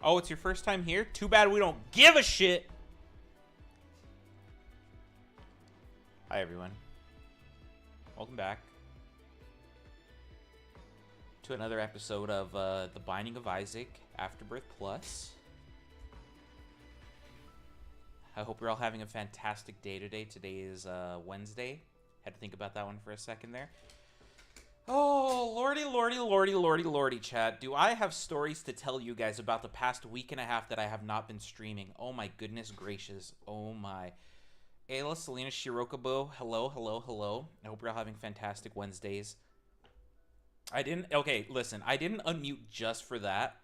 Oh, it's your first time here? Too bad we don't give a shit. Hi, everyone. Welcome back to another episode of The Binding of Isaac Afterbirth Plus. I hope you're all having a fantastic day today. Today is Wednesday. Had to think about that one for a second there. Oh, lordy, chat. Do I have stories to tell you guys about the past week and a half that I have not been streaming? Oh my goodness gracious. Oh my. Ayla, Selena, Shirokabo, hello. I hope you're all having fantastic Wednesdays. Okay, listen, I didn't unmute just for that.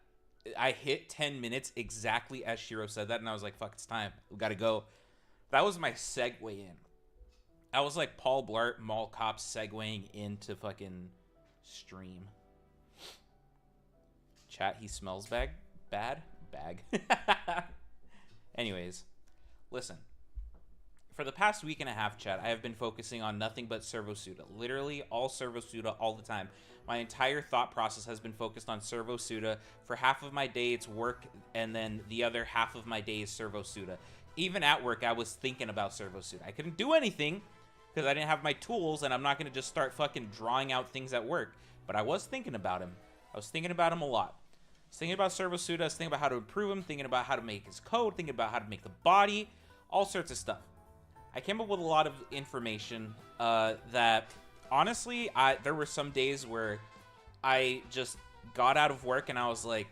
I hit 10 minutes exactly as Shiro said that, and I was like, fuck, it's time. We gotta go. That was my segue in. I was like Paul Blart, Mall Cop segueing into fucking stream. Chat, he smells bad? Bag. Anyways, listen. For the past week and a half, chat, I have been focusing on nothing but Servo Suda. Literally all Servo Suda all the time. My entire thought process has been focused on Servo Suda. For half of my day, it's work, and then the other half of my day is Servo Suda. Even at work, I was thinking about Servo Suda. I couldn't do anything because I didn't have my tools, and I'm not going to just start fucking drawing out things at work. But I was thinking about him. I was thinking about him a lot. I was thinking about Servo Suda. I was thinking about how to improve him, thinking about how to make his code, thinking about how to make the body, all sorts of stuff. I came up with a lot of information that, honestly, there were some days where I just got out of work and I was like,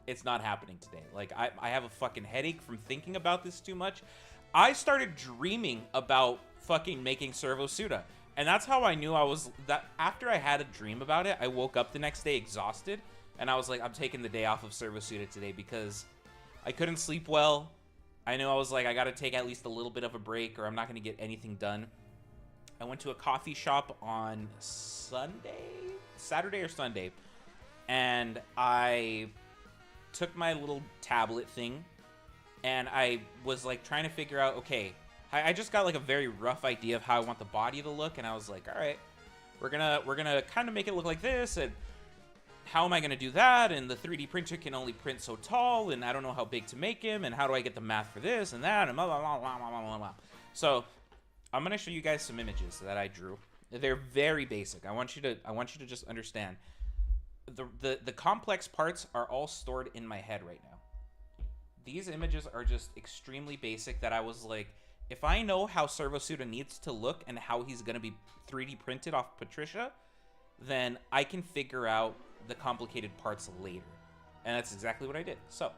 it's not happening today. Like, I have a fucking headache from thinking about this too much. I started dreaming about fucking making Servo Suda. And that's how I knew that after I had a dream about it, I woke up the next day exhausted. And I was like, I'm taking the day off of Servo Suda today because I couldn't sleep well. I knew I was like, I gotta take at least a little bit of a break or I'm not gonna get anything done. I went to a coffee shop on Saturday or Sunday, and I took my little tablet thing, and I was like trying to figure out, okay, I just got like a very rough idea of how I want the body to look, and I was like, all right, we're gonna kind of make it look like this, and how am I going to do that? And the 3D printer can only print so tall, and I don't know how big to make him, and how do I get the math for this and that, and blah, blah, blah, blah, blah, blah, blah. So I'm going to show you guys some images that I drew. They're very basic. I want you to just understand. The complex parts are all stored in my head right now. These images are just extremely basic that I was like, if I know how Servo Suda needs to look and how he's going to be 3D printed off Patricia, then I can figure out the complicated parts later. And that's exactly what I did. So,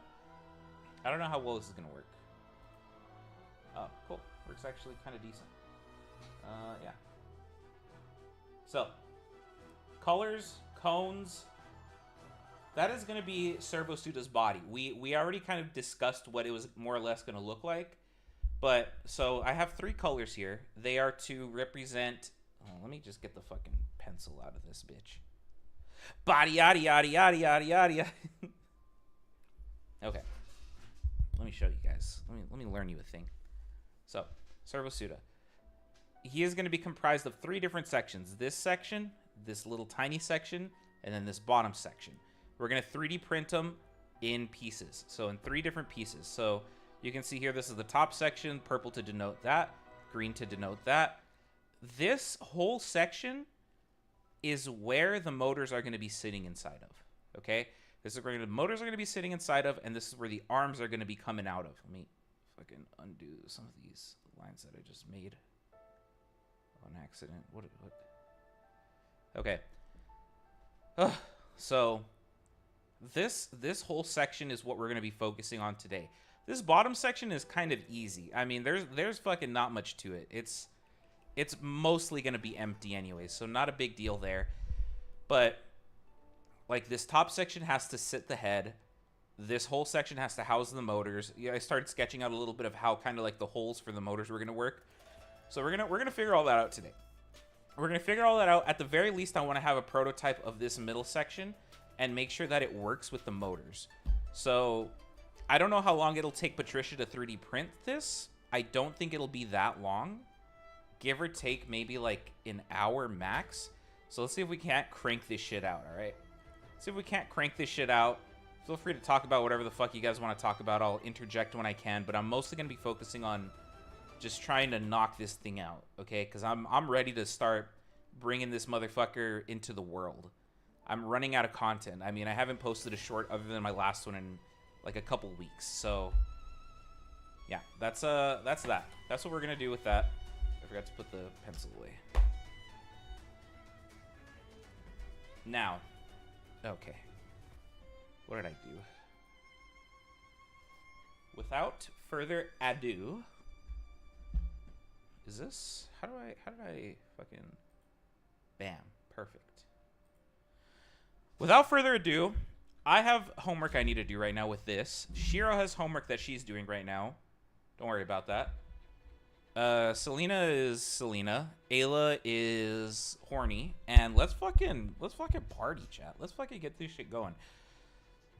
I don't know how well this is going to work. Oh, cool. Works actually kind of decent. Yeah. So, colors, cones. That is going to be Servo Suda's body. We already kind of discussed what it was more or less going to look like. But, so, I have 3 colors here. They are to represent... Oh, let me just get the fucking pencil out of this bitch. Body, yada, yada, yada, yada, yada. Okay. Let me show you guys. Let me learn you a thing. So, Servo Suda. He is going to be comprised of 3 different sections. This section, this little tiny section, and then this bottom section. We're going to 3D print them in pieces. So, in 3 different pieces. So, you can see here, this is the top section. Purple to denote that. Green to denote that. This whole section is where the motors are going to be sitting inside of, okay? This is where the motors are going to be sitting inside of, and this is where the arms are going to be coming out of. Let me fucking undo some of these lines that I just made on accident. What? Okay. So this whole section is what we're going to be focusing on today. This bottom section is kind of easy. I mean, there's fucking not much to it. It's mostly going to be empty anyways, so not a big deal there. But, like, this top section has to sit the head. This whole section has to house the motors. Yeah, I started sketching out a little bit of how kind of like the holes for the motors were going to work. So we're gonna figure all that out today. We're going to figure all that out. At the very least, I want to have a prototype of this middle section and make sure that it works with the motors. So, I don't know how long it'll take Patricia to 3D print this. I don't think it'll be that long. Give or take maybe like an hour max. So let's see if we can't crank this shit out, all right? See if we can't crank this shit out Feel free to talk about whatever the fuck you guys want to talk about. I'll interject when I can, but I'm mostly going to be focusing on just trying to knock this thing out, okay? Because I'm ready to start bringing this motherfucker into the world. I'm running out of content. I mean, I haven't posted a short other than my last one in like a couple weeks. So yeah, that's that. That's what we're gonna do with that. I forgot to put the pencil away. Now, okay. What did I do? Without further ado, is this? How did I fucking? Bam, perfect. Without further ado, I have homework I need to do right now with this. Shiro has homework that she's doing right now. Don't worry about that. Selena is Selena. Ayla is horny. And let's fucking party, chat. Let's fucking get this shit going.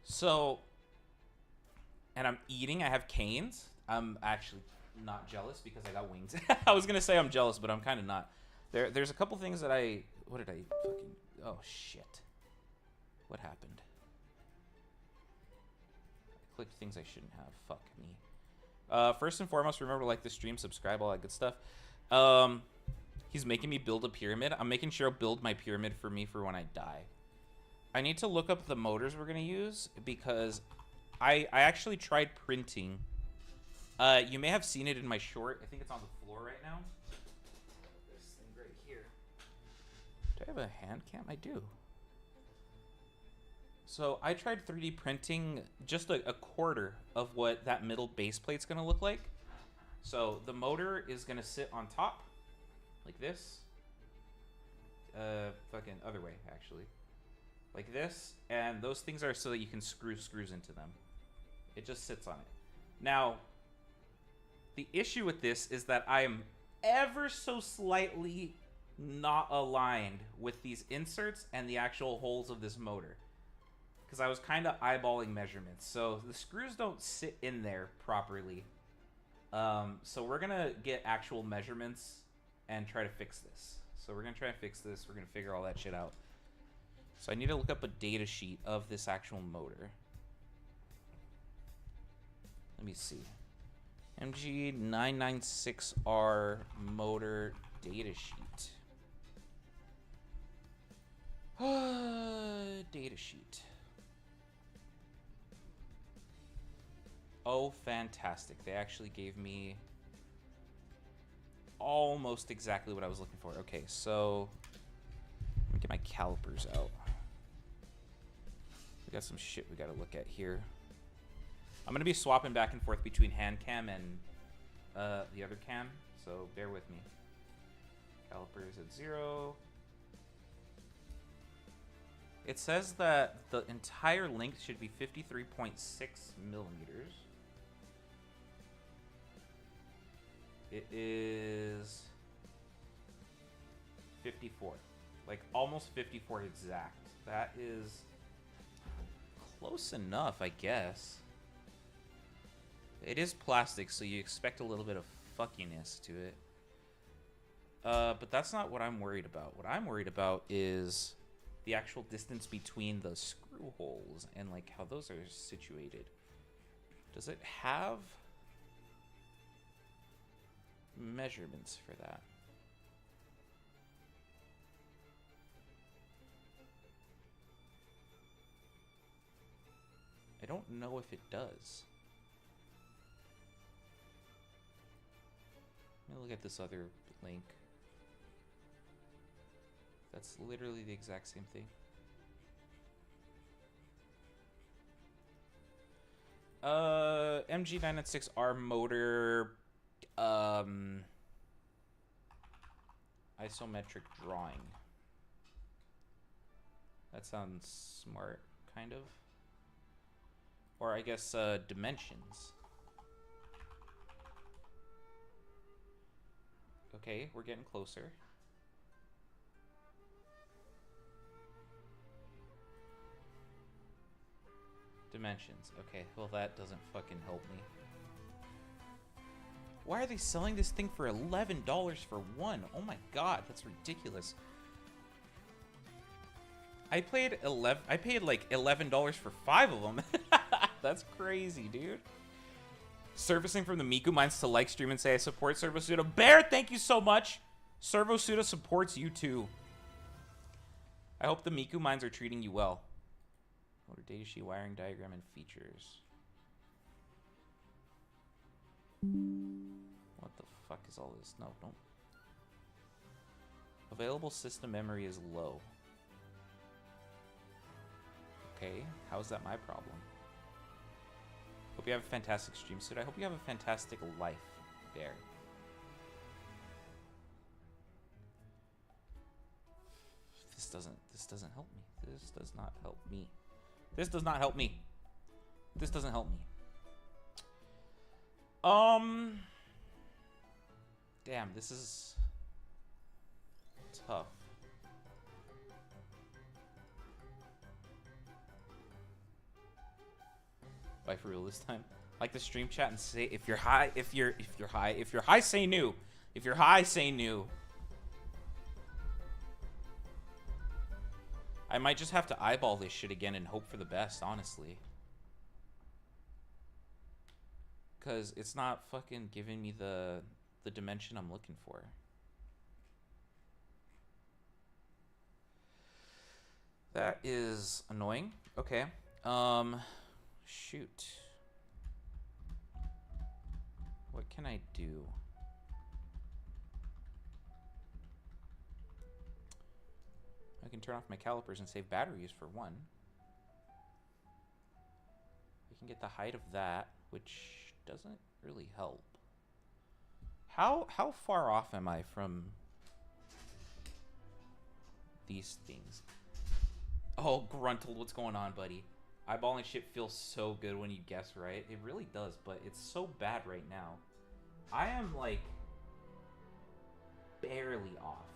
So, and I'm eating. I have canes. I'm actually not jealous because I got wings. I was gonna say I'm jealous, but I'm kind of not. There's a couple things that what did I fucking... Oh, shit. What happened? I clicked things I shouldn't have. Fuck me. First and foremost, remember to like the stream, subscribe, all that good stuff. He's making me build a pyramid. I'm making sure he'll build my pyramid for me for when I die. I need to look up the motors we're going to use because I actually tried printing. You may have seen it in my short. I think it's on the floor right now. This thing right here. Do I have a hand cam? I do. So I tried 3D printing just a quarter of what that middle base plate's going to look like. So the motor is going to sit on top like this. Fucking other way, actually. Like this. And those things are so that you can screw screws into them. It just sits on it. Now, the issue with this is that I am ever so slightly not aligned with these inserts and the actual holes of this motor. Because I was kind of eyeballing measurements. So the screws don't sit in there properly. So we're going to get actual measurements and try to fix this. So we're going to try and fix this. We're going to figure all that shit out. So I need to look up a data sheet of this actual motor. Let me see. MG996R motor data sheet. Data sheet. Oh, fantastic. They actually gave me almost exactly what I was looking for. Okay, so let me get my calipers out. We got some shit we got to look at here. I'm going to be swapping back and forth between hand cam and the other cam, so bear with me. Calipers at 0. It says that the entire length should be 53.6 millimeters. It is 54. Like almost 54 exact. That is close enough, I guess. It is plastic, so you expect a little bit of fuckiness to it. But that's not what I'm worried about. What I'm worried about is the actual distance between the screw holes and like how those are situated. Does it have measurements for that? I don't know if it does. Let me look at this other link. That's literally the exact same thing. MG996R motor, isometric drawing. That sounds smart, kind of. Or I guess dimensions. Okay, we're getting closer. Dimensions. Okay, well that doesn't fucking help me. Why are they selling this thing for $11 for one? Oh my god, that's ridiculous. I paid like $11 for 5 of them. That's crazy, dude. Surfacing from the Miku Mines to like stream and say I support Servo Suda. Bear, thank you so much. Servo Suda supports you too. I hope the Miku Mines are treating you well. Motor data sheet, wiring diagram, and features. What the fuck is all this? No, don't. Available system memory is low. Okay, how is that my problem? Hope you have a fantastic stream, Suda. I hope you have a fantastic life, Bear. This doesn't help me. This does not help me. This does not help me. This doesn't help me. Damn, this is tough. Bye for real this time. Like the stream chat and say if you're high, if you're high, say new. If you're high, say new. I might just have to eyeball this shit again and hope for the best, honestly. Cause it's not fucking giving me the dimension I'm looking for. That is annoying. Okay. Shoot. What can I do? I can turn off my calipers and save batteries for one. We can get the height of that, which doesn't really help. How far off am I from these things? Oh, Gruntled, what's going on, buddy? Eyeballing shit feels so good when you guess right. It really does, but it's so bad right now. I am, like, barely off.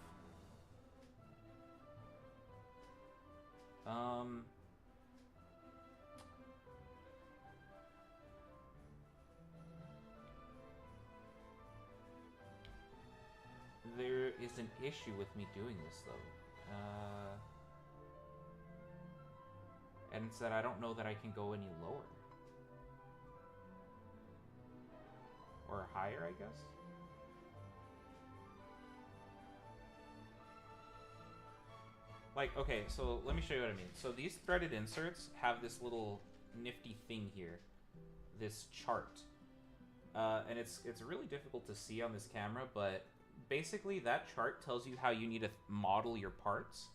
There is an issue with me doing this, though. And it's that I don't know that I can go any lower. Or higher, I guess? Like, okay, so let me show you what I mean. So these threaded inserts have this little nifty thing here. This chart. And it's really difficult to see on this camera, but basically that chart tells you how you need to model your parts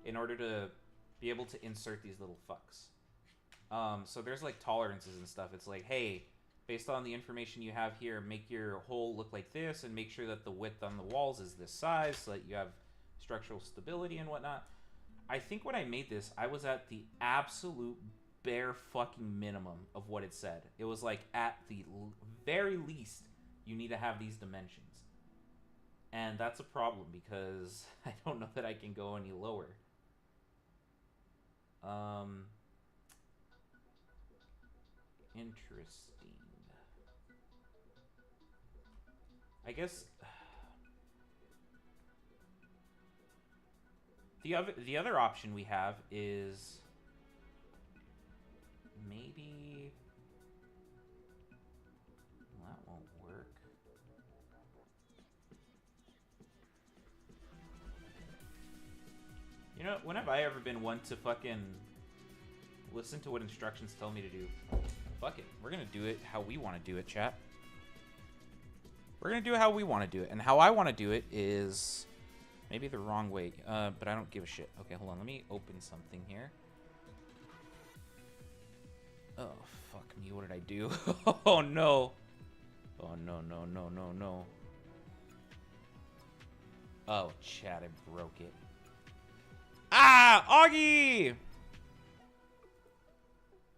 in order to be able to insert these little fucks. So there's like tolerances and stuff. It's like, hey, based on the information you have here, make your hole look like this and make sure that the width on the walls is this size so that you have structural stability and whatnot. I think when I made this, I was at the absolute bare fucking minimum of what it said. It was like, at the very least, you need to have these dimensions. And that's a problem because I don't know that I can go any lower. Interesting. I guess the other option we have is maybe that won't work. You know, when have I ever been one to fucking listen to what instructions tell me to do? Fuck it. We're gonna do it how we want to do it, chat. We're gonna do it how we want to do it. And how I want to do it is maybe the wrong way, but I don't give a shit. Okay, hold on. Let me open something here. Oh, fuck me. What did I do? Oh, no. Oh, no, no, no, no, no. Oh, chat, I broke it. Ah! Augie!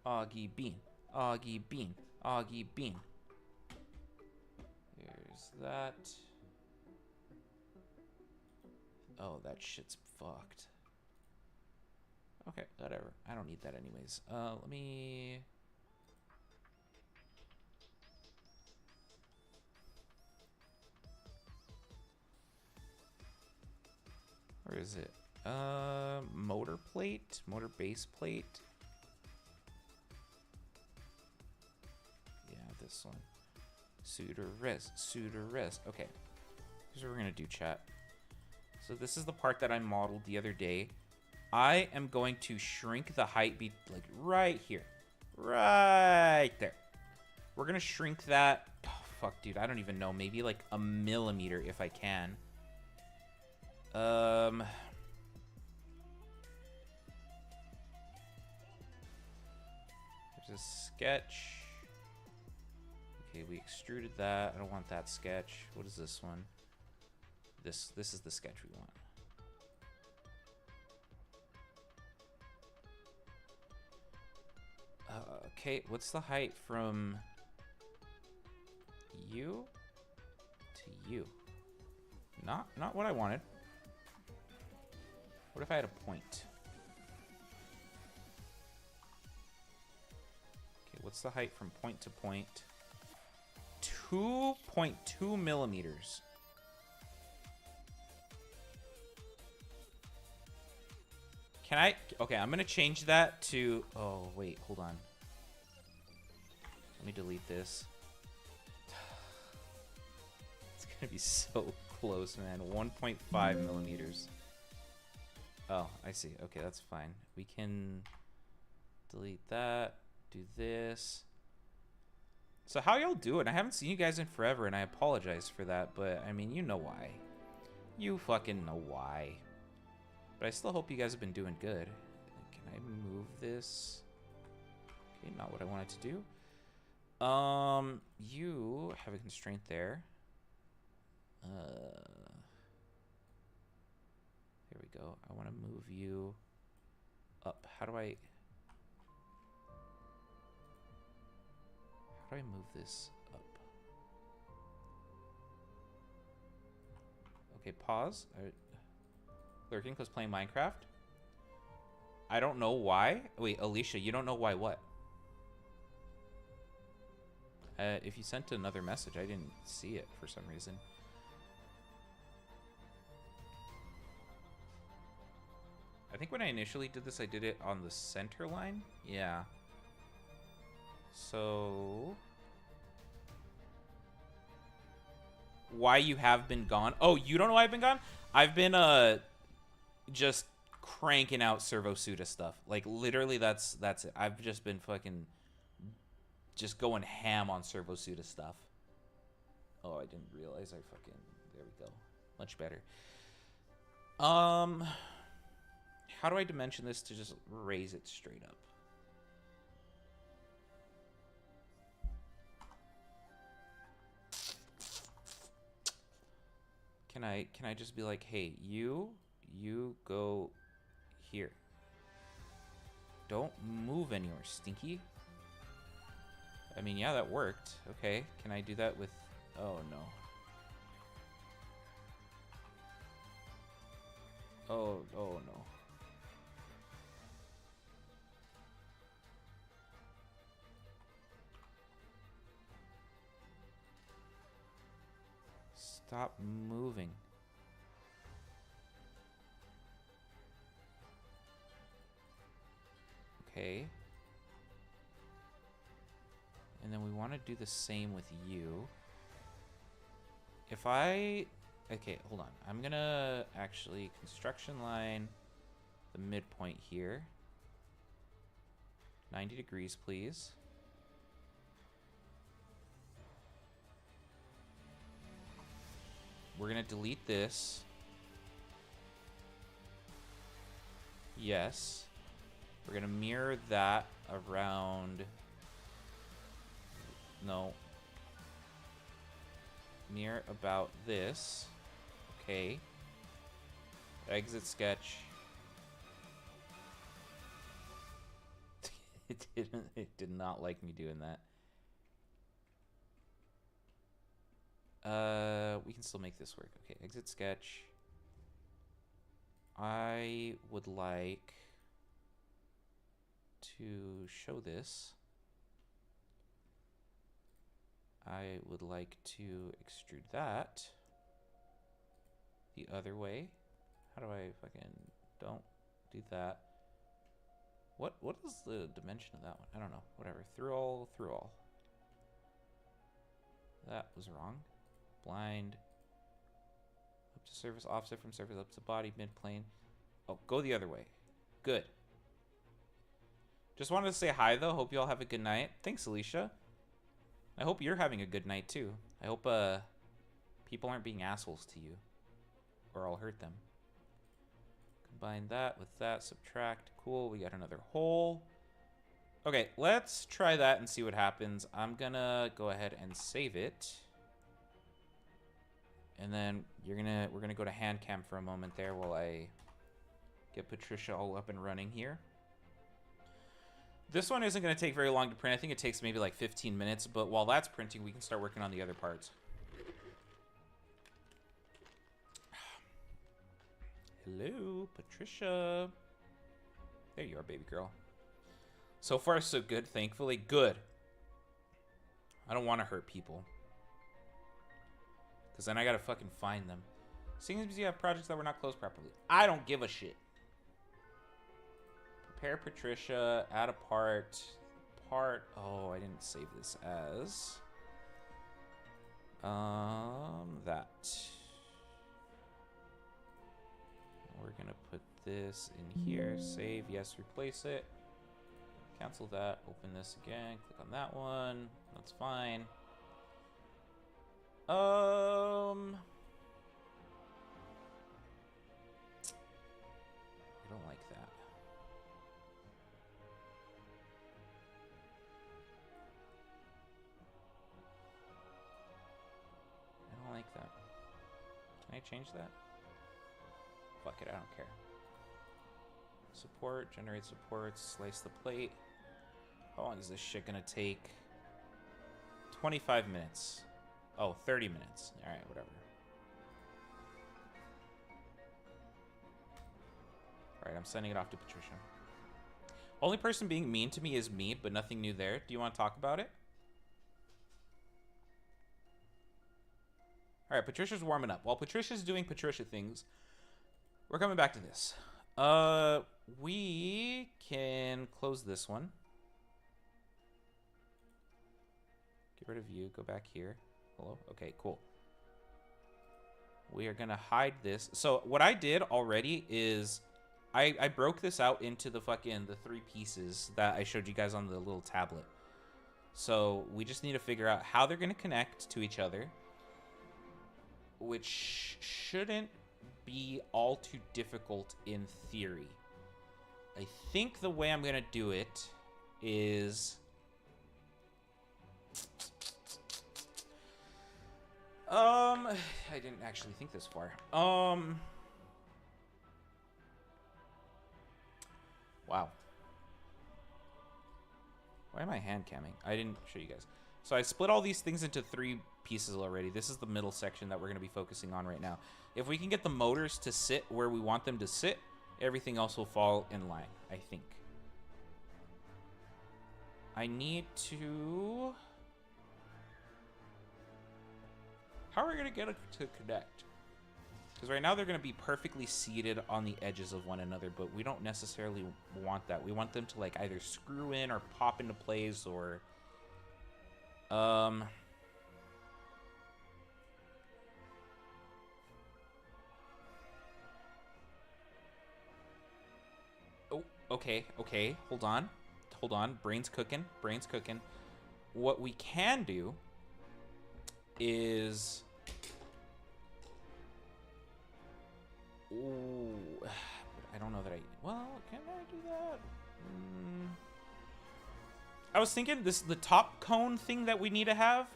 Augie Bean. Augie Bean. Augie Bean. Here's that. Oh, that shit's fucked. Okay, whatever. I don't need that anyways. Let me... Where is it? Motor plate? Motor base plate? this one. Sudarezz, Sudarezz. Okay. Here's what we're gonna do, chat. So this is the part that I modeled the other day. I am going to shrink the height be like right here. Right there. We're gonna shrink that. Oh, fuck, dude. I don't even know. Maybe like a millimeter if I can. There's a sketch. Okay, we extruded that. I don't want that sketch. What is this one? This is the sketch we want. Okay, what's the height from you to you? Not what I wanted. What if I had a point? Okay, what's the height from point to point? 2.2 millimeters. Can I? Okay, I'm gonna change that to. Oh wait, hold on. Let me delete this. It's gonna be so close, man. 1.5 millimeters. Oh, I see. Okay, that's fine. We can delete that. Do this. So how y'all doing? I haven't seen you guys in forever, and I apologize for that. But I mean, you know why. You fucking know why. But I still hope you guys have been doing good. Can I move this? Okay, not what I wanted to do. You have a constraint there. Here we go. I want to move you up. How do I move this up? Okay, pause. Lurking because playing Minecraft. I don't know why. Wait, Alicia, you don't know why what? If you sent another message, I didn't see it for some reason. I think when I initially did this, I did it on the center line. Yeah. So... why you have been gone? Oh, you don't know why I've been gone? I've been, just cranking out Servo Suda stuff. Like, literally, that's it. I've just been fucking... just going ham on Servo Suda stuff. Oh, I didn't realize I fucking... there we go. Much better. How do I dimension this to just raise it straight up? Can I just be like, hey, you go here. Don't move anywhere, stinky. I mean, yeah, that worked. Okay, can I do that with... oh, no. Oh, no. Stop moving. Okay. And then we want to do the same with you. If I... okay, hold on. I'm gonna actually construction line the midpoint here. 90 degrees, please. We're gonna delete this. Yes. We're gonna mirror that around... no. Mirror about this. Okay. Exit sketch. It did not like me doing that. We can still make this work. Okay, exit sketch. I would like to show this. I would like to extrude that the other way. How do I fucking... don't do that. What is the dimension of that one? I don't know. Whatever. Through all. That was wrong. Blind. Up to surface, offset from surface, up to body, mid-plane. Oh, go the other way. Good. Just wanted to say hi, though. Hope you all have a good night. Thanks, Alicia. I hope you're having a good night, too. I hope people aren't being assholes to you. Or I'll hurt them. Combine that with that. Subtract. Cool. We got another hole. Okay, let's try that and see what happens. I'm gonna go ahead and save it. And then we're gonna go to hand cam for a moment there while I get Patricia all up and running here. This one isn't gonna take very long to print. I think it takes maybe like 15 minutes, but while that's printing, we can start working on the other parts. Hello, Patricia. There you are, baby girl. So far, so good, thankfully. Good. I don't want to hurt people. Because then I gotta fucking find them. Seems you have projects that were not closed properly. I don't give a shit. Prepare Patricia. Add a part. Oh, I didn't save this as... that. We're gonna put this in here. Save. Yes, replace it. Cancel that. Open this again. Click on that one. That's fine. I don't like that. I don't like that. Can I change that? Fuck it, I don't care. Support, generate supports, slice the plate. How long is this shit gonna take? 25 minutes. Oh, 30 minutes. Alright, whatever. Alright, I'm sending it off to Patricia. Only person being mean to me is me, but nothing new there. Do you want to talk about it? Alright, Patricia's warming up. While Patricia's doing Patricia things, we're coming back to this. We can close this one. Get rid of you. Go back here. Hello? Okay, cool. We are going to hide this. So what I did already is I broke this out into the 3 pieces that I showed you guys on the little tablet. So we just need to figure out how they're going to connect to each other, which shouldn't be all too difficult in theory. I think the way I'm going to do it is... I didn't actually think this far. Wow. Why am I hand camming? I didn't show you guys. So I split all these things into 3 pieces already. This is the middle section that we're going to be focusing on right now. If we can get the motors to sit where we want them to sit, everything else will fall in line, I think. I need to... How are we going to get it to connect? Because right now they're going to be perfectly seated on the edges of one another, but we don't necessarily want that. We want them to like either screw in or pop into place or... Oh, okay. Hold on. Brain's cooking. What we can do is... Ooh, I don't know that well, can I do that? I was thinking the top cone thing that we need to have,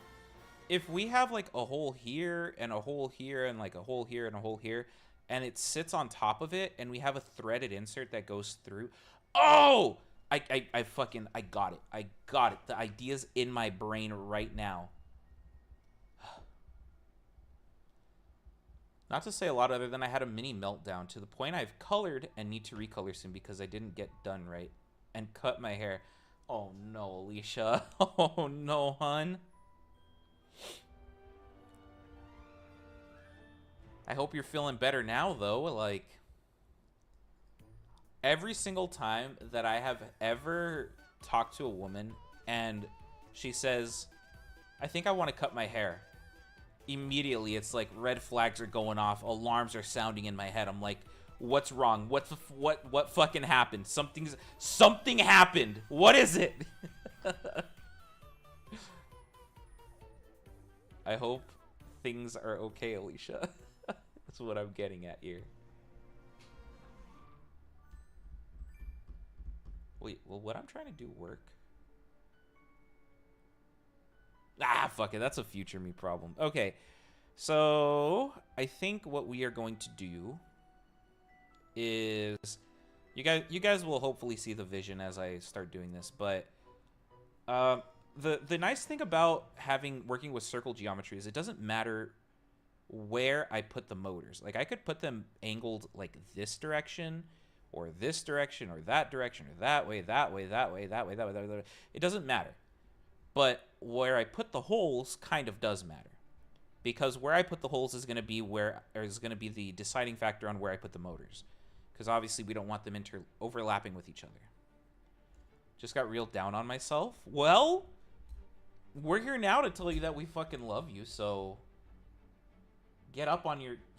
if we have like a hole here and a hole here and like a hole here and a hole here, and it sits on top of it and we have a threaded insert that goes through. Oh, I got it. The idea's in my brain right now. Not to say a lot other than I had a mini meltdown to the point I've colored and need to recolor soon because I didn't get done right and cut my hair. Oh no, Alicia. Oh no, hun. I hope you're feeling better now though. Like, every single time that I have ever talked to a woman and she says, I think I want to cut my hair. Immediately, it's like red flags are going off. Alarms are sounding in my head. I'm like, what's wrong? What fucking happened? Something happened. What is it? I hope things are okay, Alicia. That's what I'm getting at here. Wait, will what I'm trying to do work? Ah, fuck it. That's a future me problem. Okay, so I think what we are going to do is you guys will hopefully see the vision as I start doing this, but the nice thing about working with circle geometry is it doesn't matter where I put the motors. Like, I could put them angled like this direction or this direction or that direction or that way, that way, that way, that way, that way, that way, that way. It doesn't matter. But where I put the holes kind of does matter, because where I put the holes is going to be the deciding factor on where I put the motors, because obviously we don't want them overlapping with each other. Just got real down on myself. Well, we're here now to tell you that we fucking love you, so get up on yourself.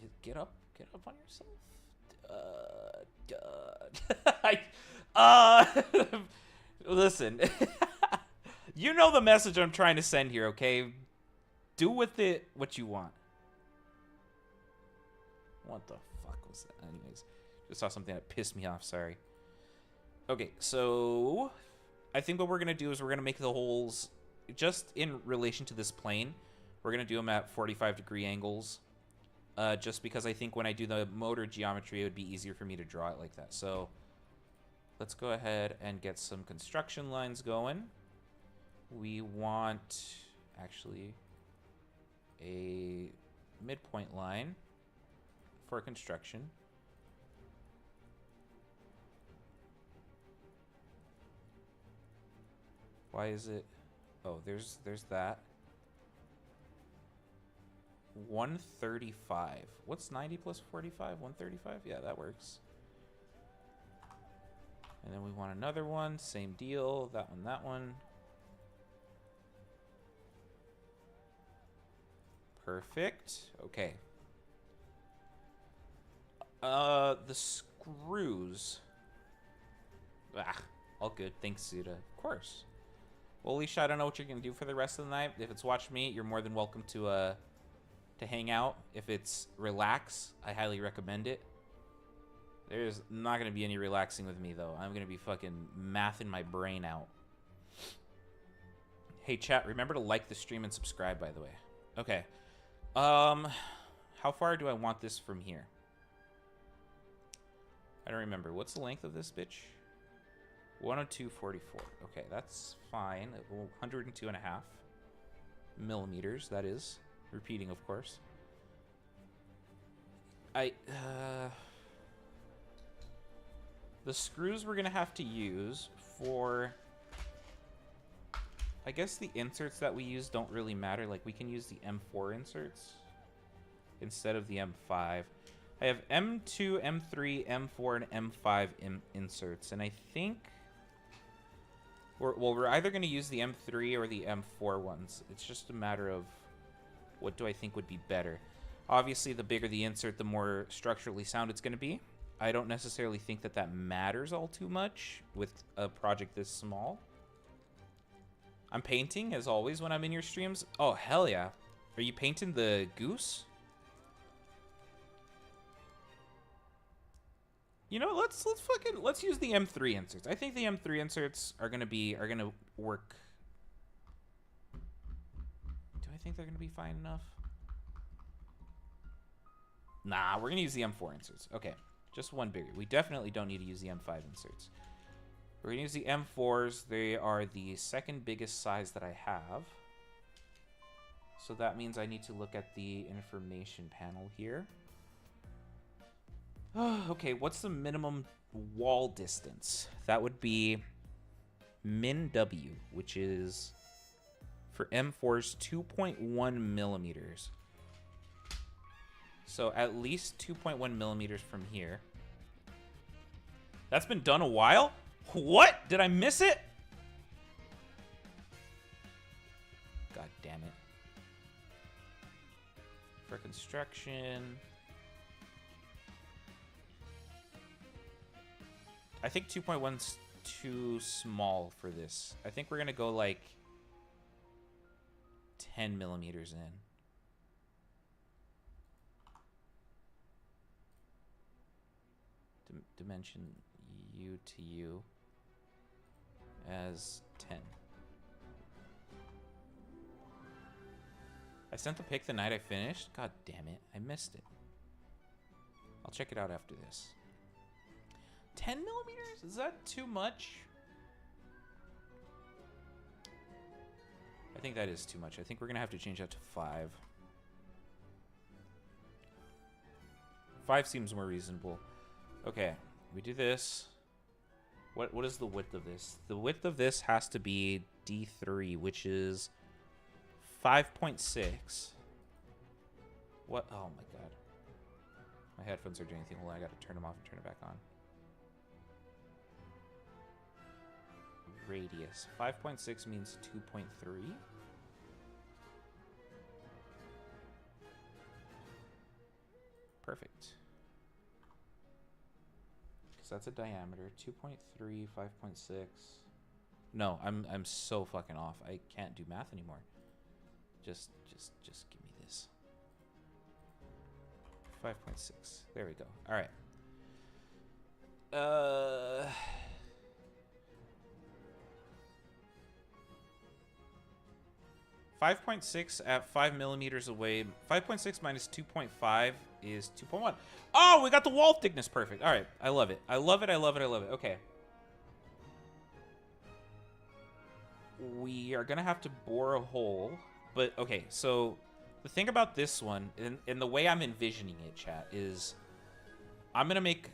Listen. You know the message I'm trying to send here, okay? Do with it what you want. What the fuck was that? Anyways, just saw something that pissed me off, sorry. Okay, so I think what we're going to do is we're going to make the holes just in relation to this plane. We're going to do them at 45-degree angles, just because I think when I do the motor geometry, it would be easier for me to draw it like that. So let's go ahead and get some construction lines going. We want, actually, a midpoint line for construction. Why is it? Oh, there's that. 135. What's 90 plus 45? 135? Yeah, that works. And then we want another one. Same deal. That one, that one. Perfect. Okay. The screws. Ah, all good. Thanks, Suda. Of course. Well, Alicia, I don't know what you're gonna do for the rest of the night. If it's watch me, you're more than welcome to hang out. If it's relax, I highly recommend it. There's not gonna be any relaxing with me though. I'm gonna be fucking mathing my brain out. Hey chat, remember to like the stream and subscribe, by the way. Okay. How far do I want this from here? I don't remember. What's the length of this bitch? 102.44. Okay, that's fine. 102.5 millimeters, that is. Repeating, of course. The screws we're gonna have to use for... I guess the inserts that we use don't really matter. Like, we can use the M4 inserts instead of the M5. I have M2, M3, M4, and M5 inserts, and I think we're either going to use the M3 or the M4 ones. It's just a matter of what do I think would be better. Obviously, the bigger the insert, the more structurally sound it's going to be. I don't necessarily think that that matters all too much with a project this small. I'm painting, as always, when I'm in your streams. Oh, hell yeah. Are you painting the goose? You know, let's use the M3 inserts. I think the M3 inserts are gonna work. Do I think they're gonna be fine enough? Nah, we're gonna use the M4 inserts. Okay, just one bigger. We definitely don't need to use the M5 inserts. We're gonna use the M4s. They are the second biggest size that I have. So that means I need to look at the information panel here. Okay, what's the minimum wall distance? That would be min W, which is for M4s 2.1 millimeters. So at least 2.1 millimeters from here. That's been done a while? What? Did I miss it? God damn it. For construction. I think 2.1's too small for this. I think we're gonna go like 10 millimeters in. Dimension U to U as 10. I sent the pic the night I finished? God damn it, I missed it. I'll check it out after this. 10 millimeters? Is that too much? I think that is too much. I think we're gonna have to change that to 5. 5 seems more reasonable. Okay, we do this. What is the width of this? The width of this has to be D3, which is 5.6. What? Oh my god. My headphones are doing anything. Hold on, I gotta turn them off and turn it back on. Radius. 5.6 means 2.3. Perfect. Because that's a diameter. 2.3, 5.6. No, I'm so fucking off. I can't do math anymore. Just give me this. 5.6. There we go. All right. 5.6 at 5 millimeters away. 5.6 minus 2.5 is 2.1. Oh, we got the wall thickness perfect. All right, I love it. I love it. I love it. I love it. Okay. We are gonna have to bore a hole, but okay. So the thing about this one, and the way I'm envisioning it, chat, is I'm gonna make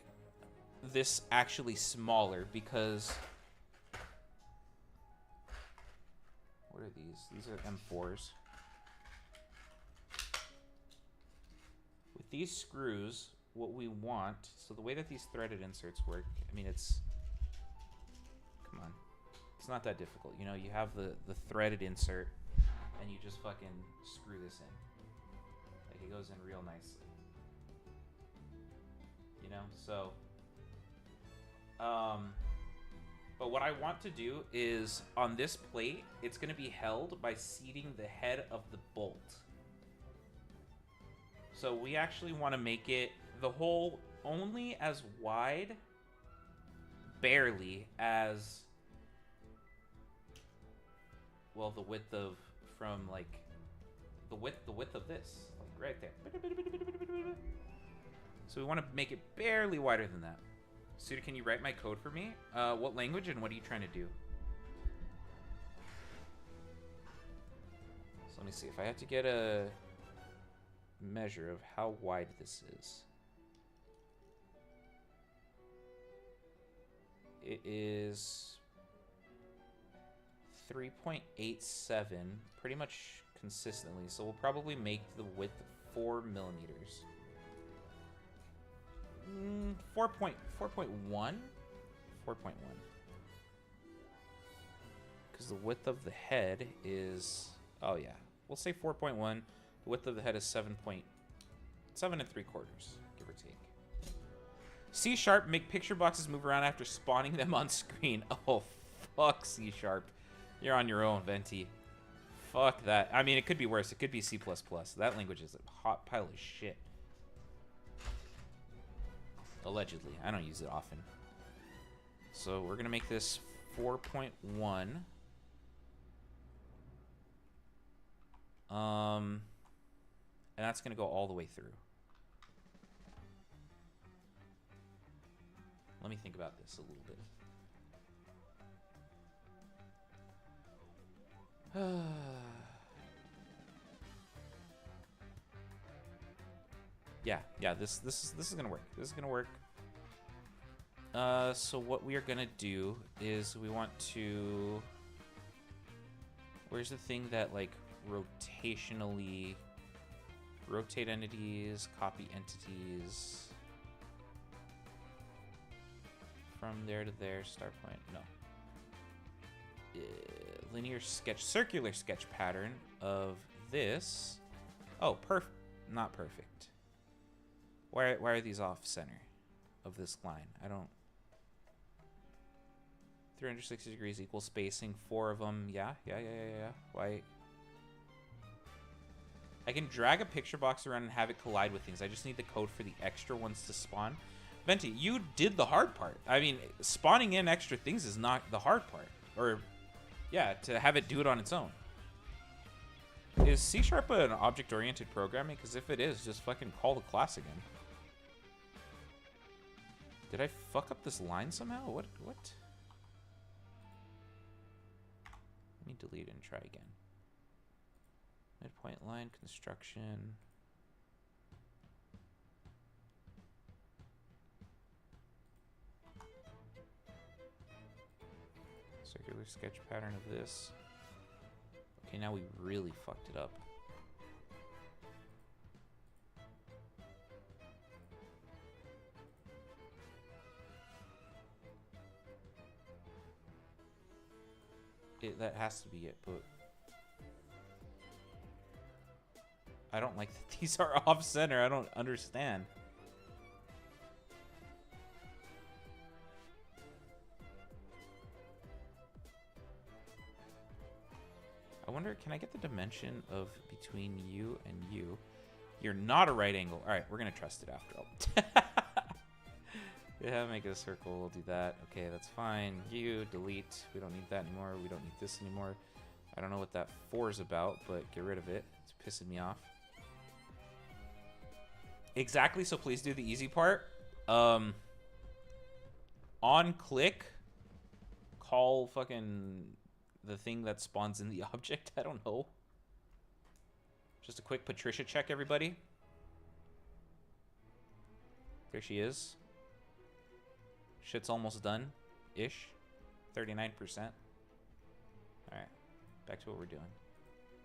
this actually smaller because. What are these? These are M4s. With these screws, what we want, so the way that these threaded inserts work, I mean, it's, come on. It's not that difficult. You know, you have the threaded insert, and you just fucking screw this in. Like, it goes in real nicely. You know, so, but what I want to do is, on this plate, it's going to be held by seating the head of the bolt. So we actually want to make it, the hole only as wide, barely, as, well, the width of, from, like, the width of this. Like, right there. So we want to make it barely wider than that. Suda, can you write my code for me? What language and what are you trying to do? So let me see. If I had to get a measure of how wide this is. It is 3.87, pretty much consistently. So we'll probably make the width 4 millimeters. 4.1? 4.1. Because the width of the head is, oh yeah, we'll say 4.1. The width of the head is 7 3/4, give or take. C#, make picture boxes move around after spawning them on screen. Oh, fuck C#. You're on your own, Venti. Fuck that. I mean, it could be worse. It could be C++. That language is a hot pile of shit. Allegedly. I don't use it often. So we're going to make this 4.1. And that's going to go all the way through. Let me think about this a little bit. Yeah, this is gonna work. This is gonna work. So what we are gonna do is we want to. Where's the thing that like rotationally rotate entities, copy entities from there to there, start point? No. linear sketch, circular sketch pattern of this. Oh, not perfect. Why are these off center of this line? I don't. 360 degrees equal spacing, 4 of them. Yeah. Why? I can drag a picture box around and have it collide with things. I just need the code for the extra ones to spawn. Venti, you did the hard part. I mean, spawning in extra things is not the hard part. Or, yeah, to have it do it on its own. Is C# an object-oriented programming? Because if it is, just fucking call the class again. Did I fuck up this line somehow? What? Let me delete it and try again. Midpoint line construction. Circular sketch pattern of this. Okay, now we really fucked it up. That has to be it, but I don't like that these are off center. I don't understand. I wonder, can I get the dimension of between you and you? You're not a right angle. All right, we're gonna trust it after all. Yeah, make it a circle. We'll do that. Okay, that's fine. You delete. We don't need that anymore. We don't need this anymore. I don't know what that 4 is about, but get rid of it. It's pissing me off. Exactly. So please do the easy part. On click, call fucking the thing that spawns in the object. I don't know. Just a quick Patricia check, everybody. There she is. Shit's almost done-ish. 39%. Alright. Back to what we're doing.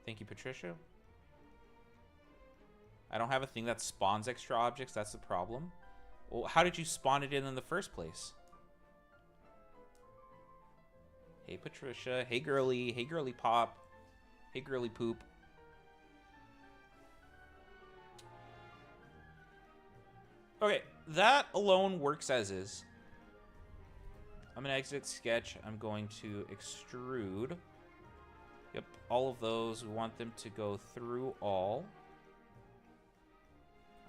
Thank you, Patricia. I don't have a thing that spawns extra objects. That's the problem. Well, how did you spawn it in the first place? Hey, Patricia. Hey, girly. Hey, girly pop. Hey, girly poop. Okay, that alone works as is. I'm going to exit sketch. I'm going to extrude. Yep, all of those. We want them to go through all.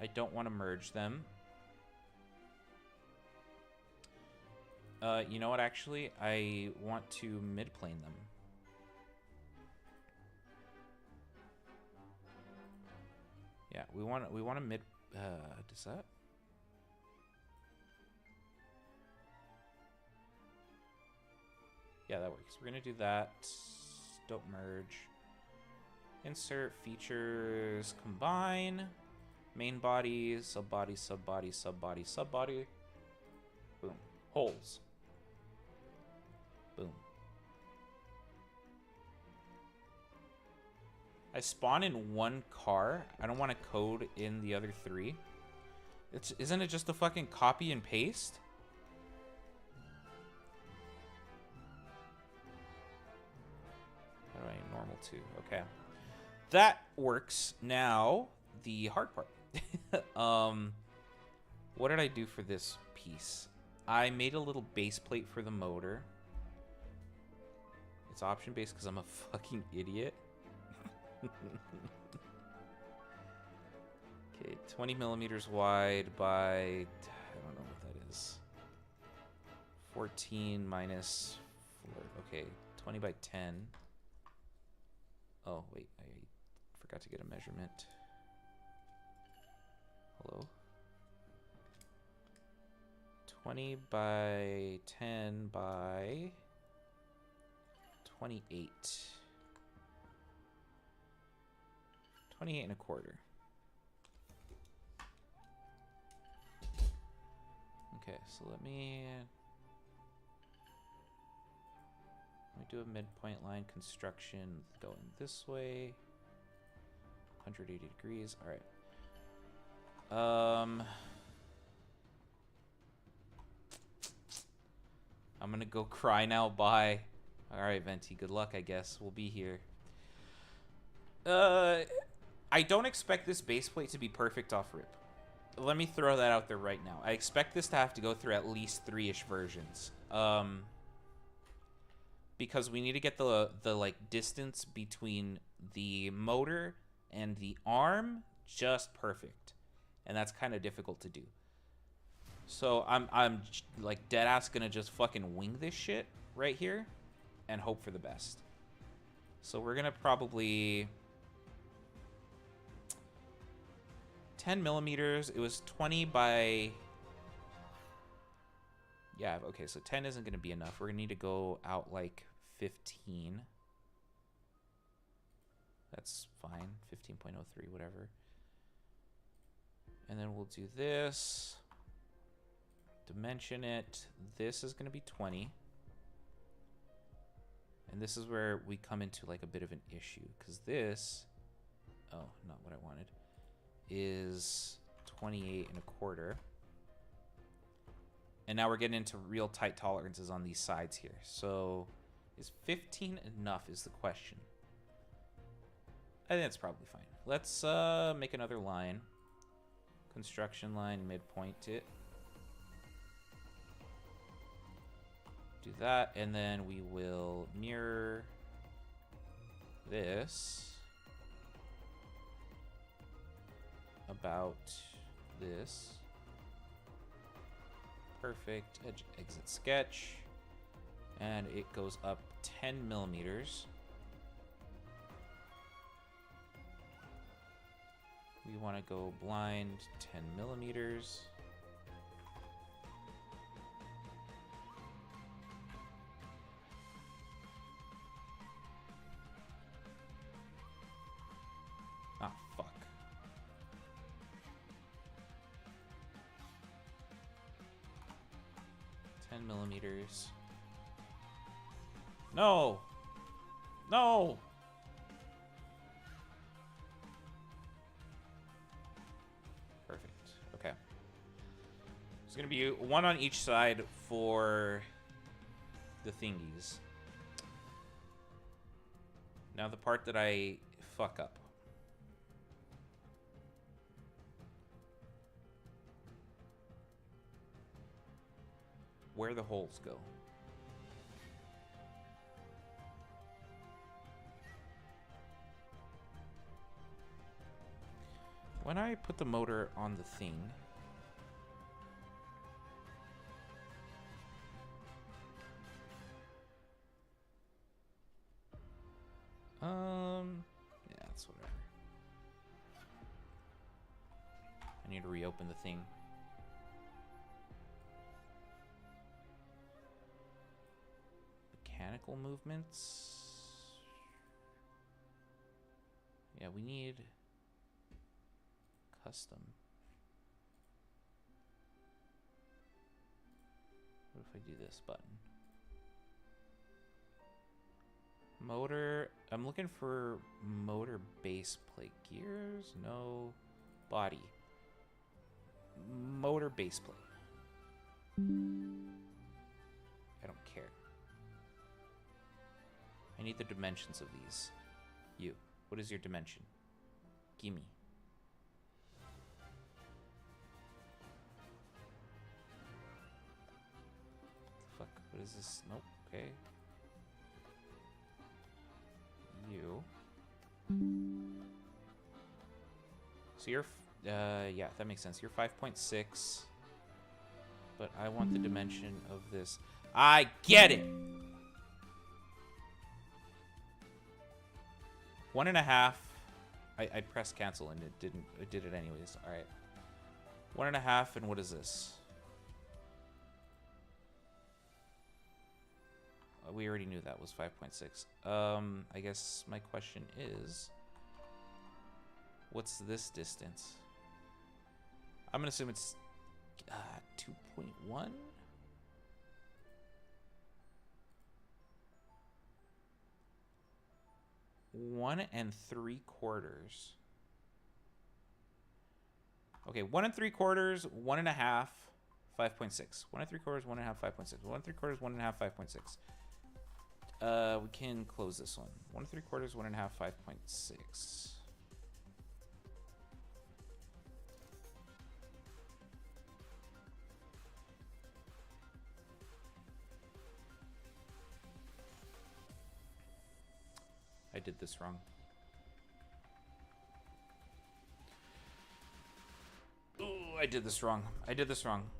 I don't want to merge them. You know what, actually? I want to midplane them. Yeah, we want to mid... does that... Yeah, that works. We're going to do that. Don't merge. Insert features. Combine. Main body. Subbody, subbody, subbody, subbody. Boom. Holes. Boom. I spawn in one car. I don't want to code in the other 3. Isn't it just a fucking copy and paste? How do I normal 2? Okay. That works. Now, the hard part. What did I do for this piece? I made a little base plate for the motor. It's option based because I'm a fucking idiot. Okay, 20 millimeters wide by, I don't know what that is. 14 minus 4. Okay, 20 by 10. Oh, wait, I forgot to get a measurement. Hello? 20 by 10 by 28. 28 and a quarter. Okay, so let me do a midpoint line construction going this way. 180 degrees. All right. I'm gonna go cry now. Bye. All right, Venti. Good luck, I guess. We'll be here. I don't expect this base plate to be perfect off rip. Let me throw that out there right now. I expect this to have to go through at least 3-ish versions. Because we need to get the like distance between the motor and the arm just perfect. And that's kind of difficult to do. So I'm like dead ass gonna just fucking wing this shit right here and hope for the best. So we're gonna probably 10 millimeters. It was 20 by, yeah, okay, so 10 isn't gonna be enough. We're gonna need to go out like 15. That's fine. 15.03, whatever. And then we'll do this. Dimension it. This is gonna be 20. And this is where we come into like a bit of an issue, because this, oh, not what I wanted, is 28.25. And now we're getting into real tight tolerances on these sides here. So is 15 enough is the question. I think it's probably fine. Let's make another line. Construction line, midpoint it. Do that, and then we will mirror this about this. Perfect. Edge exit sketch. And it goes up 10 millimeters. We want to go blind 10 millimeters. Ah, fuck. Millimeters. No! No! Perfect. Okay. There's gonna be one on each side for the thingies. Now the part that I fuck up. Where the holes go. When I put the motor on the thing, yeah, that's whatever. I need to reopen the thing. Mechanical movements. Yeah, we need custom. What if I do this button? Motor. I'm looking for motor base plate. Gears? No. Body. Motor base plate. I don't care. I need the dimensions of these. You. What is your dimension? Gimme. Fuck. What is this? Nope. Okay. You. So you're, yeah, that makes sense. You're 5.6. But I want the dimension of this. I get it! 1.5. I pressed cancel and it didn't. It did it anyways. All right. 1.5, and what is this? We already knew that was 5.6. I guess my question is, what's this distance? I'm gonna assume it's 2.1. 1 3/4. Okay, 1 3/4, 1.5, 5.6. 1 3/4, 1.5, 5.6. 1 3/4, 1.5, 5.6. We can close this one. 1 3/4, 1 1/2, 5.6. I did this wrong. Oh, I did this wrong. I did this wrong.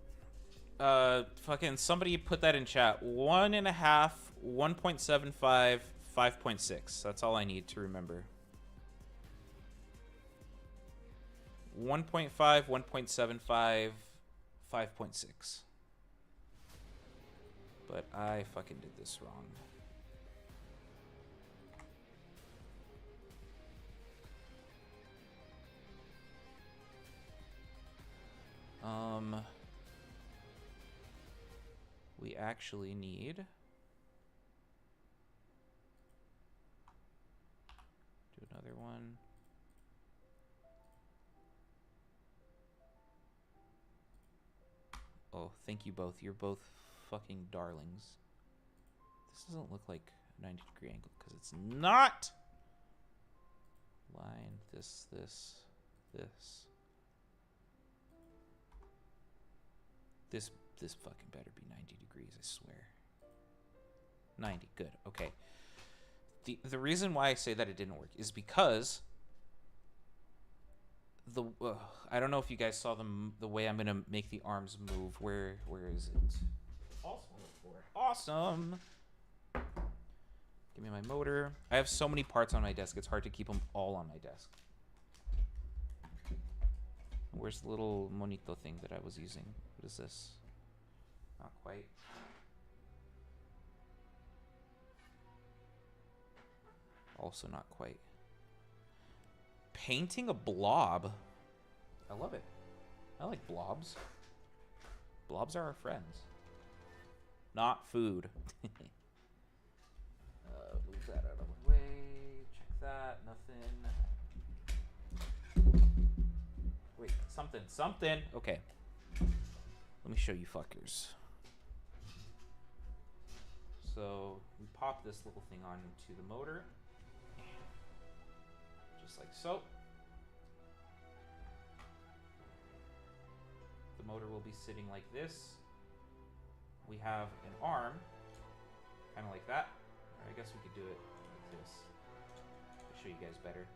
Fucking somebody put that in chat. 1 1/2, 1.75, 5.6. That's all I need to remember. 1.5, 1.75, 5.6. But I fucking did this wrong. We actually need... do another one. Oh, thank you both. You're both fucking darlings. This doesn't look like a 90-degree angle because it's not. Line, this. This fucking better be 90 degrees, I swear. 90, good, okay. The reason why I say that it didn't work is because I don't know if you guys saw the way I'm gonna make the arms move. Where is it? Also on the floor. Awesome. Give me my motor. I have so many parts on my desk. It's hard to keep them all on my desk. Where's the little monito thing that I was using? What is this? Not quite. Also not quite. Painting a blob. I love it. I like blobs. Blobs are our friends. Not food. Move that out of the way. Check that. Nothing. Wait, something. Okay. Let me show you fuckers. So we pop this little thing onto the motor. Just like so. The motor will be sitting like this. We have an arm, kind of like that. Or I guess we could do it like this. I'll show you guys better.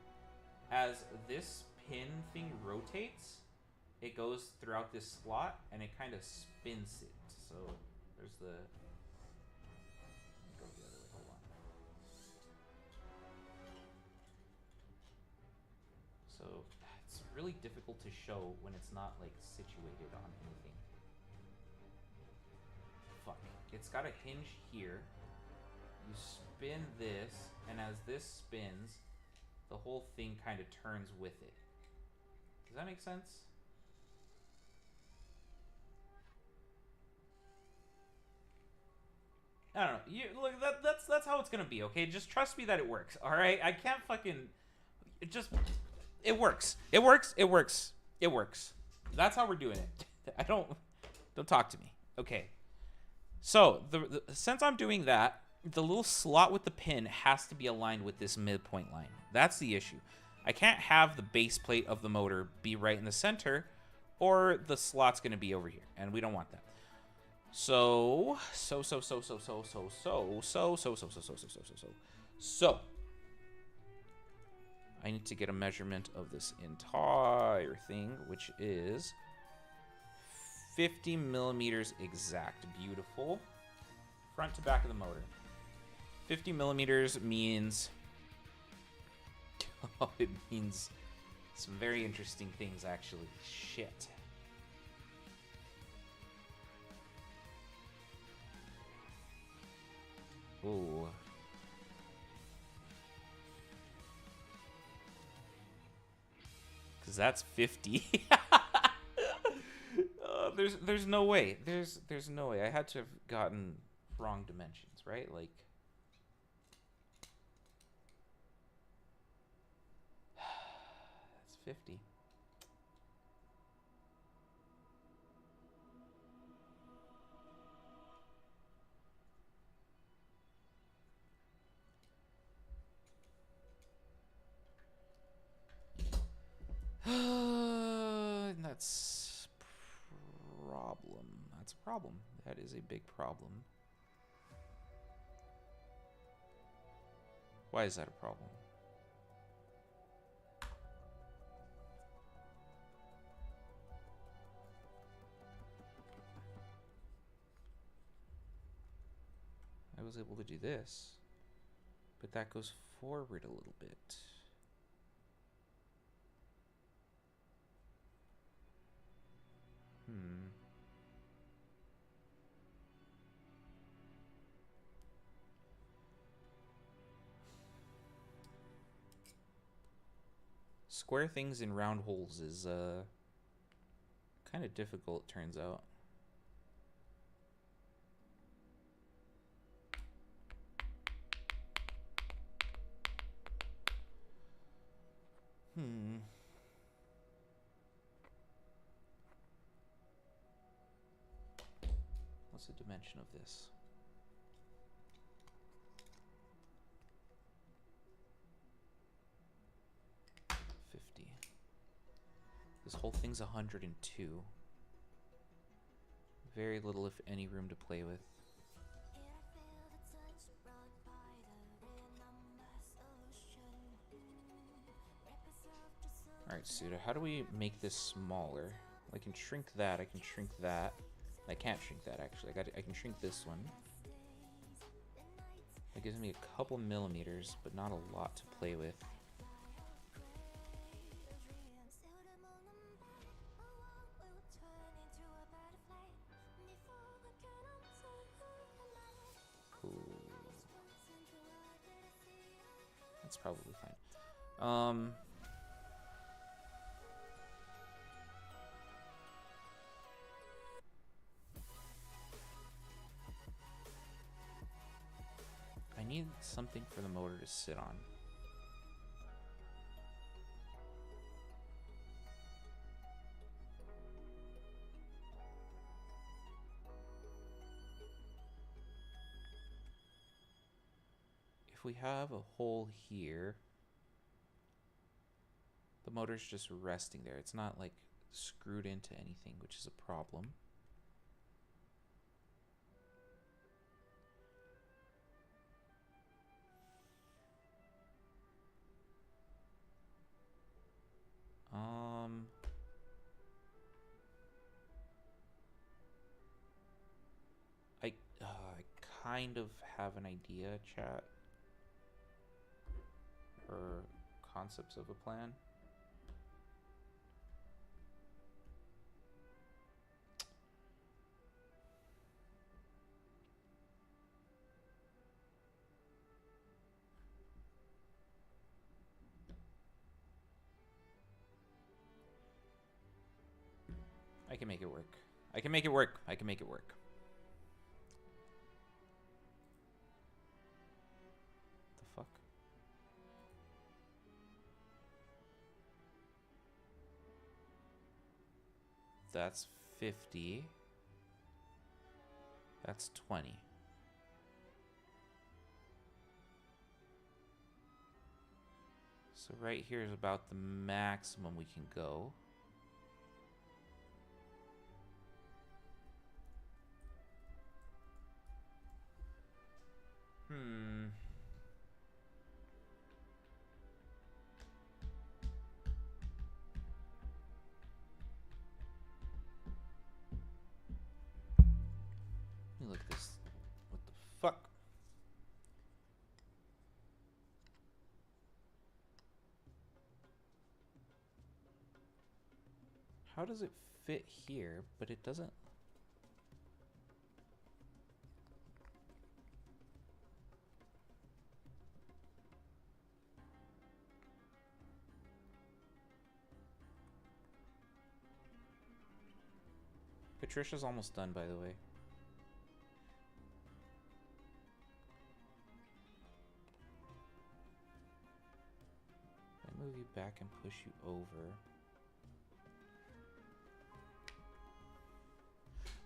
As this pin thing rotates, it goes throughout this slot and it kind of spins it. So there's the... go the other way, hold on. So it's really difficult to show when it's not like situated on anything. Fuck. It's got a hinge here. You spin this, and as this spins, the whole thing kind of turns with it. Does that make sense? I don't know. You look, that's how it's gonna be, okay? Just trust me that it works, all right? I can't fucking... It works. It works. That's how we're doing it. Don't talk to me. Okay. So, since I'm doing that, the little slot with the pin has to be aligned with this midpoint line. That's the issue. I can't have the base plate of the motor be right in the center, or the slot's gonna be over here, and we don't want that. So I need to get a measurement of this entire thing, which is 50 millimeters exact. Beautiful. Front to back of the motor. 50 millimeters means... oh, it means some very interesting things, actually. Shit. Ooh. Because that's 50. There's no way. There's no way. I had to have gotten wrong dimensions, right? Like... that's 50. That's problem. That's a problem. That is a big problem. Why is that a problem? I was able to do this, but that goes forward a little bit. Square things in round holes is kind of difficult, turns out. What's the dimension of this? This whole thing's 102. Very little, if any, room to play with. Alright, Suda, how do we make this smaller? I can shrink that, I can shrink that. I can't shrink that, actually. I can shrink this one. That gives me a couple millimeters, but not a lot to play with. That's probably fine. I need something for the motor to sit on. If we have a hole here, the motor's just resting there. It's not like screwed into anything, which is a problem. I kind of have an idea, chat, or concepts of a plan. I can make it work. I can make it work. I can make it work. The fuck? That's 50. That's 20. So right here is about the maximum we can go. Let me look at this. What the fuck? How does it fit here, but it doesn't? Patricia's almost done, by the way. I move you back and push you over.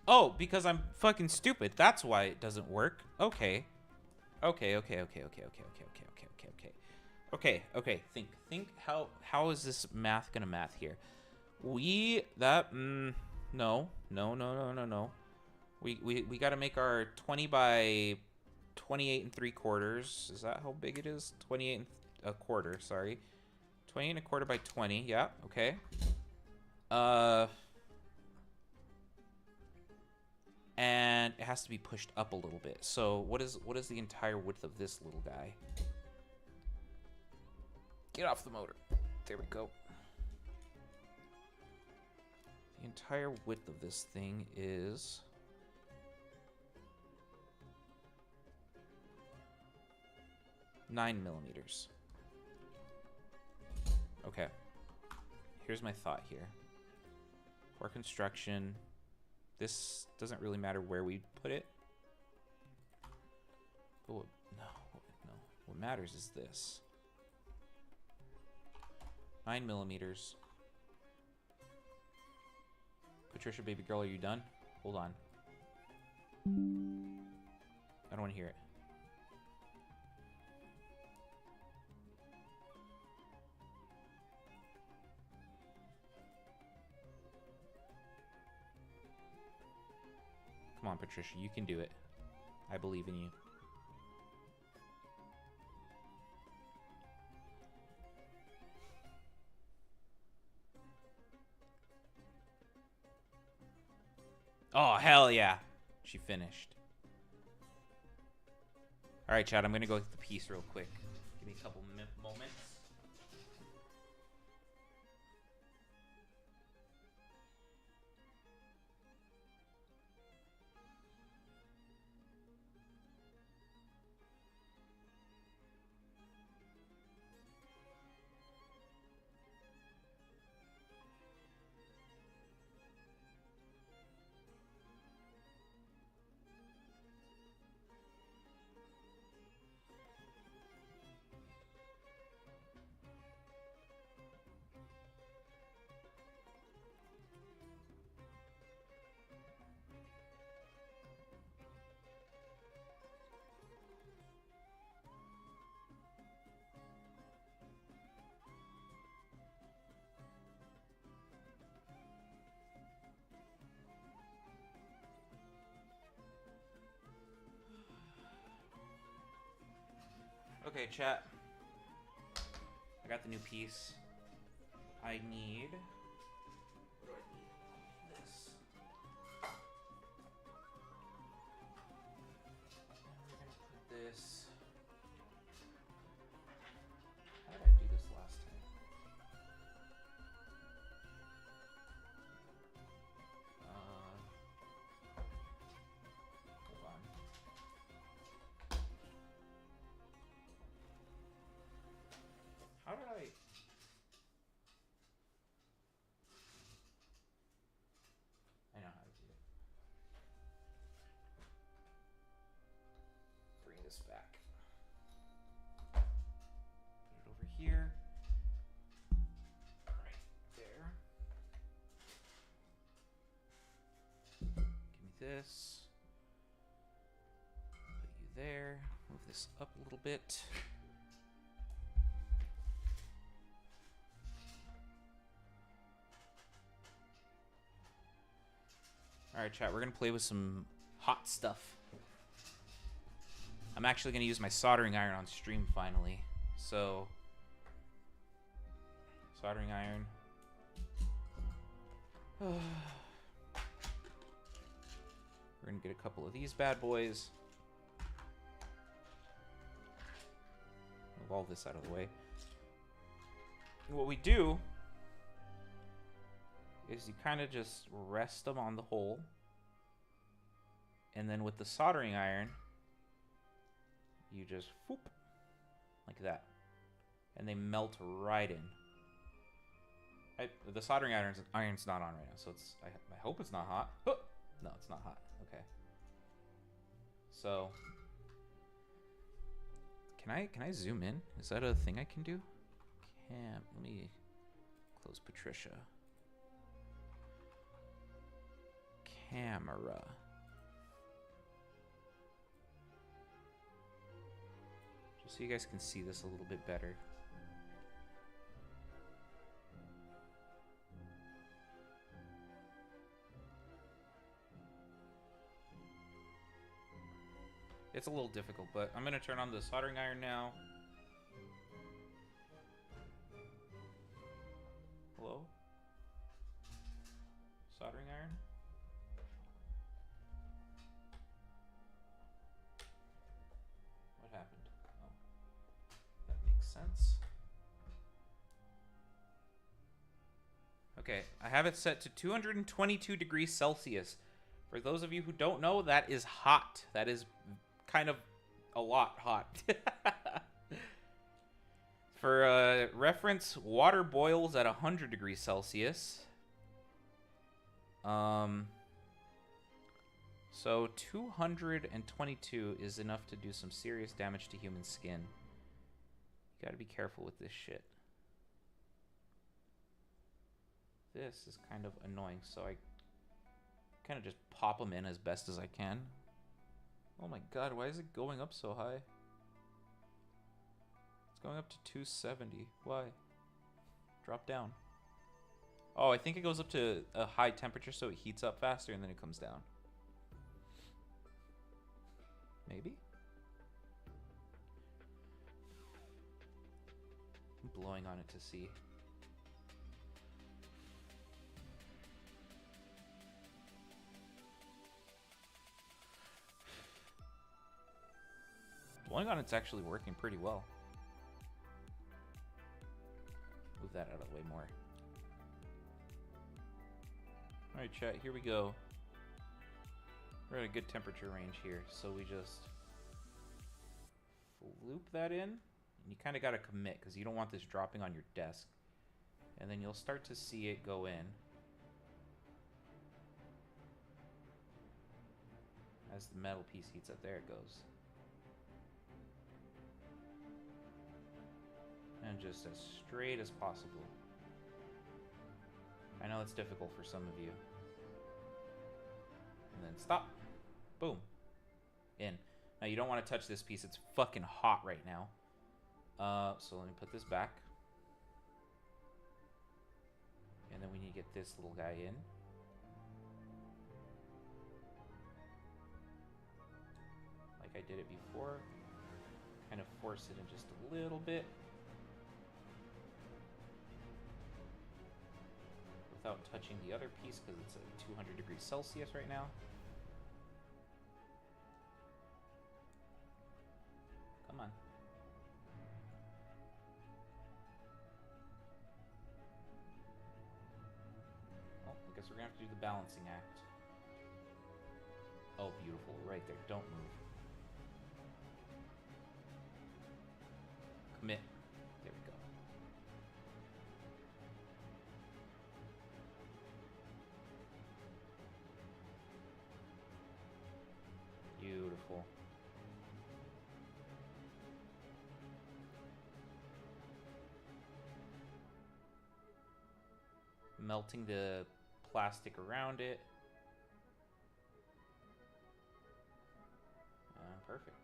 Oh, because I'm fucking stupid. That's why it doesn't work. Okay. Okay. Think how is this math gonna math here? No, no, no, no, no, no. We got to make our 20 by 28 and 3/4. Is that how big it is? 28 and a quarter, sorry. 20 and a quarter by 20. Yeah, okay. And it has to be pushed up a little bit. So what is the entire width of this little guy? Get off the motor. There we go. The entire width of this thing is 9 millimeters. Okay. Here's my thought here. For construction, this doesn't really matter where we put it. But no. What matters is this. 9 millimeters. Patricia, baby girl, are you done? Hold on. I don't want to hear it. Come on, Patricia, you can do it. I believe in you. Oh, hell yeah. She finished. All right, Chad, I'm going to go with the piece real quick. Give me a couple moments. Okay, chat. I got the new piece. I need... What do I need? This. And we're gonna put this... How did I do this last time? Hold on. How did I... I know how to do it. Bring this back. Put it over here. Right there. Give me this. Put you there. Move this up a little bit. Alright, chat, we're going to play with some hot stuff. I'm actually going to use my soldering iron on stream finally. So, soldering iron. We're going to get a couple of these bad boys. Move all this out of the way. And what we do is you kind of just rest them on the hole, and then with the soldering iron you just whoop like that, and they melt right in. The soldering iron's not on right now, so it's I hope it's not hot. Oh, no, it's not hot. Okay, so can I zoom in? Is that a thing I can do? Let me close Patricia. Camera. Just so you guys can see this a little bit better. It's a little difficult, but I'm gonna turn on the soldering iron now. Hello? Soldering iron? What happened? Oh, that makes sense. Okay, I have it set to 222 degrees Celsius. For those of you who don't know, that is hot. That is kind of a lot hot. For reference, water boils at 100 degrees Celsius. So 222 is enough to do some serious damage to human skin. You gotta be careful with this shit. This is kind of annoying, so I kind of just pop them in as best as I can. Oh my god, why is it going up so high? It's going up to 270. Why? Drop down. Oh, I think it goes up to a high temperature so it heats up faster and then it comes down. Maybe? I'm blowing on it to see. Blowing on it's actually working pretty well. Move that out of the way more. Alright, chat, here we go. We're at a good temperature range here, so we just loop that in. And you kind of got to commit, because you don't want this dropping on your desk. And then you'll start to see it go in. As the metal piece heats up, there it goes. And just as straight as possible. I know it's difficult for some of you. And then stop. Boom. In. Now you don't want to touch this piece. It's fucking hot right now. So let me put this back. And then we need to get this little guy in. Like I did it before. Kind of force it in just a little bit. Without touching the other piece because it's at 200 degrees Celsius right now. Come on. Well, I guess we're gonna have to do the balancing act. Oh, beautiful. Right there. Don't move. Commit. There we go. Beautiful. Melting the plastic around it. Perfect.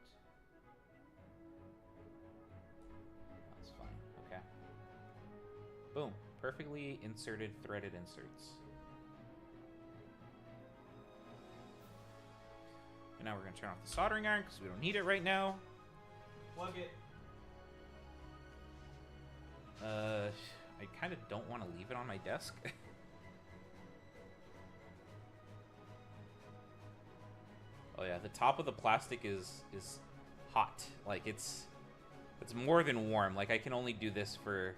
That's fine. Okay. Boom. Perfectly inserted threaded inserts. And now we're going to turn off the soldering iron because we don't need it right now. Plug it. I kind of don't want to leave it on my desk. Oh yeah, the top of the plastic is hot. Like it's more than warm. Like I can only do this for,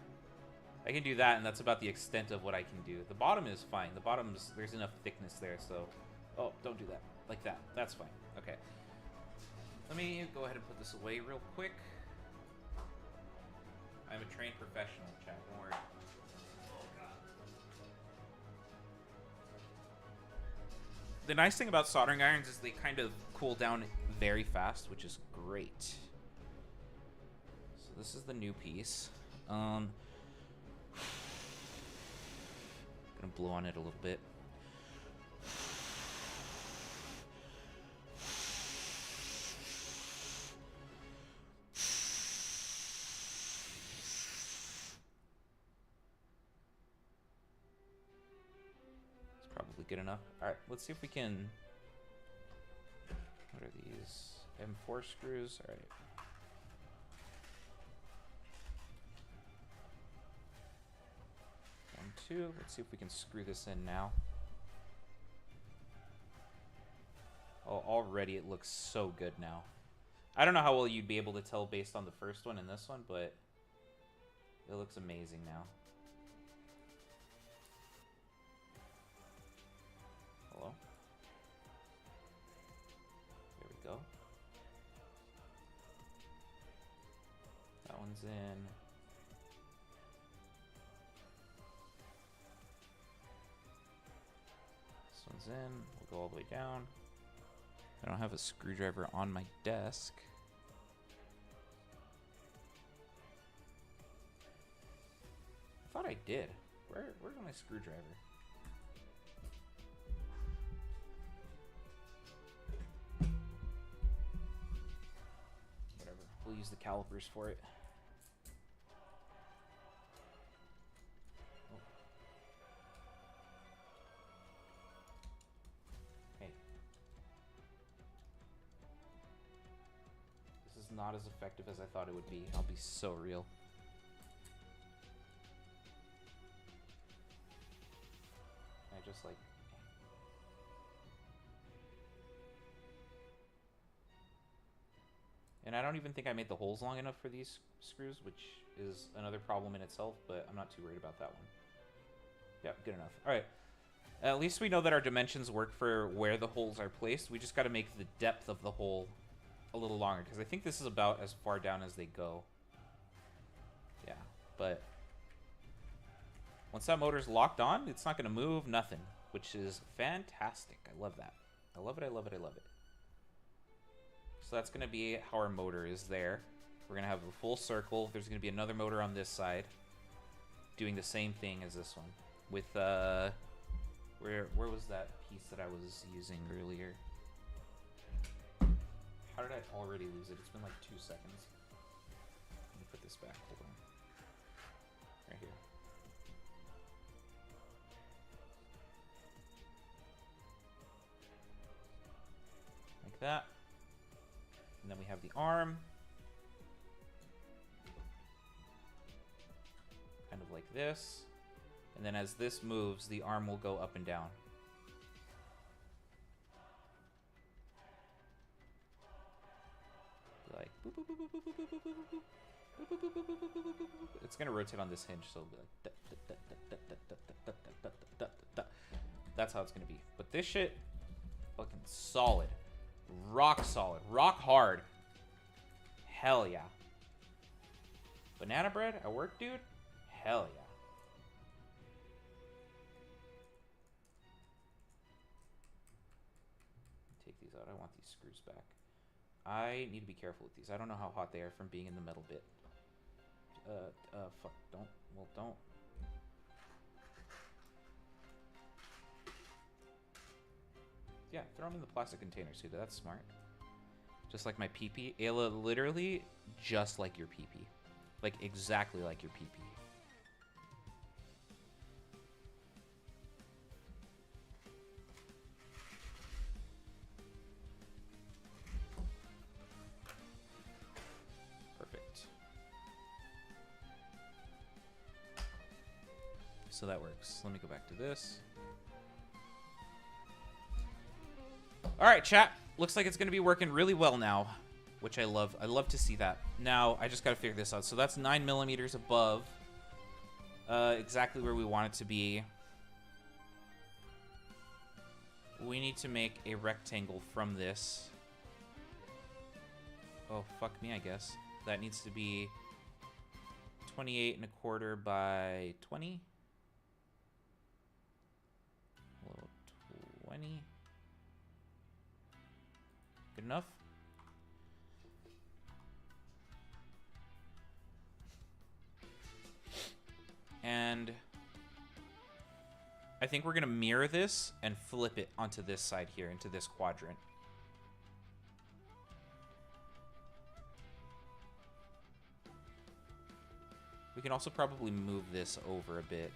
I can do that and that's about the extent of what I can do. The bottom is fine. The bottom's, there's enough thickness there, so, oh, don't do that. Like that. That's fine. Okay. Let me go ahead and put this away real quick. I'm a trained professional, chat. Don't worry. Oh, God. The nice thing about soldering irons is they kind of cool down very fast, which is great. So this is the new piece. Gonna blow on it a little bit. Good enough. All right, let's see if we can. What are these? M4 screws. All right. 1, 2. Let's see if we can screw this in now. Oh, already it looks so good now. I don't know how well you'd be able to tell based on the first one and this one, but it looks amazing now. Hello? There we go. That one's in. This one's in. We'll go all the way down. I don't have a screwdriver on my desk. I thought I did. Where's my screwdriver? Whatever. We'll use the calipers for it. Oh. Hey. This is not as effective as I thought it would be. I'll be so real. Just like, and I don't even think I made the holes long enough for these screws, which is another problem in itself, but I'm not too worried about that one. Yeah, good enough. All right, at least we know that our dimensions work for where the holes are placed. We just got to make the depth of the hole a little longer, because I think this is about as far down as they go. Yeah, but once that motor's locked on, it's not going to move, nothing, which is fantastic. I love that. I love it, I love it, I love it. So that's going to be how our motor is there. We're going to have a full circle. There's going to be another motor on this side doing the same thing as this one. With, where was that piece that I was using earlier? How did I already lose it? It's been like 2 seconds. Let me put this back, hold on. Right here. Like that. And then we have the arm. Kind of like this. And then as this moves, the arm will go up and down. Like, boop, boop, boop, boop, boop, boop, boop, boop, boop, boop. Boop, boop, boop, boop, boop, boop, boop, boop. It's gonna rotate on this hinge, so it'll be like da, da, da, da, da, da, da, da, da, da, da, da. That's how it's gonna be. But this shit, fucking solid. Rock solid. Rock hard. Hell yeah. Banana bread at work, dude? Hell yeah. Take these out. I want these screws back. I need to be careful with these. I don't know how hot they are from being in the metal bit. Fuck. Don't. Well, don't. Yeah, throw them in the plastic container, Suda. That's smart. Just like my pee-pee. Ayla, literally just like your pee-pee. Like, exactly like your pee-pee. Perfect. So that works. Let me go back to this. All right, chat. Looks like it's going to be working really well now, which I love. I love to see that. Now, I just got to figure this out. So that's 9 millimeters above exactly where we want it to be. We need to make a rectangle from this. Oh, fuck me, I guess. That needs to be 28¼ by 20. Hello, 20. Good enough? And I think we're going to mirror this and flip it onto this side here, into this quadrant. We can also probably move this over a bit.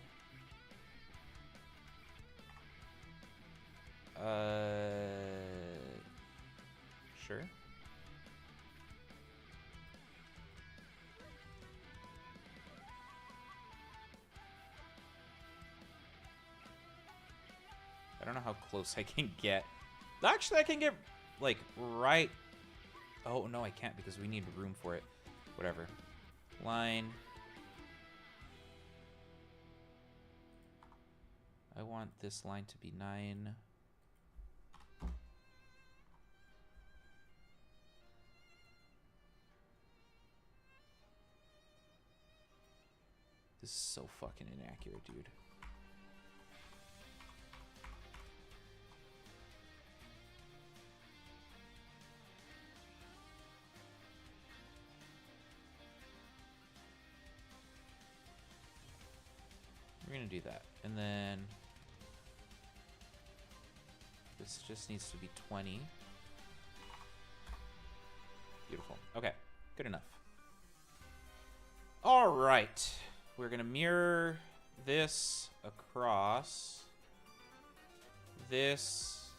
Sure. I don't know how close I can get. Actually, I can get, like, right... Oh, no, I can't because we need room for it. Whatever. Line. I want this line to be 9. This is so fucking inaccurate, dude. We're gonna do that. And then this just needs to be 20. Beautiful. Okay, good enough. All right. We're going to mirror this across this,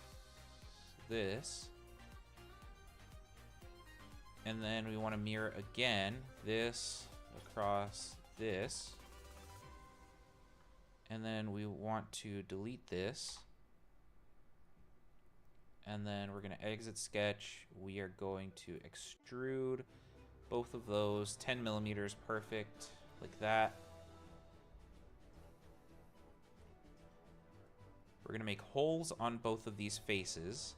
and then we want to mirror again this across this, and then we want to delete this, and then we're going to exit sketch. We are going to extrude both of those 10 millimeters, perfect, like that. We're going to make holes on both of these faces.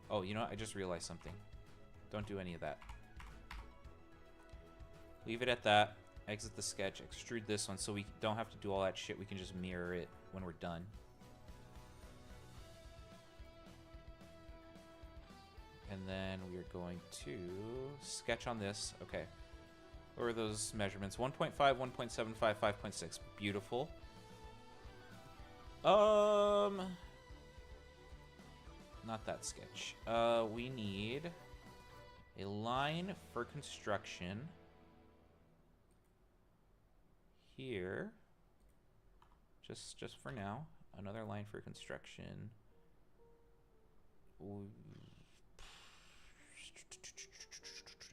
Oh, you know what? I just realized something. Don't do any of that. Leave it at that. Exit the sketch. Extrude this one so we don't have to do all that shit. We can just mirror it when we're done. And then we are going to sketch on this. Okay. What are those measurements? 1.5, 1.75, 5.6. Beautiful. Not that sketch. We need a line for construction here. Just for now. Another line for construction.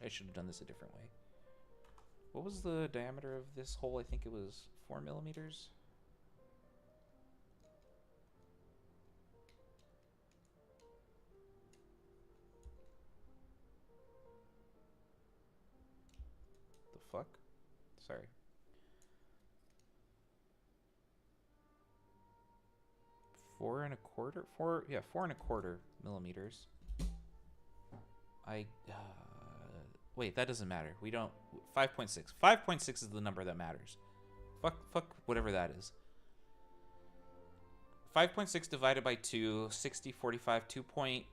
I should have done this a different way. What was the diameter of this hole? I think it was 4 millimeters. The fuck? Sorry. Four and a quarter millimeters. Wait, that doesn't matter. We don't... 5.6. 5.6 is the number that matters. Fuck whatever that is. 5.6 divided by 2, 60, 45, 2 point...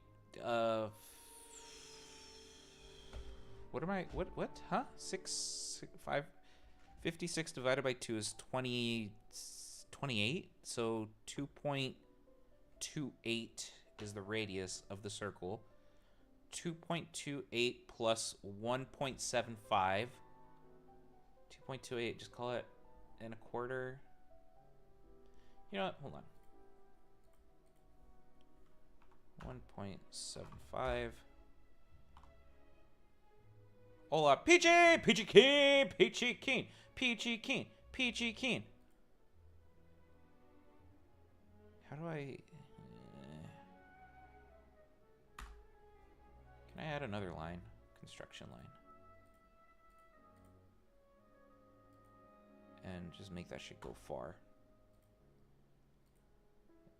what am I... What? Huh? 5... 56 divided by 2 is 28. So 2.28 is the radius of the circle. 2.28 plus 1.75. 2.28, just call it and a quarter. You know what? Hold on. 1.75. Hola, Peachy! Peachy Keen! Peachy Keen! Peachy Keen! Peachy Keen! How do I... Can I add another line? Construction line. And just make that shit go far.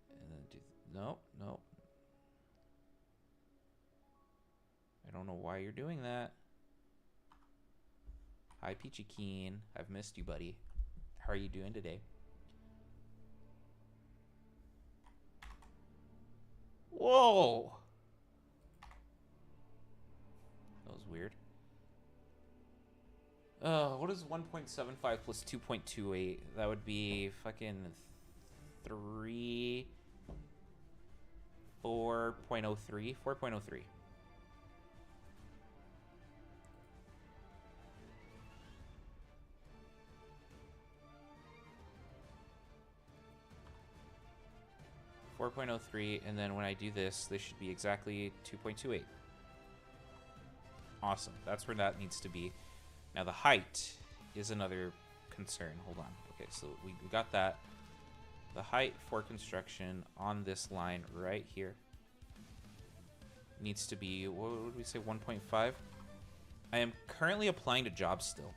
And then do... No. I don't know why you're doing that. Hi, Peachy Keen. I've missed you, buddy. How are you doing today? Whoa! That was weird. What is 1.75 plus 2.28? That would be fucking 4.03. 4.03. 4.03, and then when I do this should be exactly 2.28. Awesome. That's where that needs to be. Now the height is another concern. Hold on. Okay. Okay, so we got that. The height for construction on this line right here needs to be, what would we say, 1.5? I am currently applying to jobs still.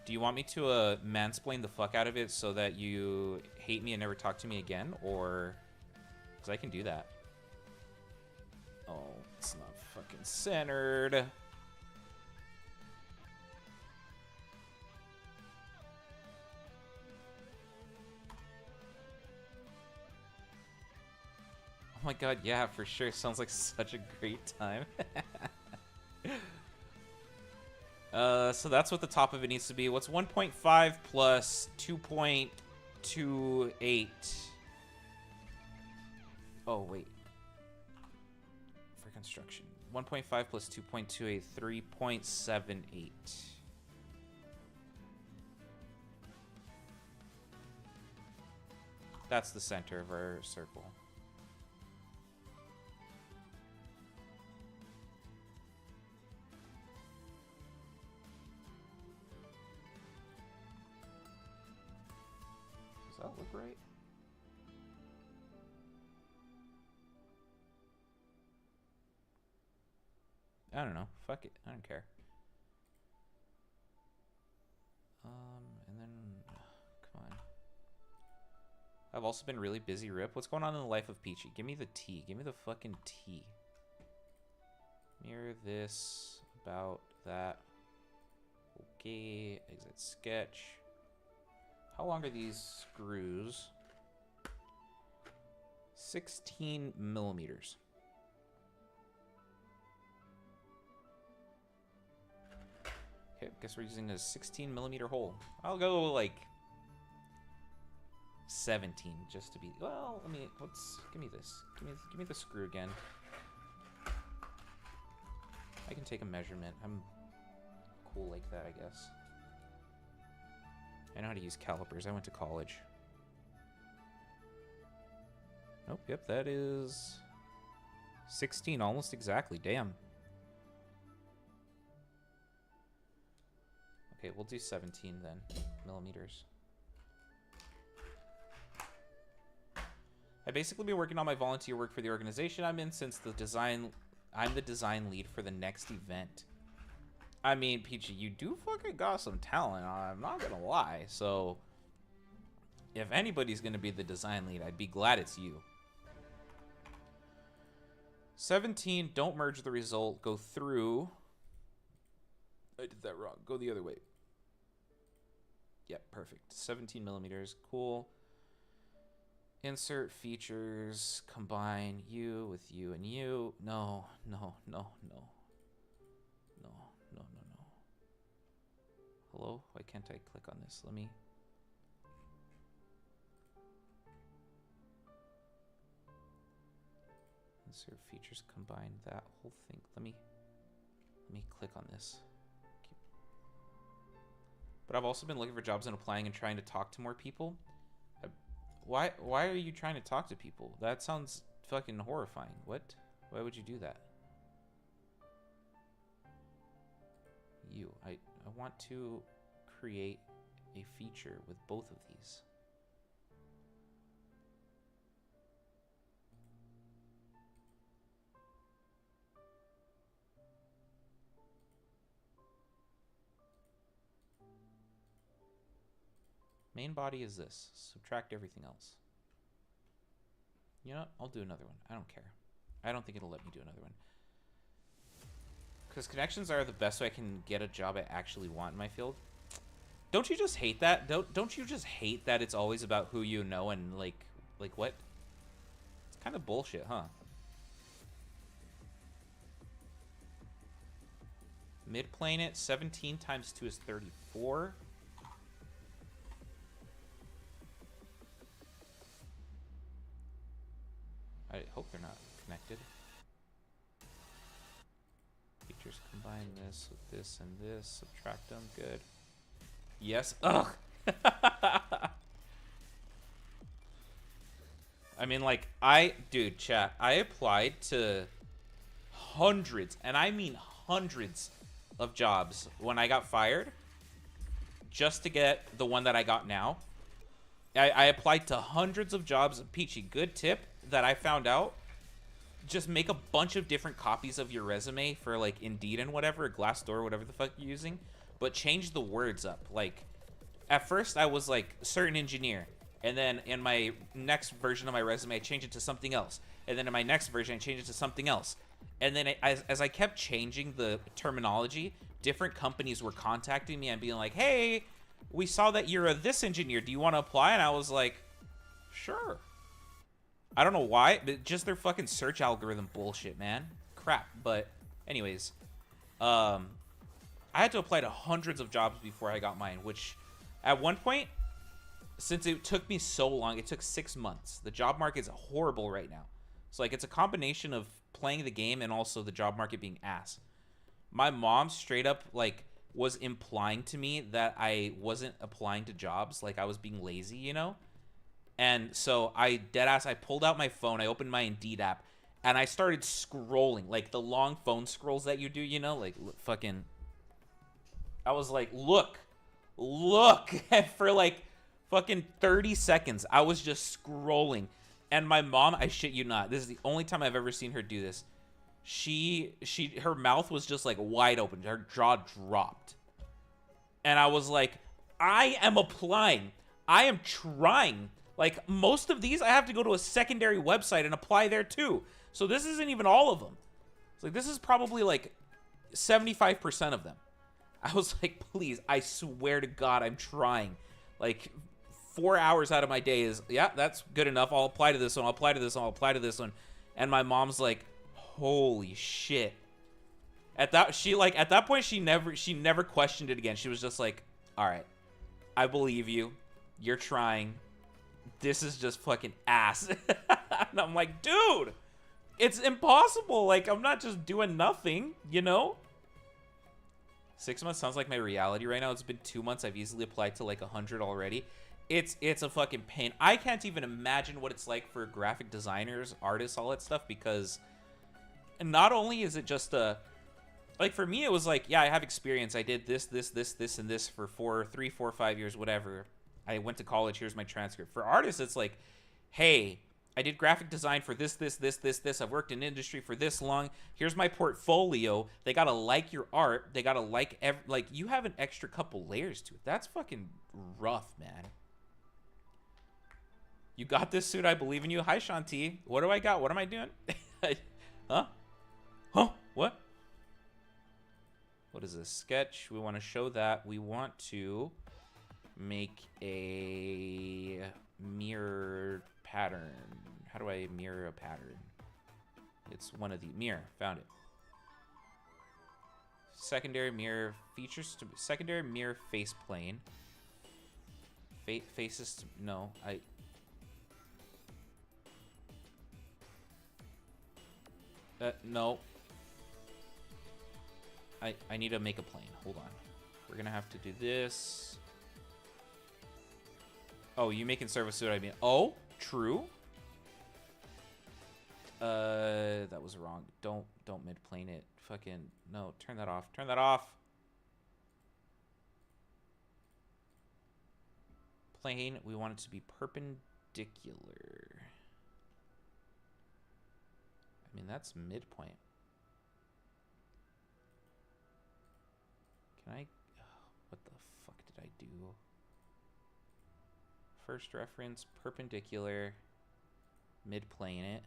Do you want me to mansplain the fuck out of it so that you hate me and never talk to me again? Or... because I can do that. Oh, it's not fucking centered. Oh my god, yeah, for sure. Sounds like such a great time. So that's what the top of it needs to be. What's 1.5 plus 2.28? Oh, wait. For construction. 1.5 plus 2.28, 3.78. That's the center of our circle. Does that look right? I don't know. Fuck it. I don't care. And then... come on. I've also been really busy, Rip. What's going on in the life of Peachy? Give me the tea. Give me the fucking tea. Mirror this. About that. Okay. Exit sketch. How long are these screws? 16 millimeters. Okay, guess we're using a 16 millimeter hole. I'll go like 17 just to be. Well, I mean, give me this. Give me the screw again. I can take a measurement. I'm cool like that, I guess. I know how to use calipers. I went to college. Nope, yep, that is 16, almost exactly. Damn. Okay, we'll do 17 then, millimeters. I've basically been working on my volunteer work for the organization I'm in since I'm the design lead for the next event. I mean, Peachy, you do fucking got some talent, I'm not gonna lie. So, if anybody's gonna be the design lead, I'd be glad it's you. 17, don't merge the result, go through. I did that wrong, go the other way. Yep, perfect. 17 millimeters, cool. Insert features, combine you with you and you. No. Hello? Why can't I click on this? Let me... insert features, combine that whole thing. Let me click on this. But I've also been looking for jobs and applying and trying to talk to more people. Why are you trying to talk to people? That sounds fucking horrifying. What? Why would you do that? I want to create a feature with both of these. Main body is this. Subtract everything else. You know what? I'll do another one. I don't care. I don't think it'll let me do another one. Because connections are the best way I can get a job I actually want in my field. Don't you just hate that? Don't you just hate that it's always about who you know and like what? It's kind of bullshit, huh? Mid-plane it. 17 times 2 is 34. I hope they're not connected. Features combine this with this and this. Subtract them. Good. Yes. Ugh. I mean, like, dude, chat, I applied to hundreds, and I mean hundreds of jobs when I got fired just to get the one that I got now. I applied to hundreds of jobs. Peachy, good tip that I found out. Just make a bunch of different copies of your resume for like Indeed and whatever, Glassdoor, whatever the fuck you're using, but change the words up. Like, at first I was like certain engineer, and then in my next version of my resume I changed it to something else, and then in my next version I changed it to something else, and then as I kept changing the terminology, different companies were contacting me and being like, hey, we saw that you're a this engineer, do you want to apply? And I was like, sure. I don't know why, but just their fucking search algorithm bullshit, man. Crap. But anyways, I had to apply to hundreds of jobs before I got mine, which at one point, since it took me so long, it took 6 months. The job market is horrible right now. So like, it's a combination of playing the game and also the job market being ass. My mom straight up like was implying to me that I wasn't applying to jobs, like I was being lazy, you know? And so I pulled out my phone, I opened my Indeed app, and I started scrolling, like the long phone scrolls that you do, you know, like fucking, I was like, look, and for like fucking 30 seconds, I was just scrolling. And my mom, I shit you not, this is the only time I've ever seen her do this. Her mouth was just like wide open, her jaw dropped. And I was like, I am applying, I am trying. Like, most of these, I have to go to a secondary website and apply there, too. So this isn't even all of them. It's like, this is probably, like, 75% of them. I was like, please, I swear to God, I'm trying. Like, 4 hours out of my day is, yeah, that's good enough. I'll apply to this one. I'll apply to this one. I'll apply to this one. And my mom's like, holy shit. At that point, she never questioned it again. She was just like, all right, I believe you. You're trying. This is just fucking ass. And I'm like, dude, it's impossible. Like, I'm not just doing nothing, you know? 6 months sounds like my reality right now. It's been 2 months. I've easily applied to like 100 already. It's a fucking pain. I can't even imagine what it's like for graphic designers, artists, all that stuff, because not only is it just like, for me, it was like, yeah, I have experience. I did this, and this for 3, 4, 5 years, whatever. I went to college. Here's my transcript. For artists, it's like, hey, I did graphic design for this. I've worked in industry for this long. Here's my portfolio. They gotta like your art. They gotta like you have an extra couple layers to it. That's fucking rough, man. You got this, Suda. I believe in you. Hi, Shanti. What do I got? What am I doing? Huh? What? What is this? Sketch. We want to show that. We want to make a mirror pattern. How do I mirror a pattern? It's one of the mirror. Found it. Secondary mirror features to secondary mirror face plane. Faces to, no, no. I need to make a plane. Hold on. We're gonna have to do this. Oh, you making Servo Suda, I mean. Oh, true. That was wrong. Don't mid-plane it. Fucking, no, turn that off. Turn that off. Plane, we want it to be perpendicular. I mean, that's midpoint. Can I, what the fuck did I do? First reference, perpendicular, mid-plane it.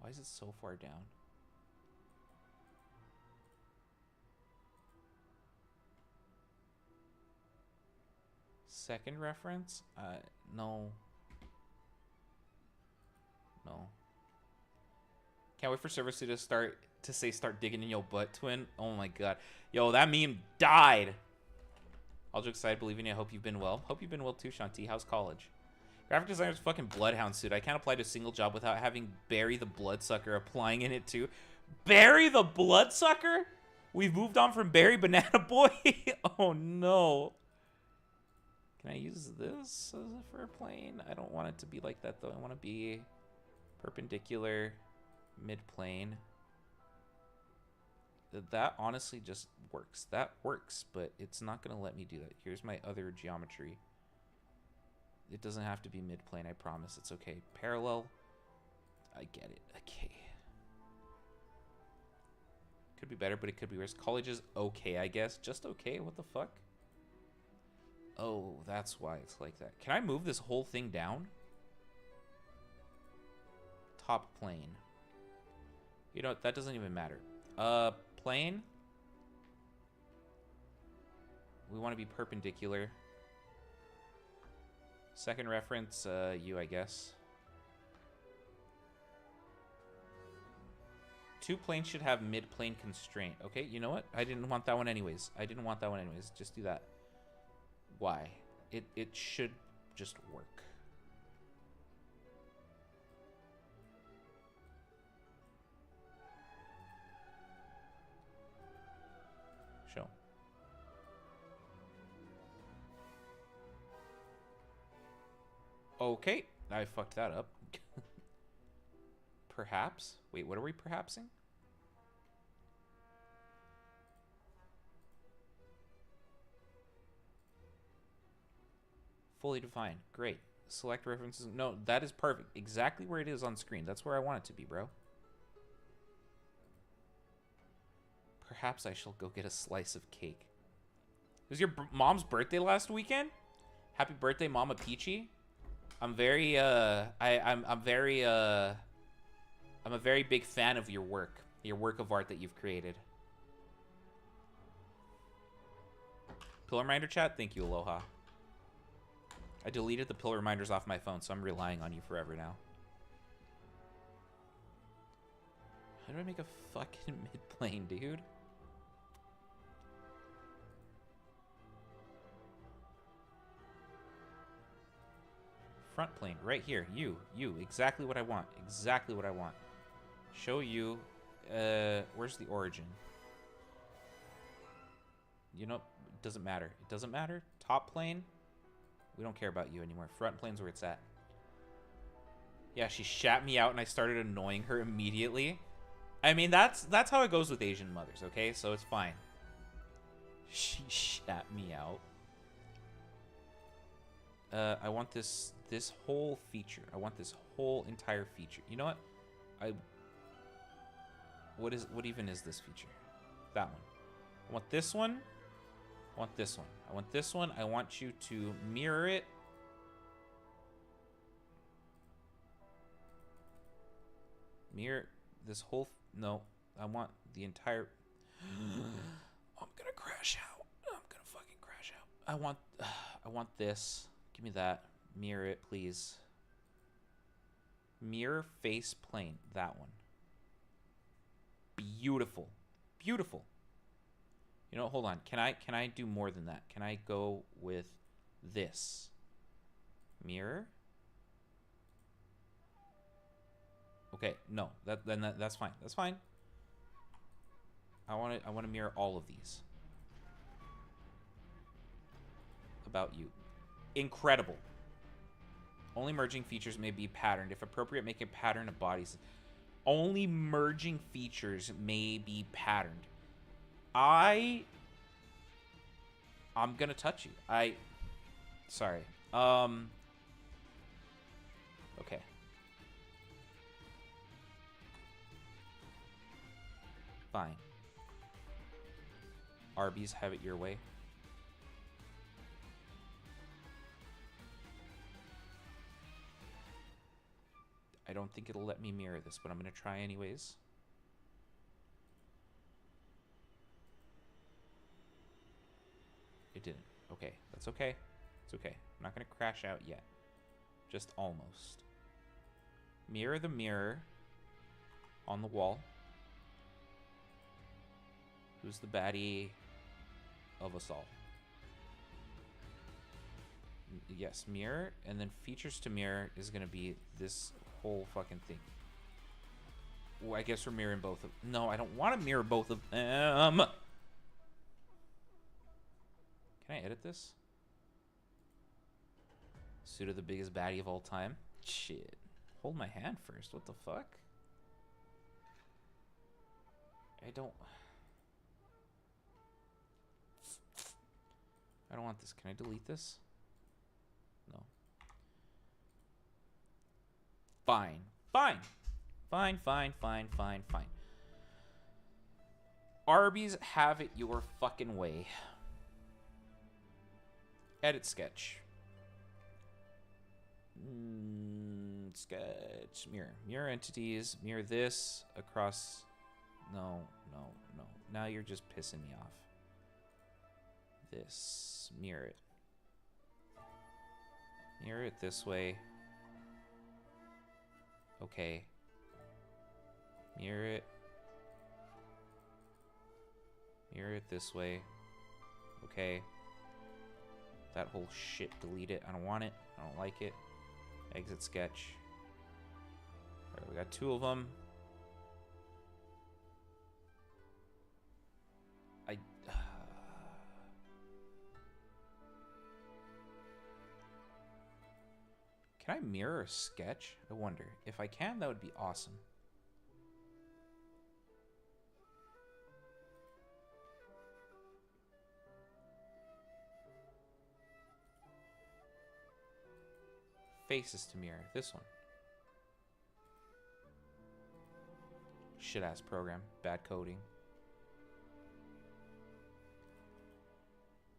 Why is it so far down? Second reference? No. No. Can't wait for Servo Suda to start digging in your butt, twin. Oh my god. Yo, that meme died. All jokes aside, believe in you. I hope you've been well. Hope you've been well too, Shanti. How's college? Graphic designer's fucking bloodhound suit. I can't apply to a single job without having Barry the Bloodsucker applying in it too. Barry the Bloodsucker? We've moved on from Barry Banana Boy? Oh no. Can I use this for a plane? I don't want it to be like that though. I want to be perpendicular, mid-plane. That honestly just works. That works, but it's not going to let me do that. Here's my other geometry. It doesn't have to be mid-plane, I promise. It's okay. Parallel, I get it. Okay. Could be better, but it could be worse. College is okay, I guess. Just okay? What the fuck? Oh, that's why it's like that. Can I move this whole thing down? Top plane. You know what? That doesn't even matter. Plane. We want to be perpendicular. Second reference, you, I guess. Two planes should have mid-plane constraint. Okay, you know what? I didn't want that one anyways. Just do that. Why? It should just work. Show. Okay, I fucked that up. Perhaps? Wait, what are we perhapsing? Fully defined. Great. Select references. No, that is perfect. Exactly where it is on screen. That's where I want it to be, bro. Perhaps I shall go get a slice of cake. It was your mom's birthday last weekend? Happy birthday, Mama Peachy. I'm very, I'm a very big fan of your work of art that you've created. Pill reminder chat? Thank you, Aloha. I deleted the pill reminders off my phone, so I'm relying on you forever now. How do I make a fucking mid-plane, dude? Front plane, right here. You, exactly what I want. Exactly what I want. Show you. Where's the origin? You know, it doesn't matter. It doesn't matter. Top plane. We don't care about you anymore. Front plane's where it's at. Yeah, she shat me out and I started annoying her immediately. I mean, that's how it goes with Asian mothers, okay? So it's fine. She shat me out. I want this whole feature. I want this whole entire feature. You know what? What even is this feature? That one. I want this one. I want this one. I want this one. I want you to mirror it. Mirror this whole... No. I want the entire... I'm gonna crash out. I'm gonna fucking crash out. I want this. Give me that. Mirror it, please. Mirror face plane. That one. Beautiful. Beautiful. You know, hold on. Can I do more than that? Can I go with this? Mirror? Okay, no. That's fine. That's fine. I want to mirror all of these. About you. Incredible. Only merging features may be patterned. If appropriate, make a pattern of bodies. Only merging features may be patterned. I'm gonna touch you. Sorry. Okay. Fine. Arby's, have it your way. I don't think it'll let me mirror this, but I'm gonna try anyways. It didn't. Okay, that's okay. It's okay. I'm not gonna crash out yet. Just almost. Mirror the mirror on the wall. Who's the baddie of us all? Yes, mirror, and then features to mirror is gonna be this whole fucking thing. Well, I guess we're mirroring both of... No, I don't want to mirror both of them. Can I edit this? Suda, the biggest baddie of all time? Shit. Hold my hand first. What the fuck? I don't want this. Can I delete this? No. Fine. Fine. Fine, fine, fine, fine, fine. Arby's, have it your fucking way. Edit sketch. Sketch. Mirror. Mirror entities. Mirror this across. No, no, no. Now you're just pissing me off. This. Mirror it. Mirror it this way. Okay. Mirror it. Mirror it this way. Okay. That whole shit, delete it. I don't want it. I don't like it. Exit sketch. Alright, we got 2 of them. Can I mirror a sketch? I wonder. If I can, that would be awesome. Faces to mirror. This one. Shit-ass program. Bad coding.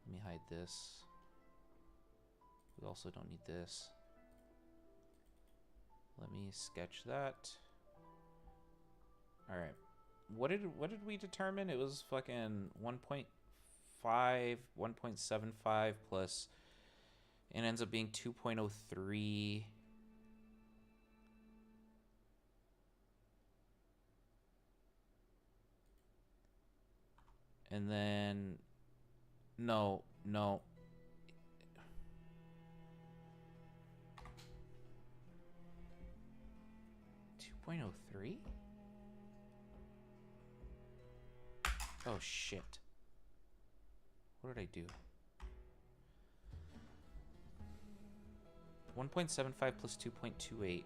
Let me hide this. We also don't need this. Let me sketch that. All right. What did we determine? It was fucking 1.5, 1.75 plus. It ends up being 2.03. And then no. 2.03? Oh shit. What did I do? 1.75 plus 2.28.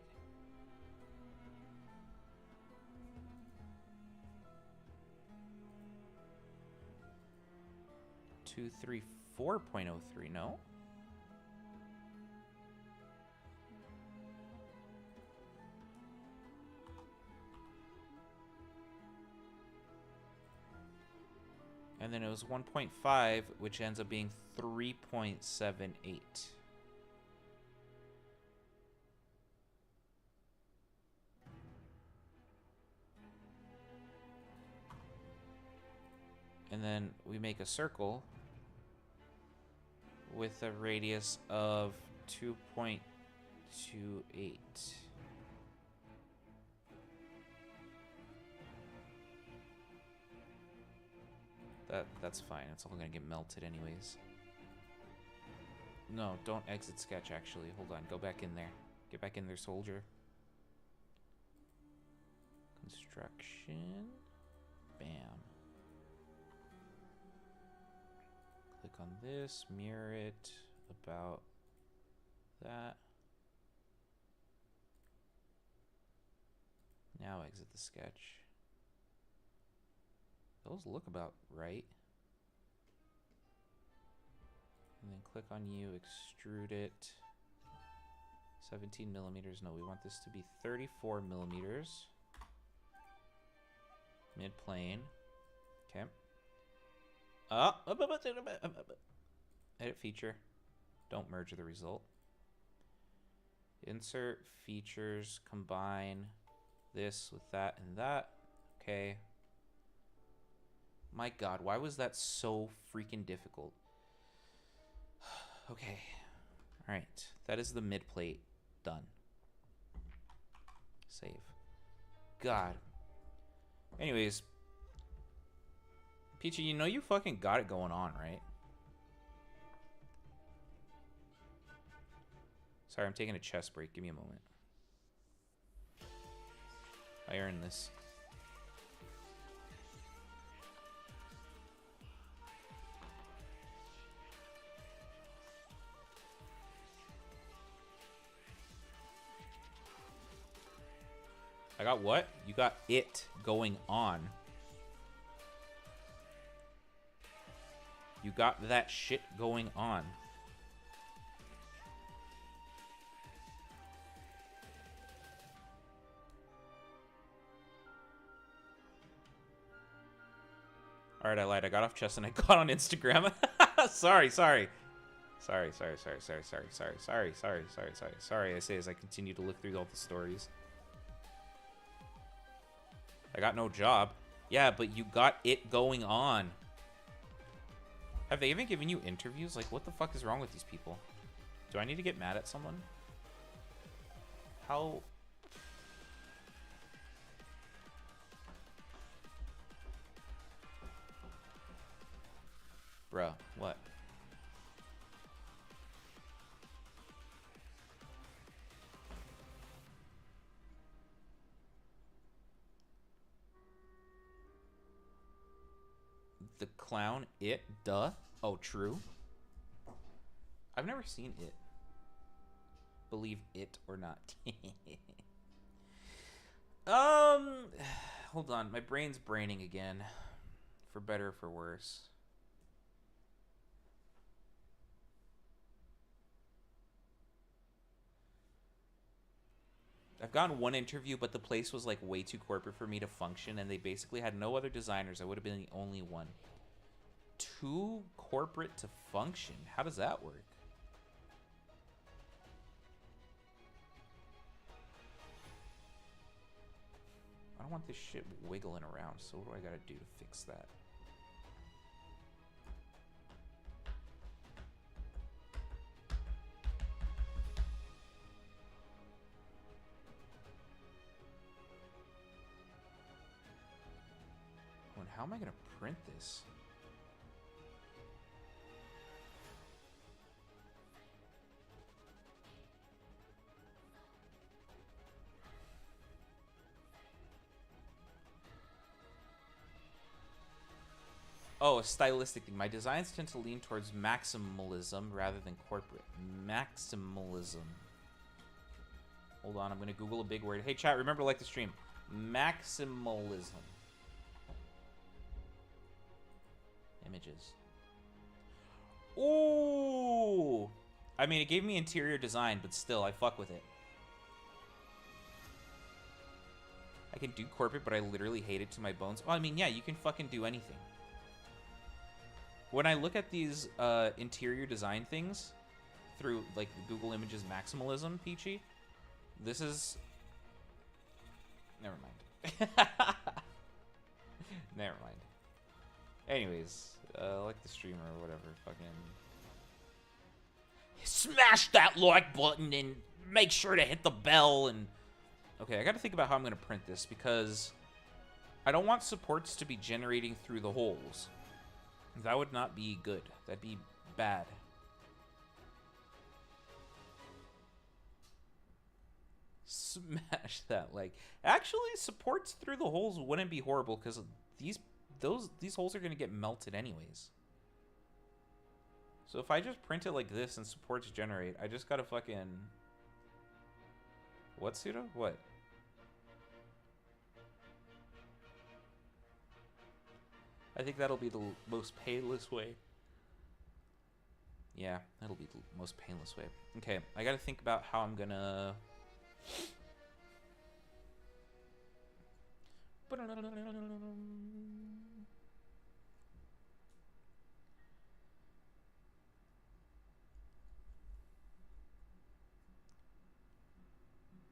234.03, no? And then it was 1.5, which ends up being 3.78. And then we make a circle with a radius of 2.28. That's fine. It's all gonna get melted anyways. No, don't exit sketch actually. Hold on, go back in there. Get back in there, soldier. Construction. Bam. Click on this, mirror it about that. Now exit the sketch. Those look about right. And then click on you, extrude it. 17 millimeters. No, we want this to be 34 millimeters. Mid-plane. Okay. Edit feature. Don't merge the result. Insert features. Combine this with that and that. Okay. My God, why was that so freaking difficult? Okay. All right. That is the mid plate done. Save. God. Anyways. Peachy, you know you fucking got it going on, right? Sorry, I'm taking a chest break. Give me a moment. I earned this. I got what? You got it going on. You got that shit going on. Alright, I lied. I got off chess and I got on Instagram. Sorry. Sorry, I say as I continue to look through all the stories. I got no job. Yeah, but you got it going on. Have they even given you interviews? Like, what the fuck is wrong with these people? Do I need to get mad at someone? How... Bruh, what? The clown, it, duh. Oh, true. I've never seen it. Believe it or not. Hold on. My brain's braining again. For better or for worse. I've gotten one interview, but the place was like way too corporate for me to function, and they basically had no other designers. I would have been the only one. Too corporate to function? How does that work? I don't want this shit wiggling around, so what do I gotta do to fix that? How am I going to print this? Oh, a stylistic thing. My designs tend to lean towards maximalism rather than corporate. Maximalism. Hold on, I'm going to Google a big word. Hey, chat, remember to like the stream. Maximalism. Images. Ooh! I mean, it gave me interior design, but still, I fuck with it. I can do corporate, but I literally hate it to my bones. Oh, I mean, yeah, you can fucking do anything. When I look at these interior design things through, like, Google Images Maximalism, Peachy, this is... Never mind. Never mind. Anyways, like the stream or whatever, fucking... Smash that like button and make sure to hit the bell and... Okay, I gotta think about how I'm gonna print this because I don't want supports to be generating through the holes. That would not be good. That'd be bad. Smash that like... Actually, supports through the holes wouldn't be horrible because these holes are gonna get melted anyways. So if I just print it like this and supports generate, I just gotta fucking... What, Suda? What? I think that'll be the most painless way. Yeah, that'll be the most painless way. Okay, I gotta think about how I'm gonna...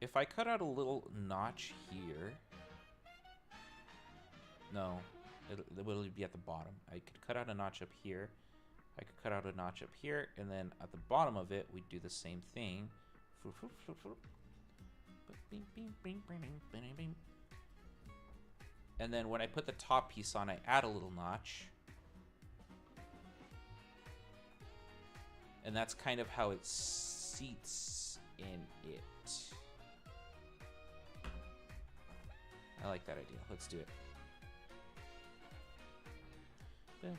If I cut out a little notch here... No, it will be at the bottom. I could cut out a notch up here. I could cut out a notch up here, and then at the bottom of it, we'd do the same thing. And then when I put the top piece on, I add a little notch. And that's kind of how it seats in it. I like that idea. Let's do it. We'll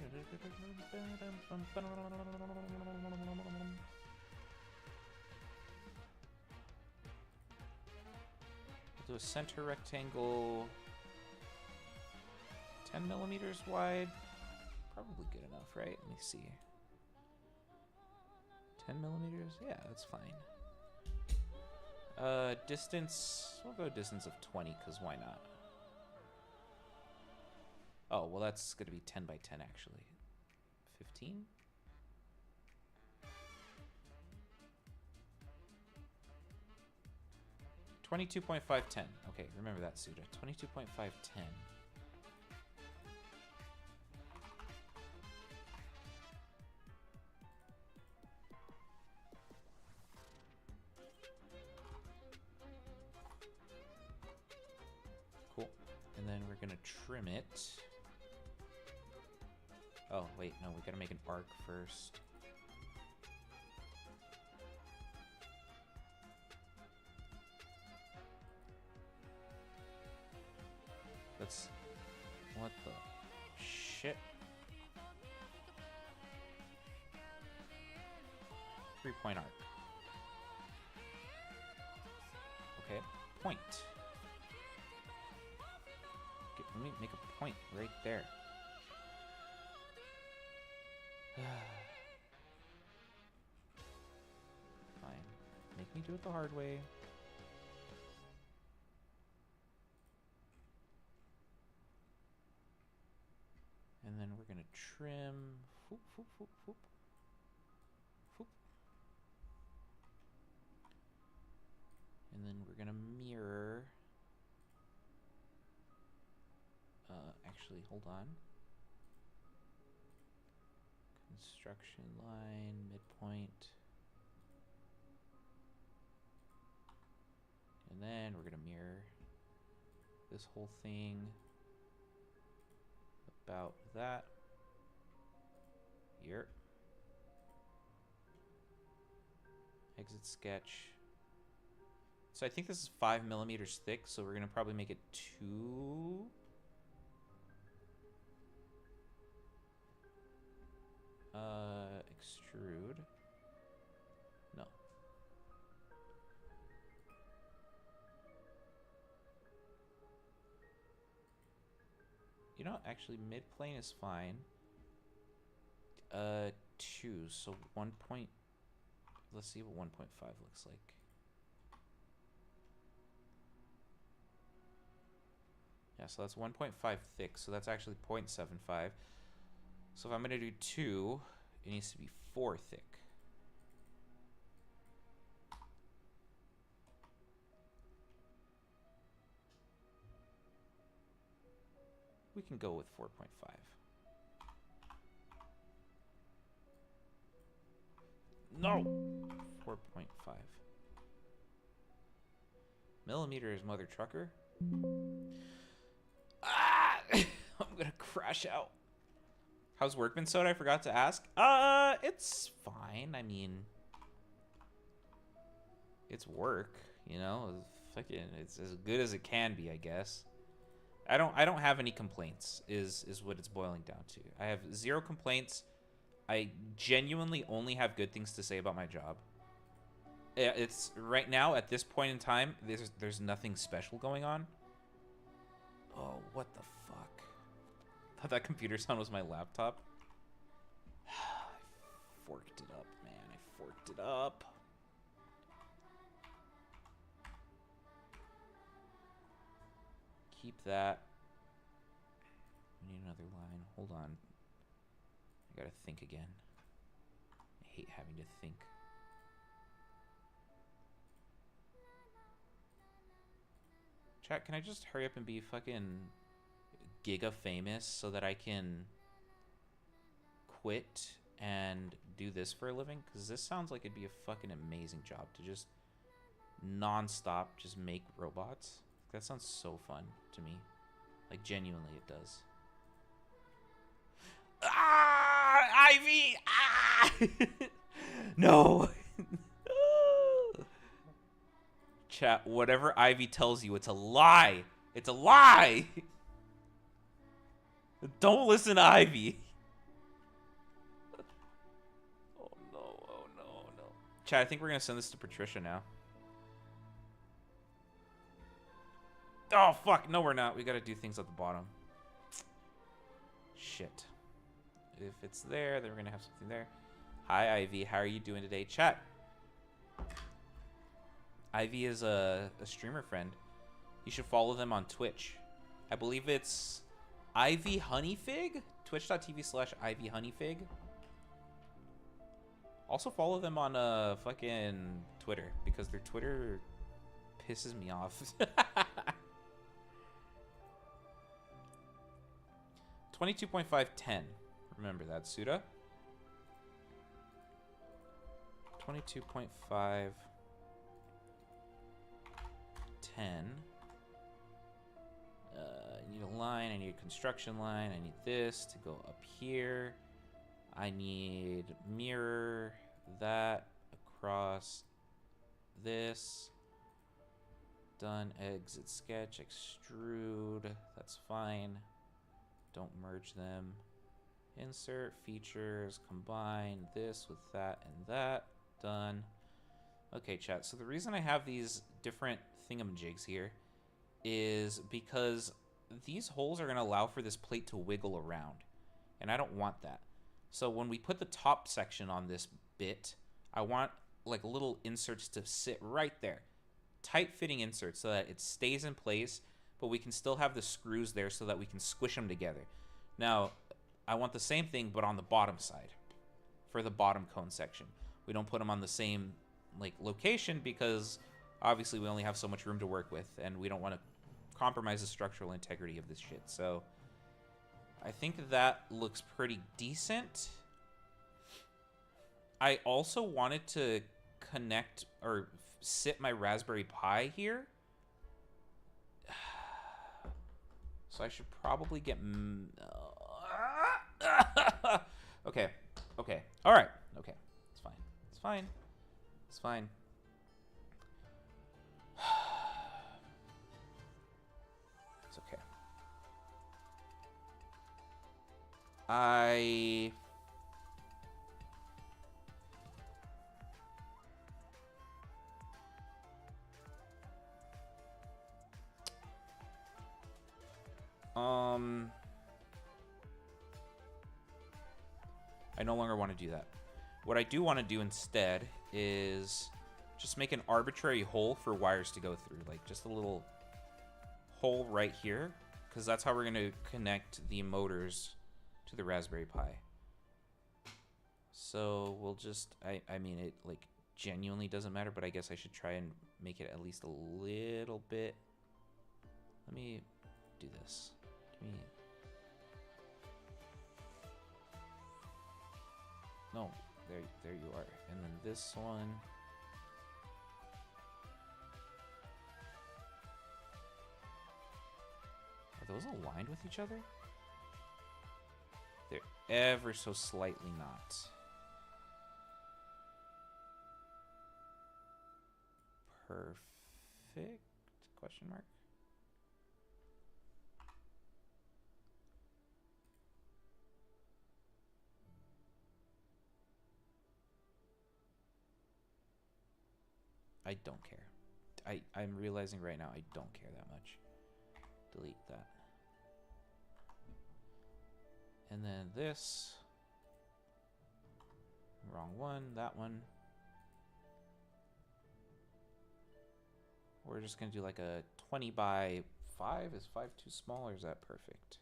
do a center rectangle, 10 millimeters wide. Probably good enough, right? Let me see. 10 millimeters? Yeah, that's fine. Distance, we'll go a distance of 20, because why not? Oh, well, that's going to be 10 by 10, actually. 15? 22.510. Okay, remember that, Suda. 22.510. Cool. And then we're gonna trim it. Oh, wait, no, we gotta make an arc first. Let's... What the... Shit. 3-point arc. Okay, point. Okay, let me make a point right there. Fine. Make me do it the hard way. And then we're gonna trim. Foop, foop, foop, foop. Foop. And then we're gonna mirror. Actually, hold on. Construction line, midpoint. And then we're gonna mirror this whole thing about that. Here. Exit sketch. So I think this is 5 millimeters thick, so we're gonna probably make it 2. Extrude. No. You know, actually, mid-plane is fine. 2, so 1 point... Let's see what 1.5 looks like. Yeah, so that's 1.5 thick, so that's actually 0.75. So if I'm gonna do 2, it needs to be 4 thick. We can go with 4.5. No! 4.5. Millimeters, mother trucker. Ah! I'm gonna crash out. How's work been, Soda? I forgot to ask. It's fine. I mean, it's work, you know? It's as good as it can be, I guess. I don't have any complaints, is what it's boiling down to. I have 0 complaints. I genuinely only have good things to say about my job. It's right now, at this point in time, there's nothing special going on. Oh, what the fuck? I thought that computer sound was my laptop. I forked it up, man. I forked it up. Keep that. We need another line. Hold on. I gotta think again. I hate having to think. Chat, can I just hurry up and be fucking giga famous so that I can quit and do this for a living? Because this sounds like it'd be a fucking amazing job to just non-stop just make robots. That sounds so fun to me. Like, genuinely, it does. Ah! Ivy! Ah! No! Chat, whatever Ivy tells you, it's a lie! It's a lie! Don't listen to Ivy. Oh no, oh no, oh no. Chat, I think we're gonna send this to Patricia now. Oh fuck, no we're not. We gotta do things at the bottom. Shit. If it's there, then we're gonna have something there. Hi Ivy, how are you doing today? Chat. Ivy is a streamer friend. You should follow them on Twitch. I believe it's Ivy Honeyfig? Twitch.tv/Ivy Honeyfig. Also follow them on fucking Twitter, because their Twitter pisses me off. 22.510. Remember that, Suda. 22.510. I need a line. I need a construction line. I need this to go up here. I need mirror that across this. Done. Exit sketch. Extrude. That's fine. Don't merge them. Insert features. Combine this with that and that. Done. Okay, chat. So the reason I have these different thingamajigs here is because these holes are going to allow for this plate to wiggle around. And I don't want that. So when we put the top section on this bit, I want like little inserts to sit right there. Tight fitting inserts so that it stays in place, but we can still have the screws there so that we can squish them together. Now, I want the same thing, but on the bottom side for the bottom cone section. We don't put them on the same like location because obviously we only have so much room to work with, and we don't want to compromise the structural integrity of this shit. So I think that looks pretty decent. I also wanted to connect or sit my Raspberry Pi here. So I should probably get... Okay. Okay. All right. Okay. It's fine. It's fine. It's fine. It's okay. I no longer want to do that. What I do want to do instead is just make an arbitrary hole for wires to go through, like just a little hole right here, because that's how we're going to connect the motors to the Raspberry Pi. So we'll just, I mean, it like genuinely doesn't matter, but I guess I should try and make it at least a little bit. Let me do this. Give me... No, there you are. And then this one. Are those aligned with each other? They're ever so slightly not. Perfect? Question mark? I don't care. I'm realizing right now I don't care that much. Delete that. And then this. Wrong one. That one. We're just going to do like a 20 by 5. Is 5 too small or is that perfect?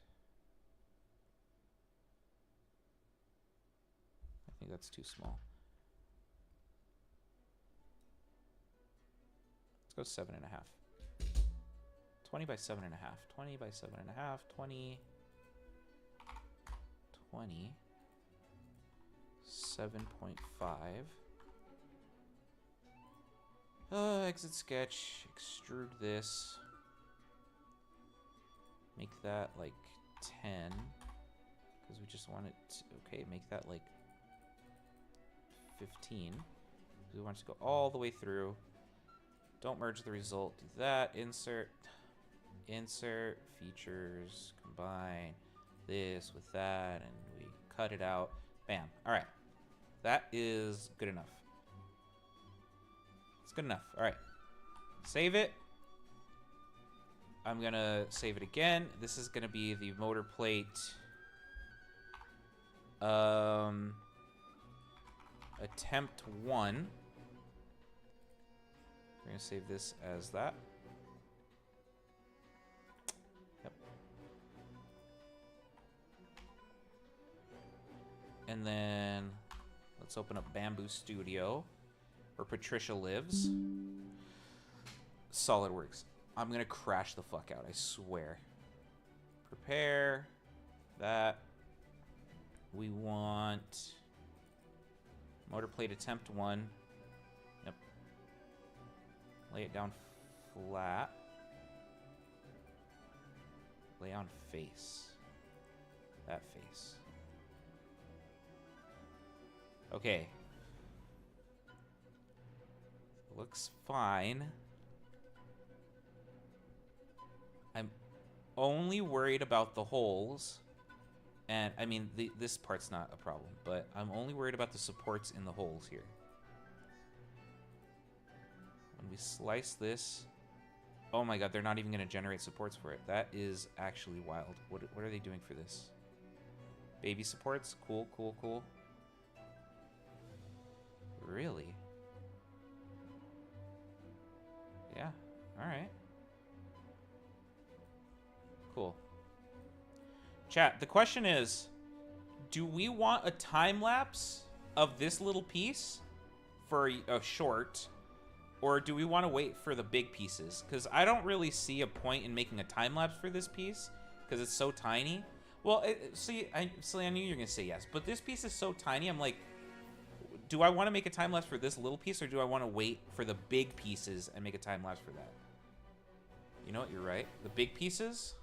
I think that's too small. Let's go 7.5. 20 by 7.5. 20 by 7.5. 20. 20. 7.5. Exit sketch. Extrude this. Make that like 10. Because we just want it to, okay, make that like 15. We want it to go all the way through. Don't merge the result. Do that. Insert. Insert. Features. Combine this with that. And we cut it out. Bam. All right. That is good enough. It's good enough. All right. Save it. I'm going to save it again. This is going to be the motor plate. Attempt 1. We're going to save this as that. Yep. And then let's open up Bamboo Studio, where Patricia lives. SolidWorks. I'm gonna crash the fuck out, I swear. Prepare that. We want motor plate attempt 1. Yep. Lay it down flat. Lay on face. That face. Okay. Looks fine. I'm only worried about the holes. And, I mean, this part's not a problem, but I'm only worried about the supports in the holes here. When we slice this... Oh my god, they're not even going to generate supports for it. That is actually wild. What are they doing for this? Baby supports? Cool, cool, cool. Really? Yeah, alright. Cool. Chat, the question is, do we want a time lapse of this little piece for a short, or do we want to wait for the big pieces? Because I don't really see a point in making a time lapse for this piece because it's so tiny. Well, I knew you were gonna say yes, but this piece is so tiny. I'm like, do I want to make a time lapse for this little piece, or do I want to wait for the big pieces and make a time lapse for that? You know what? You're right. The big pieces.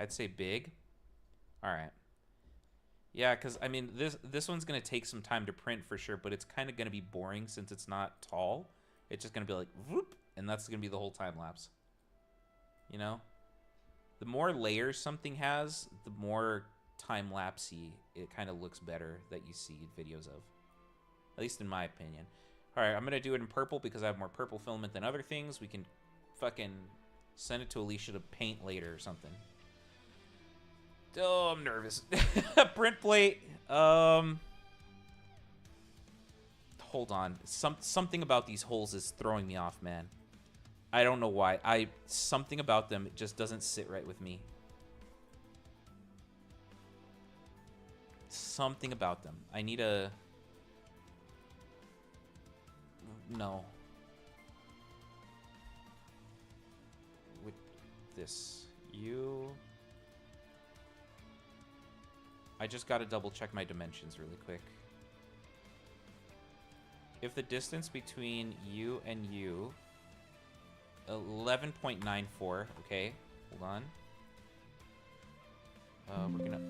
I'd say big. All right. Yeah, because, I mean, this one's going to take some time to print for sure, but it's kind of going to be boring since it's not tall. It's just going to be like, whoop, and that's going to be the whole time lapse. You know? The more layers something has, the more time-lapsey it kind of looks better that you see videos of. At least in my opinion. All right, I'm going to do it in purple because I have more purple filament than other things. We can fucking send it to Alicia to paint later or something. Oh, I'm nervous. Print plate. Hold on. Something about these holes is throwing me off, man. I don't know why. Something about them just doesn't sit right with me. Something about them. I need a... No. With this. I just gotta double check my dimensions really quick. If the distance between you and you... 11.94. Okay, hold on. We're gonna...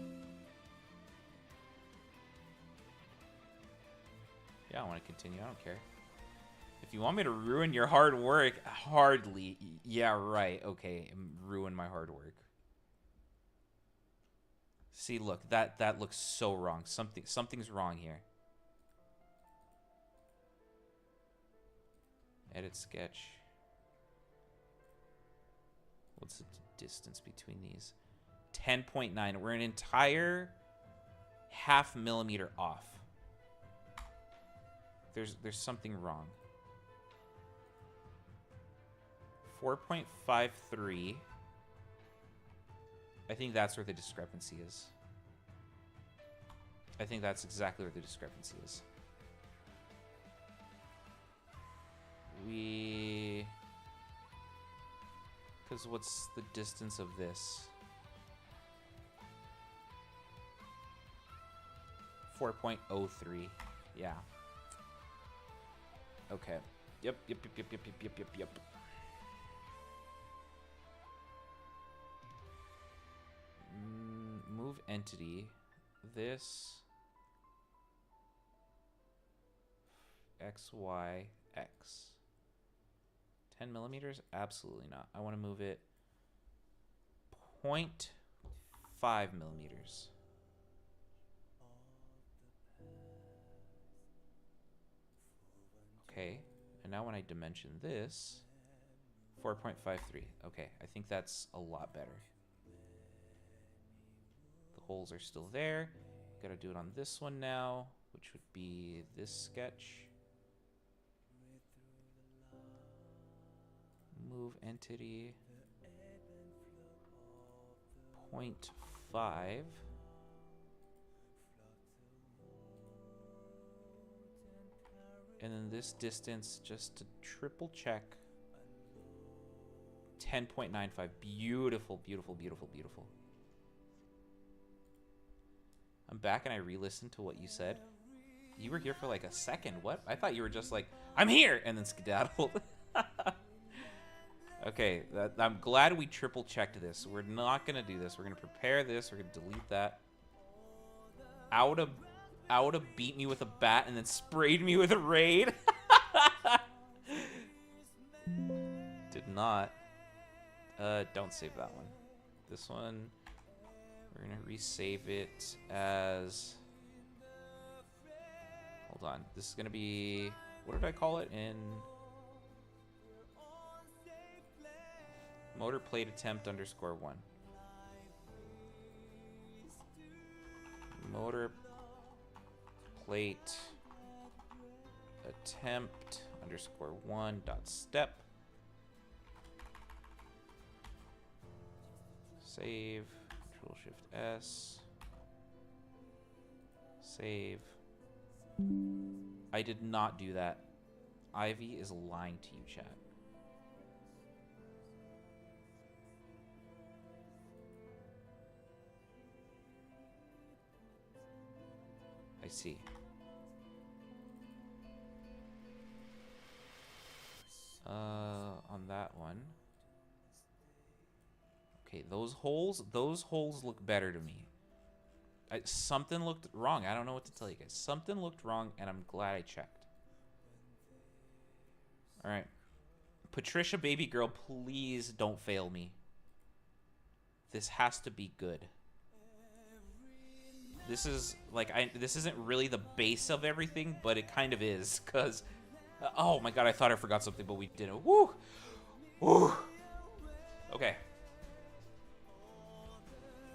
Yeah, I want to continue. I don't care. If you want me to ruin your hard work, hardly. Yeah, right. Okay, ruin my hard work. See, look, that looks so wrong. Something's wrong here. Edit sketch. What's the distance between these? 10.9. We're an entire ½ millimeter off. There's something wrong. 4.53. I think that's where the discrepancy is. I think that's exactly where the discrepancy is. Because what's the distance of this? 4.03. Yeah. Okay. Yep. Move entity. This. X, Y, X. 10 millimeters? Absolutely not. I want to move it 0.5 millimeters. Okay. And now when I dimension this, 4.53. Okay, I think that's a lot better. The holes are still there. Gotta do it on this one now, which would be this sketch. Move entity. 0.5. And then this distance, just to triple check, 10.95. Beautiful, beautiful, beautiful, beautiful. I'm back and I re-listened to what you said. You were here for like a second. What? I thought you were just like, I'm here, and then skedaddled. Okay, I'm glad we triple checked this. We're not gonna do this. We're gonna prepare this. We're gonna delete that. I would have beat me with a bat and then sprayed me with a raid. Did not. Don't save that one. This one, we're gonna resave it as. Hold on. This is gonna be. What did I call it in? Motor plate attempt _1. Motor plate attempt _1 dot step. Save. Control Shift S. Save. I did not do that. Ivy is lying to you, chat. I see. On that one. Okay, those holes look better to me. Something looked wrong. I don't know what to tell you guys. Something looked wrong, and I'm glad I checked. All right. Patricia, baby girl, please don't fail me. This has to be good. This is like this isn't really the base of everything, but it kind of is, cause oh my god, I thought I forgot something, but we didn't. Woo, woo. Okay,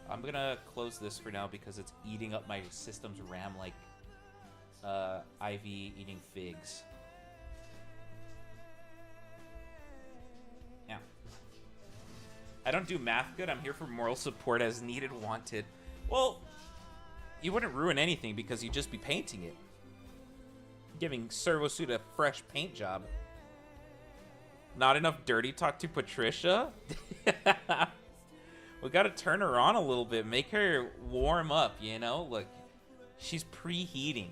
I'm gonna close this for now because it's eating up my system's RAM like Ivy eating figs. Yeah, I don't do math good. I'm here for moral support as needed, wanted. Well. You wouldn't ruin anything because you'd just be painting it. Giving Servo Suda a fresh paint job. Not enough dirty talk to Patricia? We gotta turn her on a little bit. Make her warm up, you know? Look, she's preheating.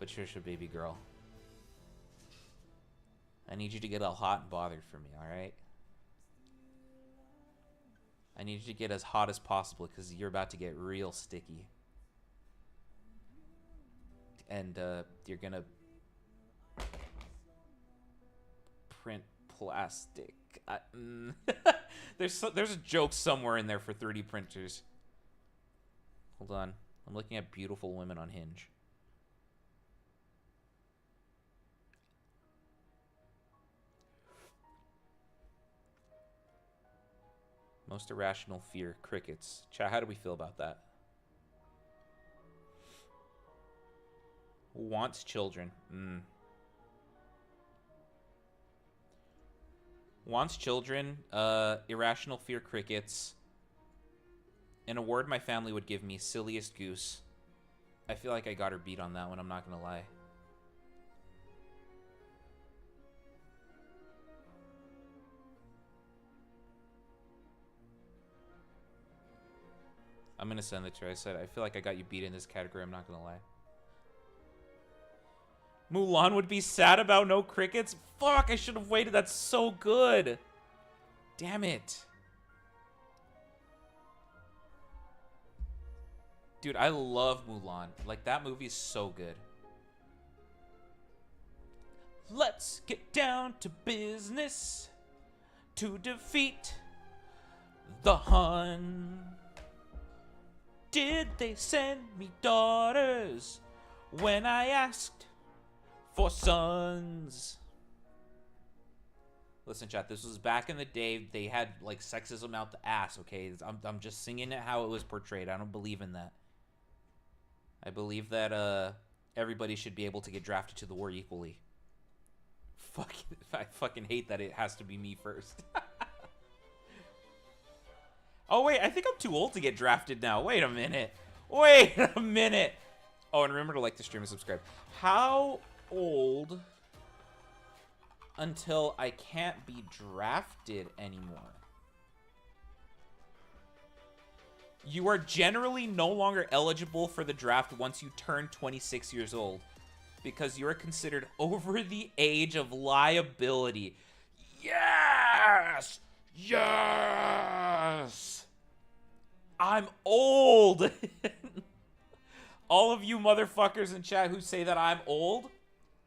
Patricia, baby girl. I need you to get all hot and bothered for me, alright? I need you to get as hot as possible because you're about to get real sticky. And you're gonna print plastic. There's a joke somewhere in there for 3D printers. Hold on. I'm looking at beautiful women on Hinge. Most irrational fear, crickets. Chat, how do we feel about that? Wants children. Wants children, irrational fear, crickets. An award my family would give me, silliest goose. I feel like I got her beat on that one, I'm not gonna lie. I'm gonna send it to her. I said, I feel like I got you beat in this category. I'm not gonna lie. Mulan would be sad about no crickets? Fuck, I should have waited. That's so good. Damn it. Dude, I love Mulan. Like, that movie is so good. Let's get down to business to defeat the Hun. Did they send me daughters when I asked for sons? Listen, chat, this was back in the day. They had, like, sexism out the ass, okay? I'm just singing it how it was portrayed. I don't believe in that. I believe that everybody should be able to get drafted to the war equally. I fucking hate that it has to be me first. Oh, wait, I think I'm too old to get drafted now. Wait a minute. Wait a minute. Oh, and remember to like the stream and subscribe. How old until I can't be drafted anymore? You are generally no longer eligible for the draft once you turn 26 years old, because you are considered over the age of liability. Yes! Yes! I'm old! All of you motherfuckers in chat who say that I'm old,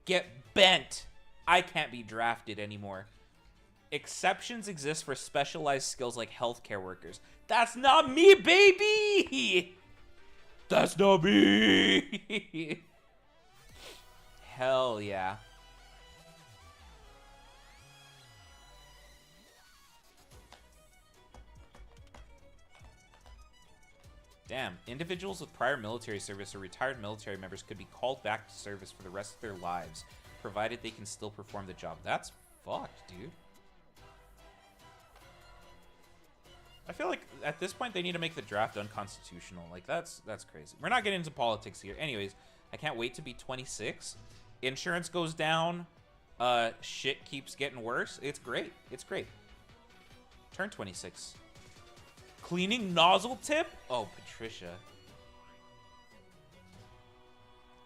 get bent. I can't be drafted anymore. Exceptions exist for specialized skills like healthcare workers. That's not me, baby! That's not me! Hell yeah. Damn, individuals with prior military service or retired military members could be called back to service for the rest of their lives, provided they can still perform the job. That's fucked, dude. I feel like at this point they need to make the draft unconstitutional. Like, that's crazy. We're not getting into politics here. Anyways, I can't wait to be 26. Insurance goes down. Shit keeps getting worse. It's great. It's great. Turn 26. Cleaning nozzle tip? Oh, Patricia.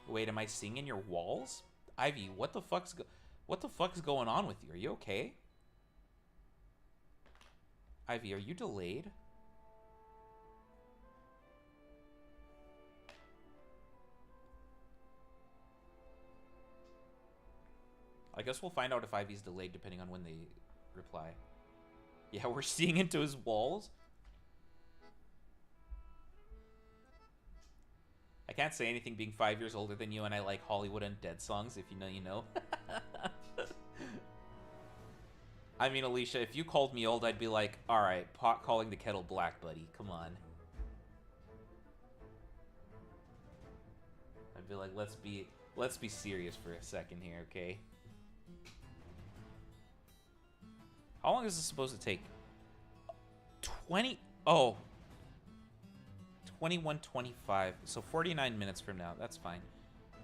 Wait, am I seeing in your walls? Ivy, what the fuck's going on with you? Are you okay? Ivy, are you delayed? I guess we'll find out if Ivy's delayed depending on when they reply. Yeah, we're seeing into his walls. I can't say anything being 5 years older than you, and I like Hollywood Undead songs. If you know, you know. I mean, Alicia, if you called me old, I'd be like, all right, pot calling the kettle black, buddy. Come on. I'd be like, let's be serious for a second here, okay? How long is this supposed to take? 21:25. So 49 minutes from now. That's fine.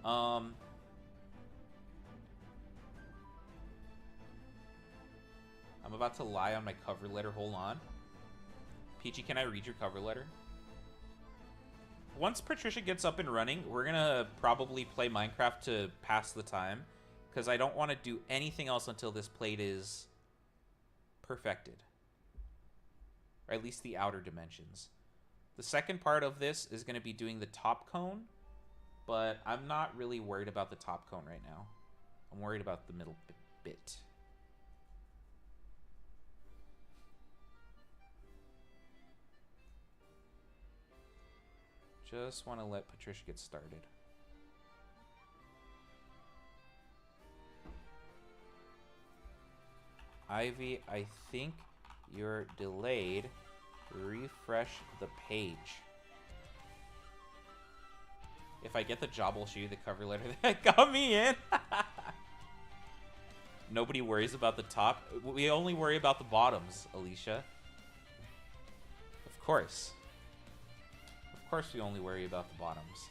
I'm about to lie on my cover letter. Hold on. Peachy, can I read your cover letter? Once Patricia gets up and running, we're gonna probably play Minecraft to pass the time, because I don't want to do anything else until this plate is perfected. Or at least the outer dimensions. The second part of this is going to be doing the top cone, but I'm not really worried about the top cone right now. I'm worried about the middle bit. Just want to let Patricia get started. Ivy, I think you're delayed. Refresh the page. If I get the job, I'll show you the cover letter that got me in. Nobody worries about the top. We only worry about the bottoms, Alicia. Of course. Of course we only worry about the bottoms.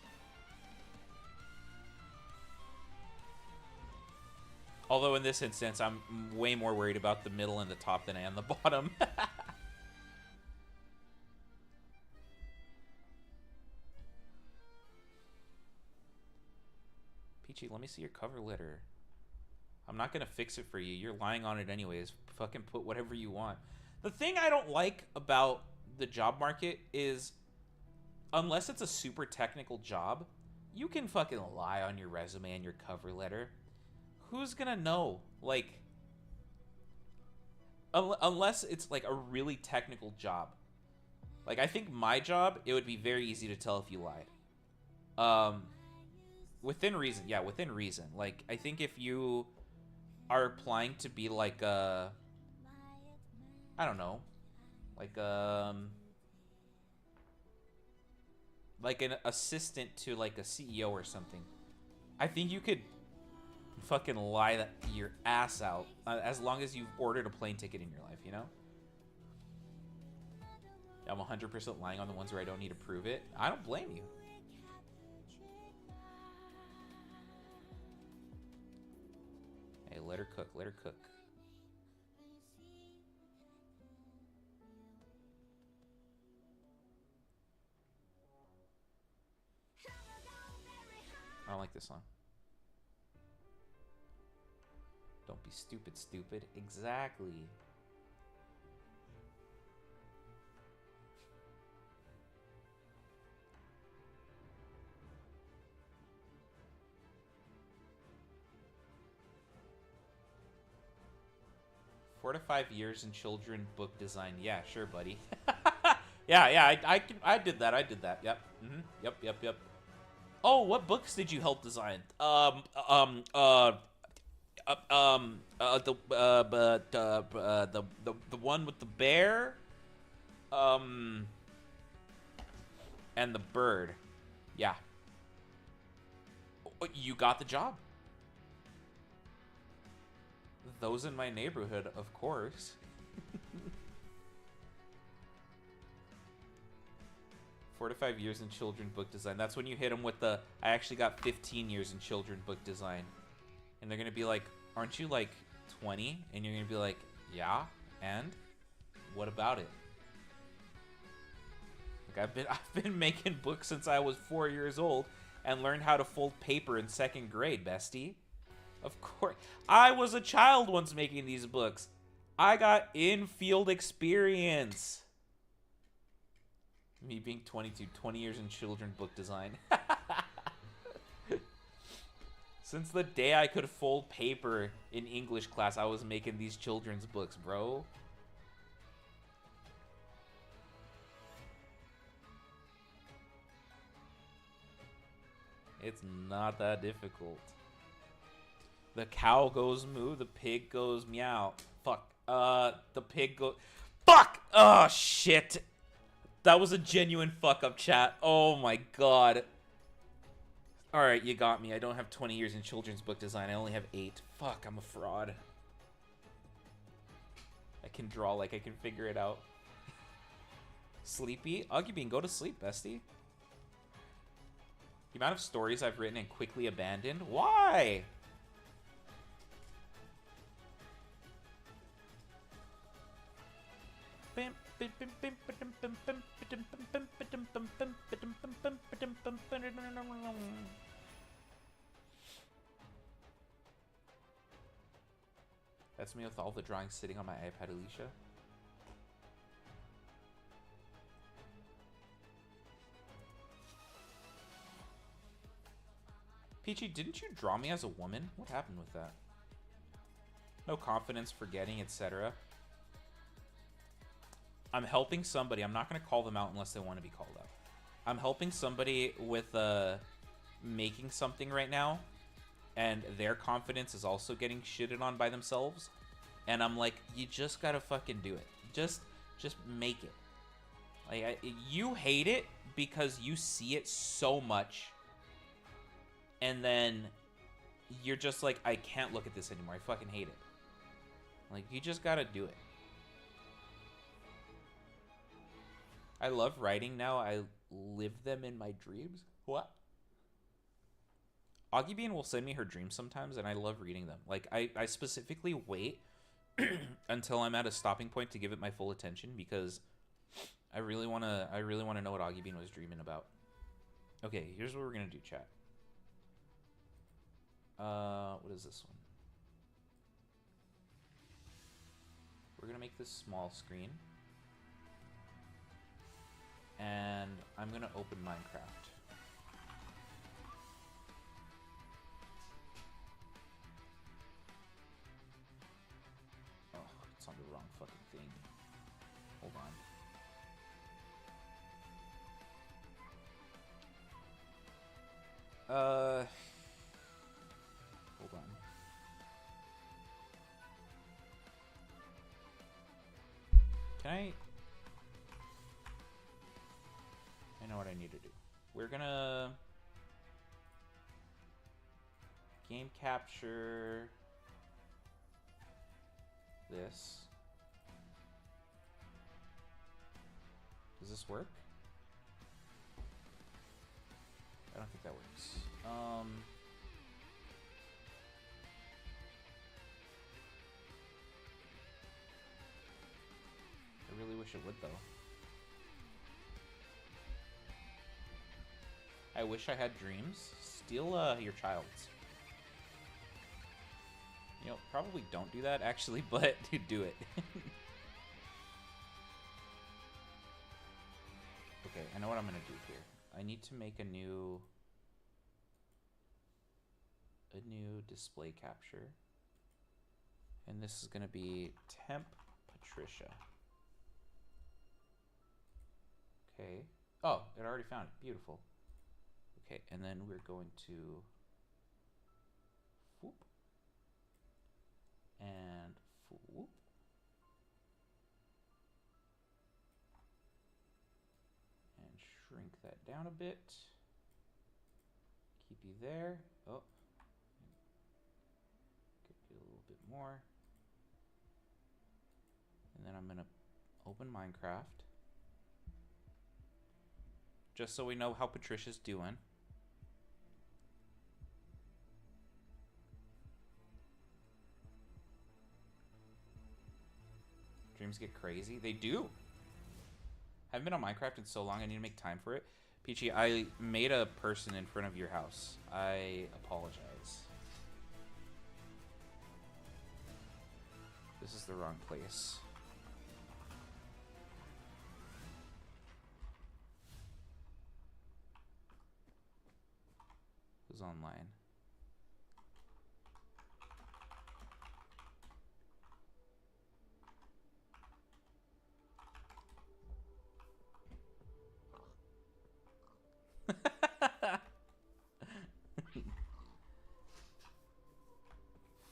Although in this instance, I'm way more worried about the middle and the top than I am the bottom. Peachy, let me see your cover letter. I'm not going to fix it for you. You're lying on it anyways. Fucking put whatever you want. The thing I don't like about the job market is, unless it's a super technical job, you can fucking lie on your resume and your cover letter. Who's gonna know? Like, unless it's like a really technical job. Like, I think my job, it would be very easy to tell if you lied. Within reason. Yeah, within reason. Like, I think if you are applying to be like a, I don't know, like an assistant to like a CEO or something, I think you could fucking lie that your ass out as long as you've ordered a plane ticket in your life, you know? I'm 100% lying on the ones where I don't need to prove it. I don't blame you. Hey, let her cook. Let her cook. I don't like this song. Don't be stupid, stupid. Exactly. Four to 5 years in children book design. Yeah, sure, buddy. yeah, I did that. I did that. Yep. Yep. Oh, what books did you help design? The one with the bear, and the bird. Yeah. You got the job. Those in my neighborhood, of course. 4 to 5 years in children book design. That's when you hit them with the, I actually got 15 years in children book design. And they're going to be like, aren't you like 20? And you're going to be like, yeah, and? What about it? Like I've been making books since I was 4 years old and learned how to fold paper in 2nd grade, bestie. Of course. I was a child once making these books. I got in-field experience. Me being 22, 20 years in children book design. Since the day I could fold paper in English class, I was making these children's books, bro. It's not that difficult. The cow goes moo, the pig goes meow. Fuck. The pig goes... Fuck! Oh, shit. That was a genuine fuck-up, chat. Oh, my God. Alright, you got me. I don't have 20 years in children's book design. I only have 8. Fuck, I'm a fraud. I can draw like I can figure it out. Sleepy? Augie Bean, go to sleep, bestie. The amount of stories I've written and quickly abandoned? Why? That's me with all the drawings sitting on my iPad, Alicia. Peachy, didn't you draw me as a woman? What happened with that? No confidence, forgetting, etc. I'm helping somebody. I'm not going to call them out unless they want to be called out. I'm helping somebody with making something right now, and their confidence is also getting shitted on by themselves. And I'm like, you just got to fucking do it. Just make it. Like you hate it because you see it so much. And then you're just like, I can't look at this anymore. I fucking hate it. Like, you just gotta do it. I love writing now. I live them in my dreams. What? Augie Bean will send me her dreams sometimes, and I love reading them. Like, I specifically wait until I'm at a stopping point to give it my full attention, because I really wanna know what Augie Bean was dreaming about. Okay, here's what we're gonna do, chat. What is this one? We're gonna make this small screen. And I'm gonna open Minecraft. Oh, it's on the wrong fucking thing. Hold on. Hold on. Can I know what I need to do. We're gonna game capture this. this work? I don't think that works. I really wish it would, though. I wish I had dreams. Steal your child's. You know, probably don't do that, actually, but do it. Okay, I know what I'm gonna do here. I need to make a new display capture. And this is gonna be temp Patricia. Okay. Oh, it already found it. Beautiful. Okay, and then we're going to whoop and whoop. And shrink that down a bit. Keep you there. Oh. Get you a little bit more. And then I'm gonna open Minecraft. Just so we know how Patricia's doing. Dreams get crazy. They do. I haven't been on Minecraft in so long. I need to make time for it. Peachy, I made a person in front of your house. I apologize. This is the wrong place. Who's online?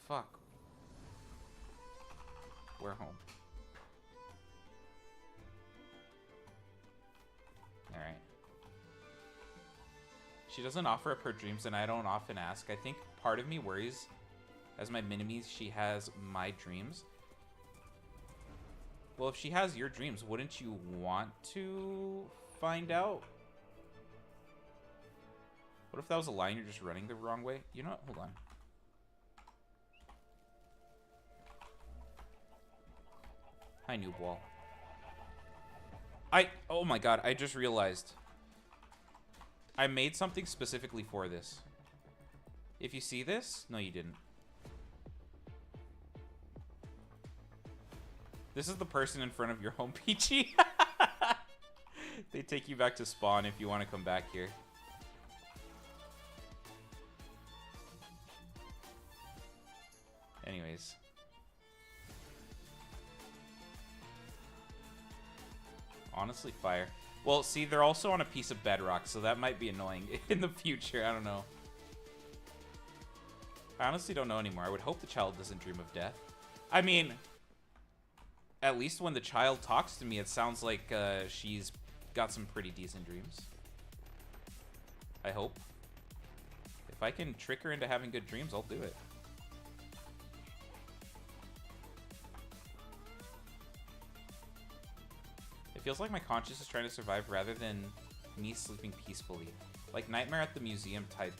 Fuck. We're home. Alright. She doesn't offer up her dreams, and I don't often ask. I think part of me worries, as my mini-me, she has my dreams. Well, if she has your dreams, wouldn't you want to find out? What if that was a lie and you're just running the wrong way? You know what? Hold on. Hi, noob wall. Oh my god, I just realized. I made something specifically for this. If you see this, no you didn't. This is the person in front of your home, Peachy. They take you back to spawn if you want to come back here. Anyways. Honestly, fire. Well, see, they're also on a piece of bedrock, so that might be annoying in the future. I don't know. I honestly don't know anymore. I would hope the child doesn't dream of death. I mean, at least when the child talks to me, it sounds like she's got some pretty decent dreams. I hope. If I can trick her into having good dreams, I'll do it. It feels like my conscience is trying to survive rather than me sleeping peacefully. Like Nightmare at the Museum type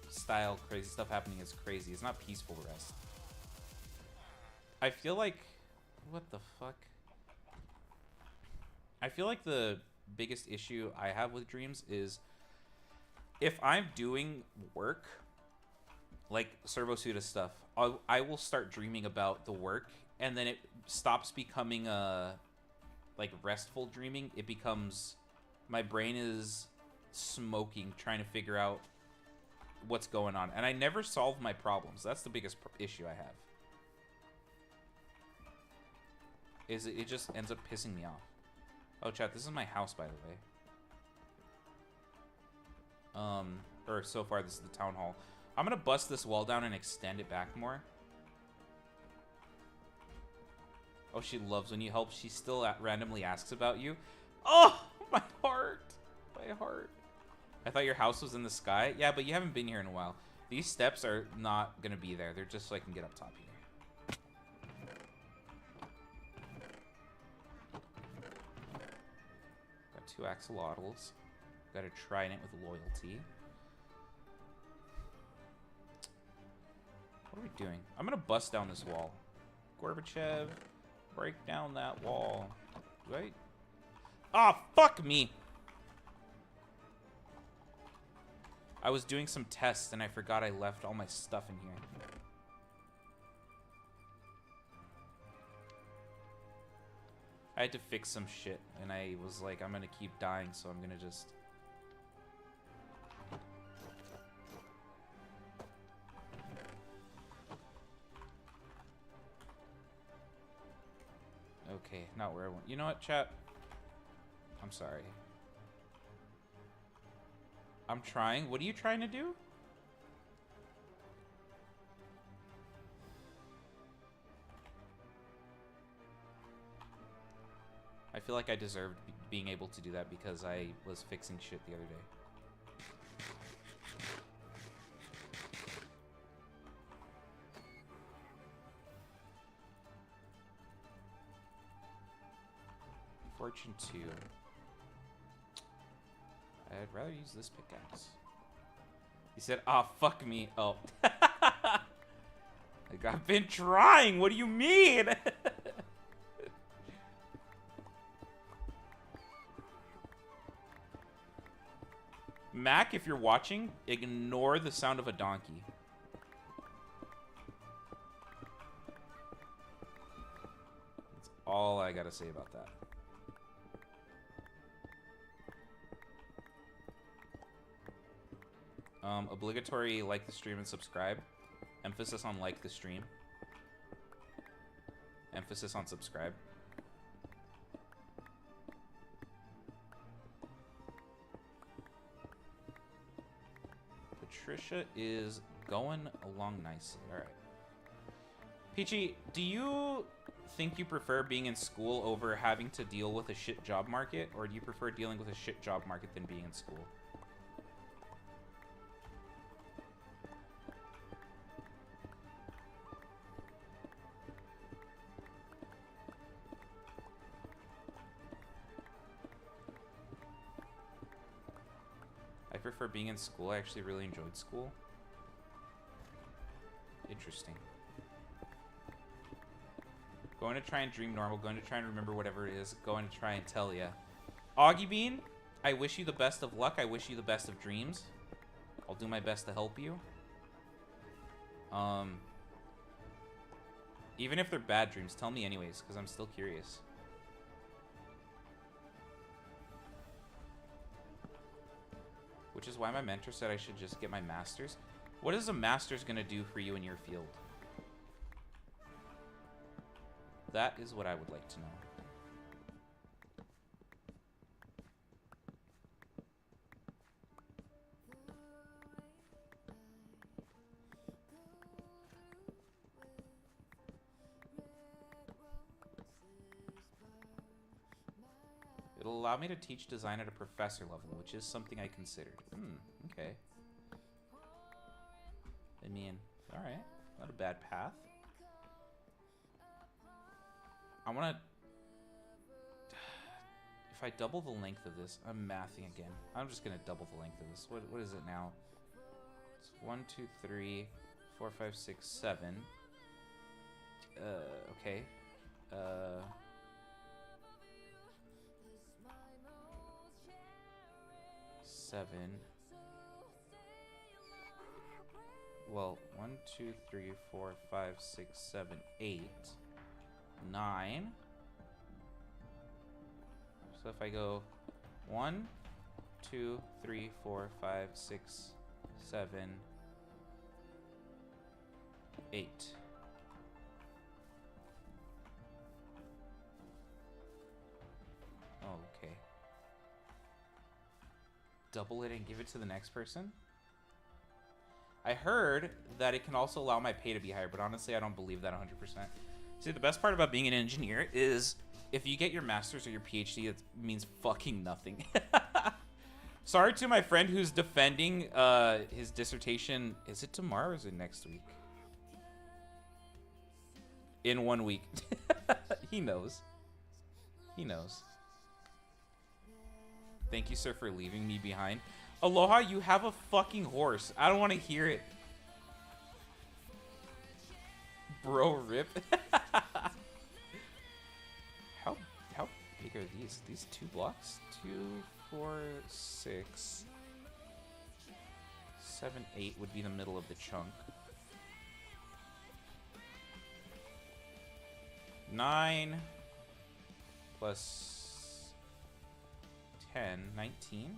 style crazy stuff happening is crazy. It's not peaceful rest. I feel like... What the fuck? I feel like the biggest issue I have with dreams is if I'm doing work, like Servo Suda stuff, I will start dreaming about the work, and then it stops becoming a... like restful dreaming. It becomes, my brain is smoking trying to figure out what's going on, and I never solve my problems. That's the biggest issue I have, is it just ends up pissing me off. Oh chat, this is my house, by the way. Or so far this is the town hall. I'm gonna bust this wall down and extend it back more. Oh, she loves when you help. She still randomly asks about you. Oh, my heart. My heart. I thought your house was in the sky. Yeah, but you haven't been here in a while. These steps are not going to be there. They're just so I can get up top here. Got 2 axolotls. Got a trident with loyalty. What are we doing? I'm gonna bust down this wall. Gorbachev, break down that wall. Right? Ah, fuck me! I was doing some tests and I forgot I left all my stuff in here. I had to fix some shit and I was like, I'm gonna keep dying, so I'm gonna just... Okay, not where I want. You know what, chat? I'm sorry. I'm trying. What are you trying to do? I feel like I deserved being able to do that because I was fixing shit the other day. Fortune 2. I'd rather use this pickaxe. He said, ah, fuck me. Oh. Like, I've been trying. What do you mean? Mac, if you're watching, ignore the sound of a donkey. That's all I gotta say about that. Obligatory like the stream and subscribe. Emphasis on like the stream. Emphasis on subscribe. Patricia is going along nicely. Alright. Peachy, do you think you prefer being in school over having to deal with a shit job market? Or do you prefer dealing with a shit job market than being in school? For being in school. I actually really enjoyed school. Interesting. Going to try and dream normal. Going to try and remember whatever it is. Going to try and tell ya. Augie Bean, I wish you the best of luck. I wish you the best of dreams. I'll do my best to help you. Even if they're bad dreams, tell me anyways, because I'm still curious. Which is why my mentor said I should just get my master's. What is a master's gonna do for you in your field? That is what I would like to know. It'll allow me to teach design at a professor level, which is something I considered. Okay. I mean, alright. Not a bad path. I want to... If I double the length of this... I'm mathing again. I'm just going to double the length of this. What is it now? It's 1, 2, 3, 4, 5, 6, 7. Okay. 7. Well, 1, 2, 3, 4, 5, 6, 7, 8, 9. So if I go 1, 2, 3, 4, 5, 6, 7, 8. Okay. Double it and give it to the next person? I heard that it can also allow my pay to be higher, but honestly, I don't believe that 100%. See, the best part about being an engineer is if you get your master's or your PhD, it means fucking nothing. Sorry to my friend who's defending his dissertation. Is it tomorrow or is it next week? In 1 week. He knows. He knows. Thank you, sir, for leaving me behind. Aloha, you have a fucking horse. I don't want to hear it. Bro, rip. How big are these? These 2 blocks? 2, 4, 6, 7, 8 would be the middle of the chunk. 9 plus 10, 19.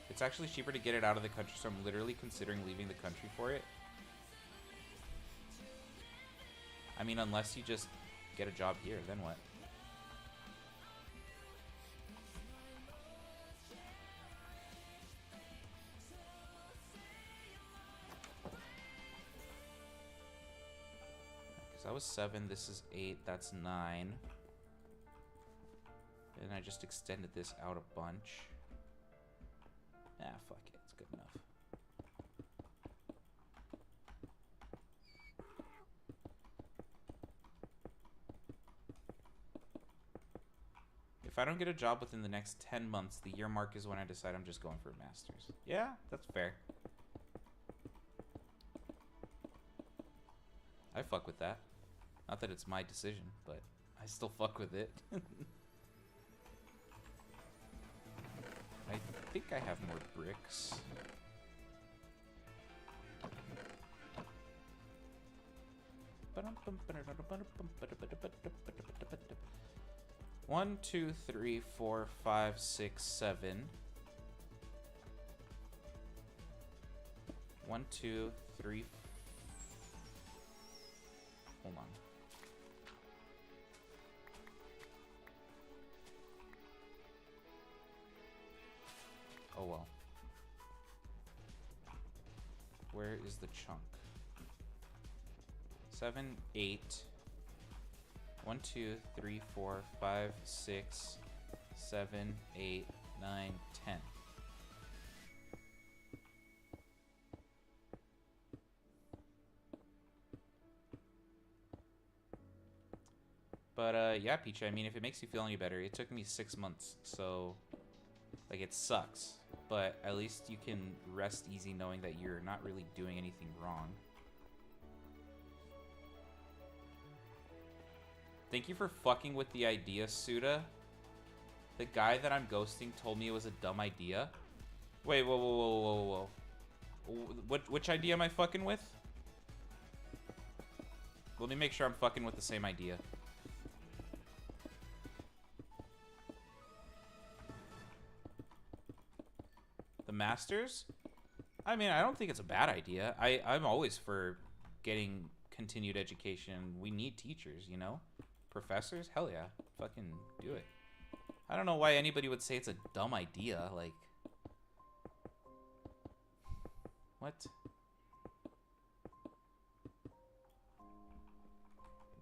It's actually cheaper to get it out of the country, so I'm literally considering leaving the country for it. I mean, unless you just get a job here, then what? Because that was 7, this is 8, that's 9. And I just extended this out a bunch. Ah, fuck it. It's good enough. If I don't get a job within the next 10 months, the year mark is when I decide I'm just going for a master's. Yeah, that's fair. I fuck with that. Not that it's my decision, but I still fuck with it. I think I have more bricks. One, 2, 3, 4, 5, 6, 7. 1, 2, 3. Hold on. Oh well. Where is the chunk? 7, 8. 1, 2, 3, 4, 5, 6, 7, 8, 9, 10. But yeah, Peach, I mean, if it makes you feel any better, it took me 6 months, so like it sucks. But at least you can rest easy knowing that you're not really doing anything wrong. Thank you for fucking with the idea, Suda. The guy that I'm ghosting told me it was a dumb idea. Wait, whoa. Which idea am I fucking with? Let me make sure I'm fucking with the same idea. The Masters? I mean, I don't think it's a bad idea. I'm always for getting continued education. We need teachers, you know? Professors? Hell yeah. Fucking do it. I don't know why anybody would say it's a dumb idea. Like, what?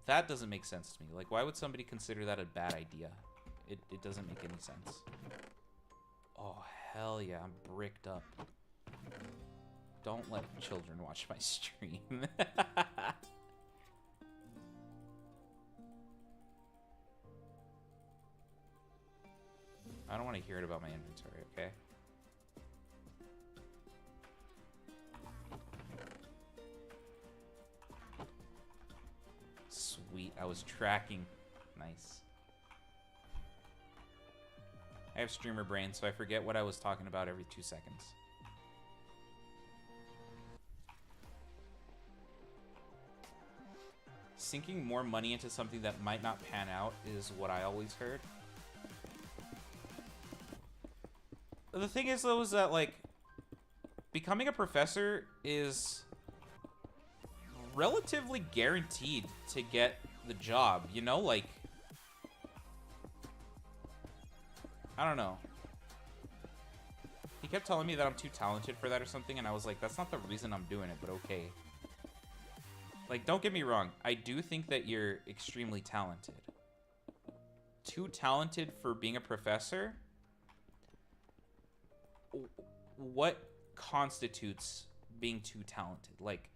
That doesn't make sense to me. Like, why would somebody consider that a bad idea? It doesn't make any sense. Oh, hell yeah. I'm bricked up. Don't let children watch my stream. I don't want to hear it about my inventory, okay? Sweet, I was tracking. Nice. I have streamer brain, so I forget what I was talking about every 2 seconds. Sinking more money into something that might not pan out is what I always heard. The thing is, though, is that, like, becoming a professor is relatively guaranteed to get the job, you know? Like, I don't know. He kept telling me that I'm too talented for that or something, and I was like, that's not the reason I'm doing it, but okay. Like, don't get me wrong. I do think that you're extremely talented. Too talented for being a professor? What constitutes being too talented. Like,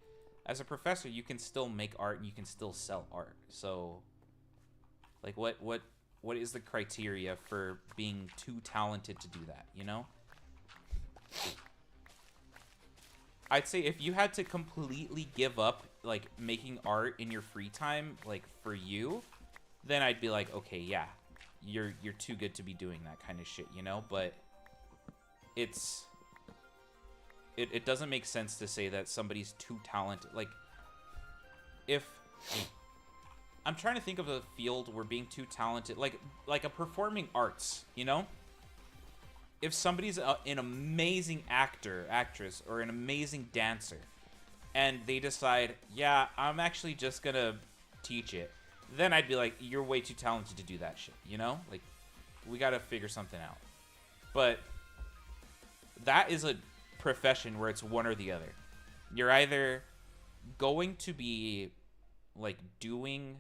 as a professor, you can still make art and you can still sell art. So, like, what is the criteria for being too talented to do that, you know? I'd say if you had to completely give up, like, making art in your free time, like, for you, then I'd be like, okay, yeah, you're too good to be doing that kind of shit, you know? But it doesn't make sense to say that somebody's too talented. Like, if I'm trying to think of a field where being too talented, like a performing arts, you know? If somebody's an amazing actor, actress, or an amazing dancer, and they decide, yeah, I'm actually just gonna teach it, then I'd be like, you're way too talented to do that shit, you know? Like, we gotta figure something out. But that is a profession where it's one or the other. You're either going to be, like, doing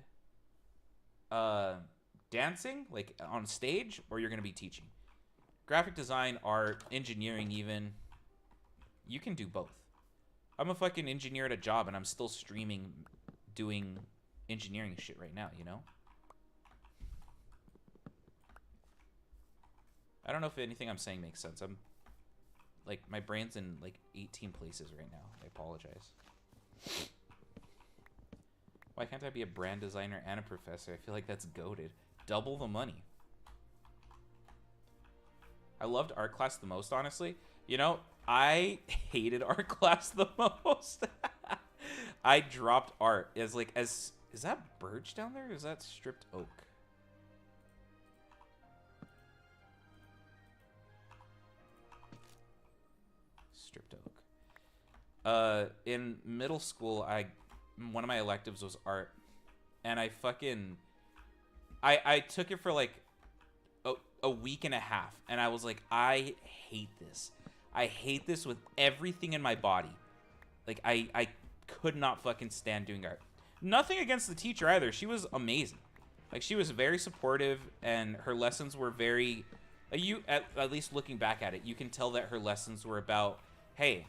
dancing, like, on stage, or you're gonna be teaching. Graphic design, art, engineering even, you can do both. I'm a fucking engineer at a job, and I'm still streaming doing engineering shit right now, you know? I don't know if anything I'm saying makes sense. I'm, like, my brain's in, like, 18 places right now. I apologize. Why can't I be a brand designer and a professor? I feel like that's goated. Double the money. I loved art class the most, honestly. You know, I hated art class the most. I dropped art as is that birch down there or is that stripped oak? Stripped oak. In middle school, one of my electives was art, and I took it for like a week and a half, and I was like, I hate this. I hate this with everything in my body. Like, I could not fucking stand doing art. Nothing against the teacher either. She was amazing. Like, she was very supportive, and her lessons were very... at least looking back at it, you can tell that her lessons were about, hey,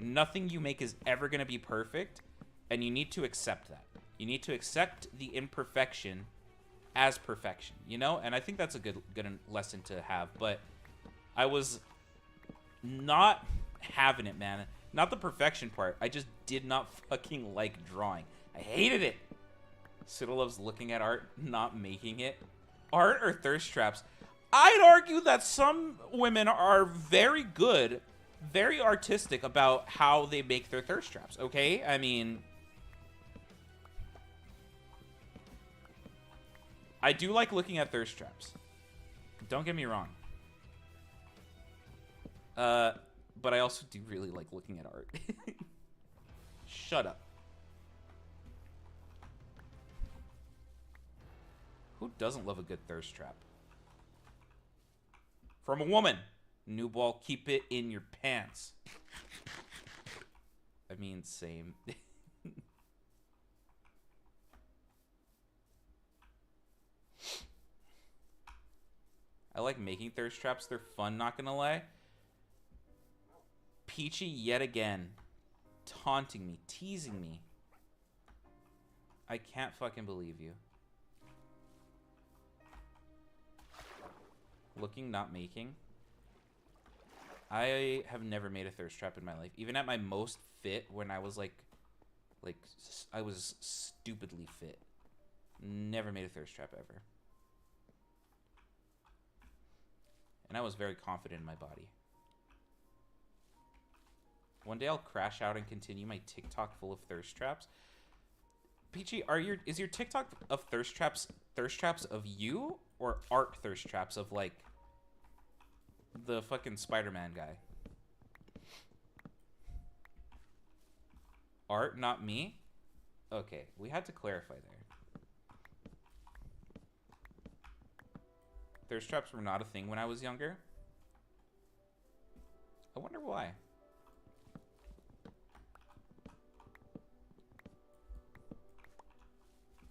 nothing you make is ever going to be perfect, and you need to accept that. You need to accept the imperfection as perfection, you know? And I think that's a good lesson to have, but I was not having it, man. Not the perfection part. I just did not fucking like drawing. I hated it. Suda loves looking at art, not making it. Art or thirst traps? I'd argue that some women are very good, very artistic about how they make their thirst traps, okay? I mean, I do like looking at thirst traps. Don't get me wrong. But I also do really like looking at art. Shut up. Who doesn't love a good thirst trap? From a woman. New ball, keep it in your pants. I mean, same. I like making thirst traps. They're fun, not gonna lie. Peachy yet again. Taunting me, teasing me. I can't fucking believe you. Looking, not making. I have never made a thirst trap in my life. Even at my most fit, when I was like I was stupidly fit. Never made a thirst trap ever. And I was very confident in my body. One day I'll crash out and continue my TikTok full of thirst traps. Peachy, is your TikTok of thirst traps of you, or art thirst traps of like the fucking Spider-Man guy? Art, not me? Okay, we had to clarify there. Thirst traps were not a thing when I was younger. I wonder why.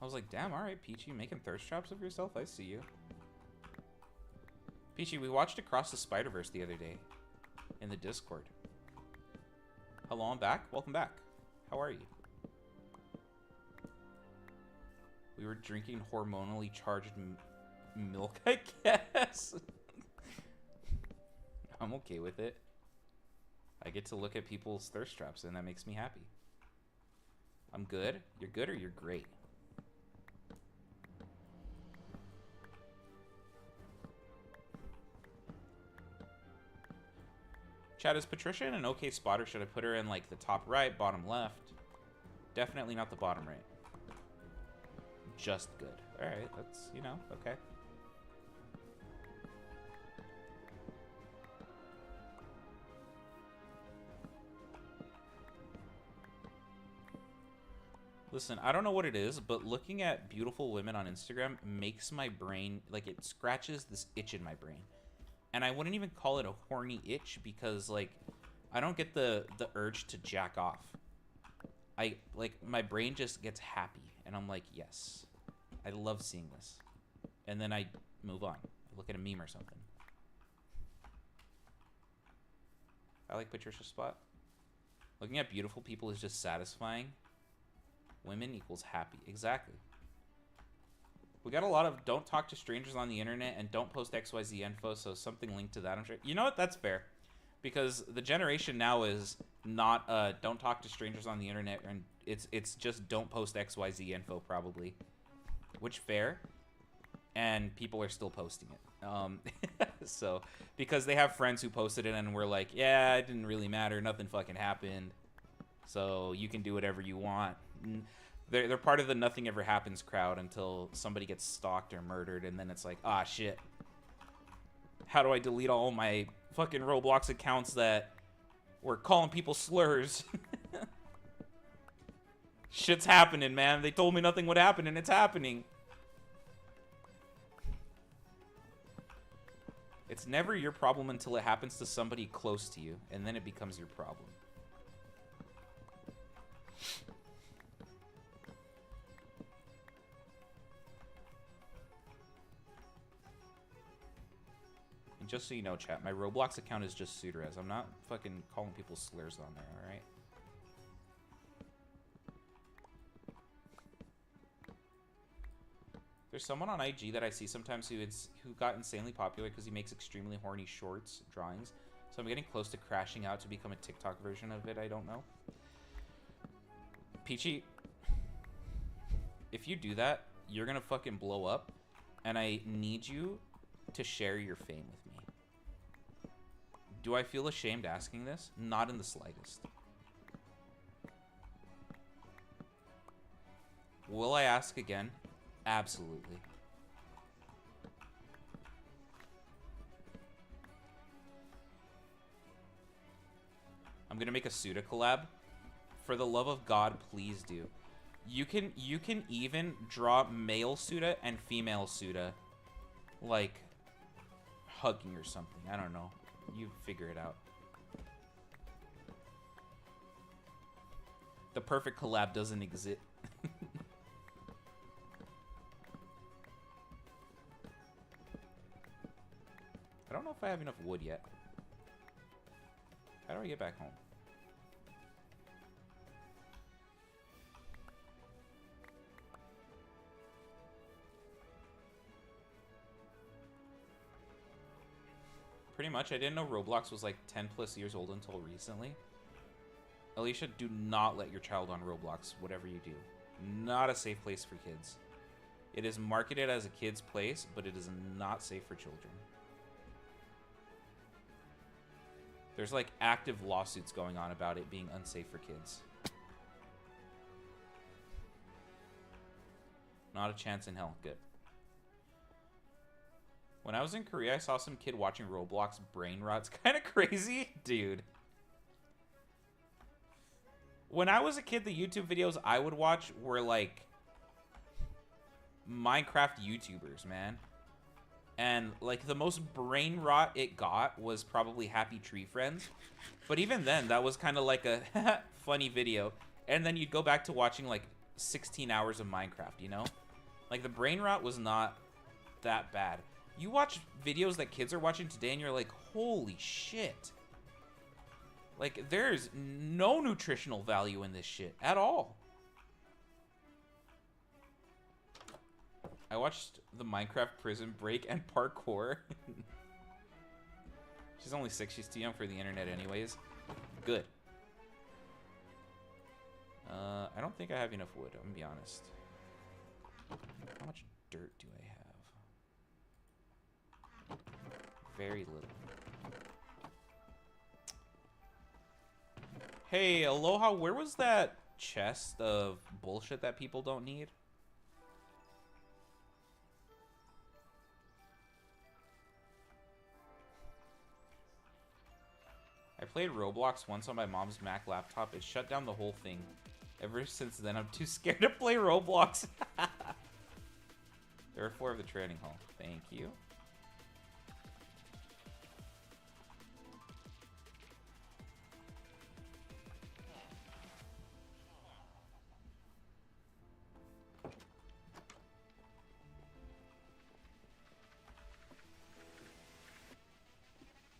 I was like, damn, alright, Peachy, making thirst traps of yourself? I see you. Peachy, we watched Across the Spider-Verse the other day in the Discord. Hello, I'm back. Welcome back. How are you? We were drinking hormonally charged milk, I guess. I'm okay with it. I get to look at people's thirst traps, and that makes me happy. I'm good. You're good or you're great? Chat, is Patricia an okay spotter? Should I put her in, like, the top right, bottom left? Definitely not the bottom right. Just good. Alright, that's, you know, okay. Listen, I don't know what it is, but looking at beautiful women on Instagram makes my brain, like, it scratches this itch in my brain. And I wouldn't even call it a horny itch because, like, I don't get the urge to jack off. My brain just gets happy. And I'm like, yes, I love seeing this. And then I move on. I look at a meme or something. I like Patricia's spot. Looking at beautiful people is just satisfying. Women equals happy. Exactly. We got a lot of don't talk to strangers on the internet and don't post XYZ info, so something linked to that, I'm sure. You know what? That's fair. Because the generation now is not don't talk to strangers on the internet, and it's just don't post XYZ info, probably. Which, fair. And people are still posting it. So, because they have friends who posted it and we're like, yeah, it didn't really matter, nothing fucking happened. So, you can do whatever you want. They're part of the nothing ever happens crowd until somebody gets stalked or murdered, and then it's like, ah, shit. How do I delete all my fucking Roblox accounts that were calling people slurs? Shit's happening, man. They told me nothing would happen, and it's happening. It's never your problem until it happens to somebody close to you, and then it becomes your problem. Just so you know, chat, my Roblox account is just Sudarezz. I'm not fucking calling people slurs on there, alright? There's someone on IG that I see sometimes who got insanely popular because he makes extremely horny shorts, drawings. So I'm getting close to crashing out to become a TikTok version of it, I don't know. Peachy, if you do that, you're gonna fucking blow up, and I need you to share your fame with me. Do I feel ashamed asking this? Not in the slightest. Will I ask again? Absolutely. I'm gonna make a Suda collab. For the love of God, please do. You can even draw male Suda and female Suda, like hugging or something. I don't know. You figure it out. The perfect collab doesn't exist. I don't know if I have enough wood yet. How do I get back home? Pretty much. I didn't know Roblox was like 10 plus years old until recently. Alicia, do not let your child on Roblox, whatever you do. Not a safe place for kids. It is marketed as a kid's place, but it is not safe for children. There's like active lawsuits going on about it being unsafe for kids. Not a chance in hell. Good. When I was in Korea, I saw some kid watching Roblox brain rot. It's kind of crazy. Dude. When I was a kid, the YouTube videos I would watch were like Minecraft YouTubers, man. And like the most brain rot it got was probably Happy Tree Friends. But even then, that was kind of like a funny video. And then you'd go back to watching like 16 hours of Minecraft, you know? Like the brain rot was not that bad. You watch videos that kids are watching today and you're like, holy shit. Like, there's no nutritional value in this shit at all. I watched the Minecraft Prison Break and parkour. She's only 6. She's too young for the internet anyways. Good. I don't think I have enough wood, I'm gonna be honest. How much dirt do I have? Very little. Hey, Aloha, where was that chest of bullshit that people don't need? I played Roblox once on my mom's Mac laptop. It shut down the whole thing. Ever since then, I'm too scared to play Roblox. There are 4 of the training hall. Thank you.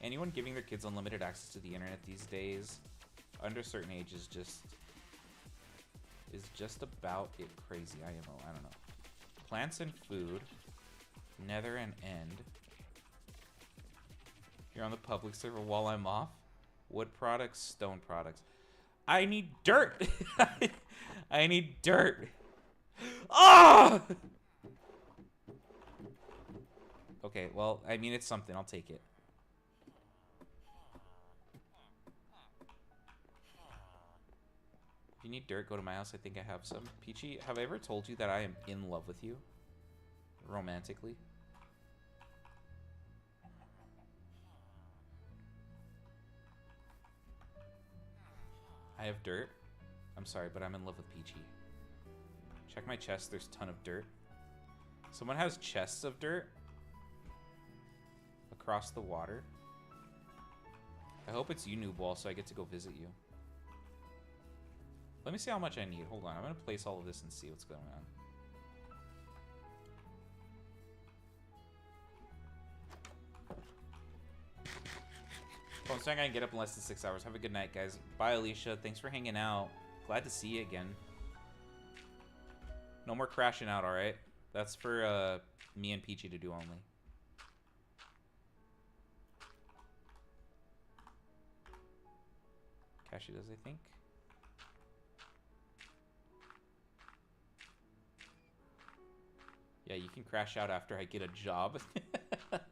Anyone giving their kids unlimited access to the internet these days, under certain ages, is just about it crazy. IMO, I don't know. Plants and food, nether and end. You're on the public server while I'm off. Wood products, stone products. I need dirt. I need dirt. Ah! Okay, well, I mean, it's something. I'll take it. If you need dirt, go to my house. I think I have some. Peachy, have I ever told you that I am in love with you? Romantically. I have dirt. I'm sorry, but I'm in love with Peachy. Check my chest. There's a ton of dirt. Someone has chests of dirt across the water. I hope it's you, Noob Wall, so I get to go visit you. Let me see how much I need. Hold on. I'm going to place all of this and see what's going on. Oh, I'm saying I can get up in less than 6 hours. Have a good night, guys. Bye, Alicia. Thanks for hanging out. Glad to see you again. No more crashing out, alright? That's for me and Peachy to do only. Cashy does, I think. Yeah, you can crash out after I get a job. Fuck.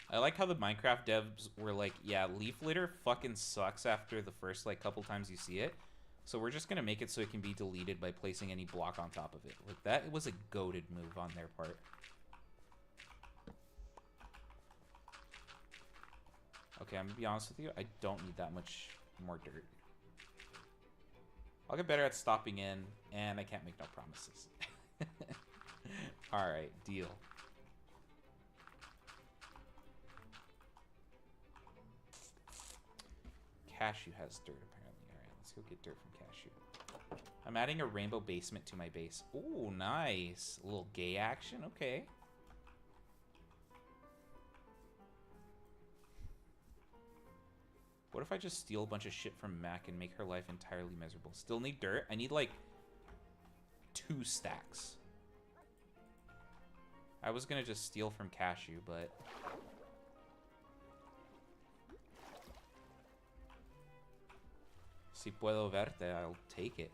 I like how the Minecraft devs were like, yeah, leaf litter fucking sucks after the first like couple times you see it. So we're just going to make it so it can be deleted by placing any block on top of it. Like, that was a goated move on their part. Okay, I'm going to be honest with you. I don't need that much more dirt. I'll get better at stopping in, and I can't make no promises. Alright, deal. Cashew has dirt, apparently. Alright, let's go get dirt from Cashew. I'm adding a rainbow basement to my base. Ooh, nice. A little gay action, okay. What if I just steal a bunch of shit from Mac and make her life entirely miserable? Still need dirt? I need like 2 stacks. I was gonna just steal from Cashew, but... Si puedo verte, I'll take it.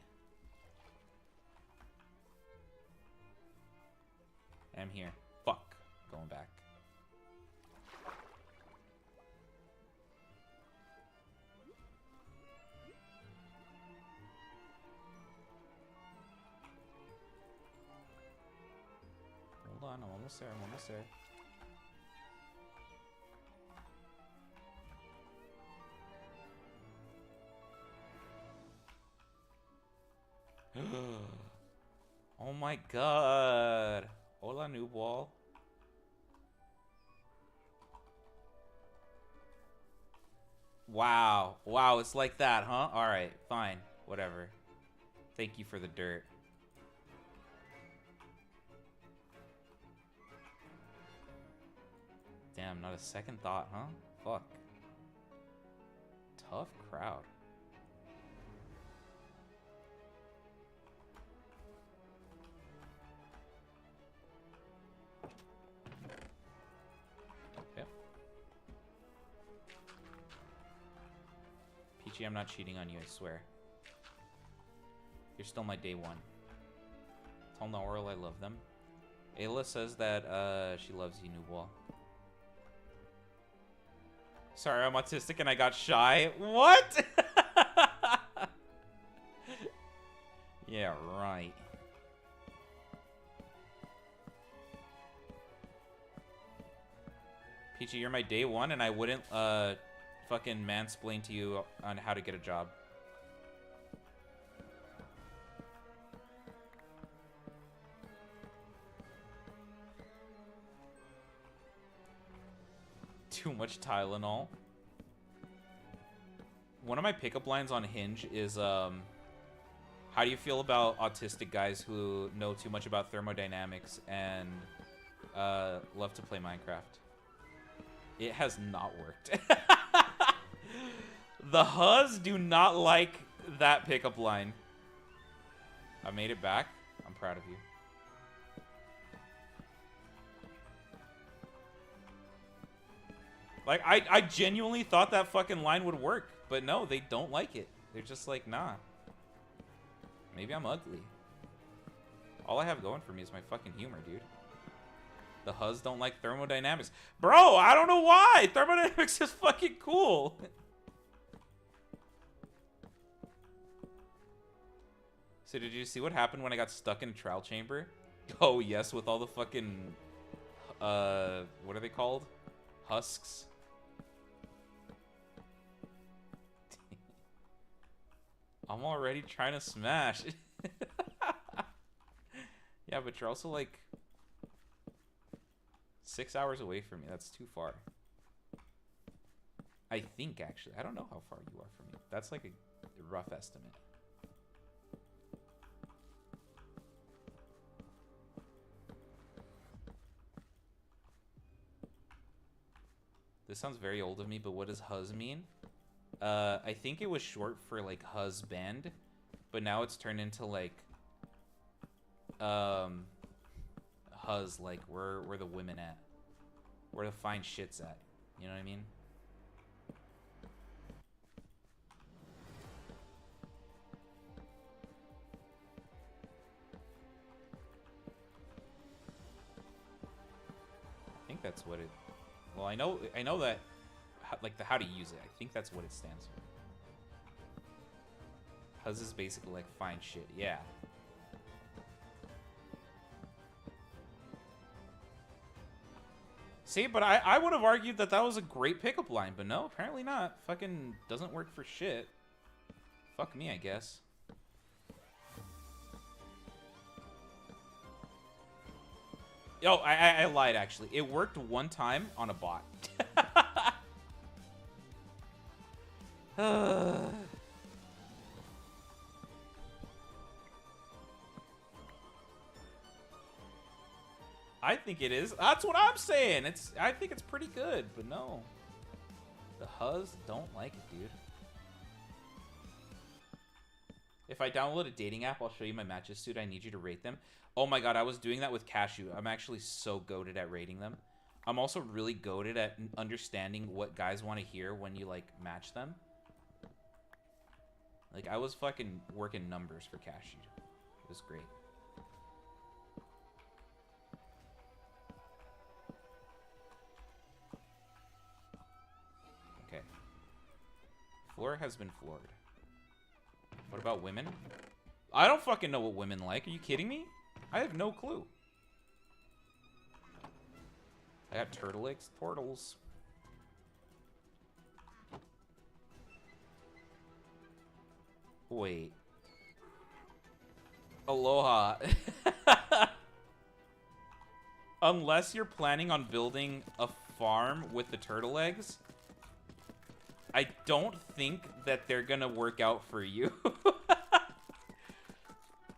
I'm here. Fuck. Going back. Hold on, I'm almost there, I'm almost there. Oh my god. Hola, noob wall. Wow. Wow, it's like that, huh? Alright, fine. Whatever. Thank you for the dirt. Damn, not a second thought, huh? Fuck. Tough crowd. Okay. Peachy, I'm not cheating on you, I swear. You're still my day one. Tell Naoral I love them. Ayla says that she loves you, Nubwa. Sorry, I'm autistic and I got shy. What? Yeah, right. Peachy, you're my day one and I wouldn't fucking mansplain to you on how to get a job. Too much Tylenol. One of my pickup lines on Hinge is, how do you feel about autistic guys who know too much about thermodynamics and love to play Minecraft? It has not worked. The Huzz do not like that pickup line. I made it back. I'm proud of you. Like, I genuinely thought that fucking line would work. But no, they don't like it. They're just like, nah. Maybe I'm ugly. All I have going for me is my fucking humor, dude. The Huzz don't like thermodynamics. Bro, I don't know why! Thermodynamics is fucking cool! So did you see what happened when I got stuck in a trial chamber? Oh, yes, with all the fucking... what are they called? Husks? I'm already trying to smash. Yeah, but you're also like 6 hours away from me. That's too far. I think, actually. I don't know how far you are from me. That's like a rough estimate. This sounds very old of me, but what does Huzz mean? I think it was short for like husband, but now it's turned into like Huzz, like where the women at, where the fine shit's at. You know what I mean? I think that's what it. Well, I know that. Like how to use it. I think that's what it stands for. Huzz is basically like fine shit. Yeah. See, but I would have argued that that was a great pickup line, but no, apparently not. Fucking doesn't work for shit. Fuck me, I guess. Yo, I lied, actually. It worked one time on a bot. I think it is. That's what I'm saying. I think it's pretty good, but no. The Huzz don't like it, dude. If I download a dating app, I'll show you my matches, Suda. I need you to rate them. Oh my god, I was doing that with Cashew. I'm actually so goated at rating them. I'm also really goated at understanding what guys want to hear when you, like, match them. Like, I was fucking working numbers for Cashew. It was great. Okay. Floor has been floored. What about women? I don't fucking know what women like. Are you kidding me? I have no clue. I got turtle eggs. Turtles. Wait. Aloha. Unless you're planning on building a farm with the turtle eggs, I don't think that they're gonna work out for you.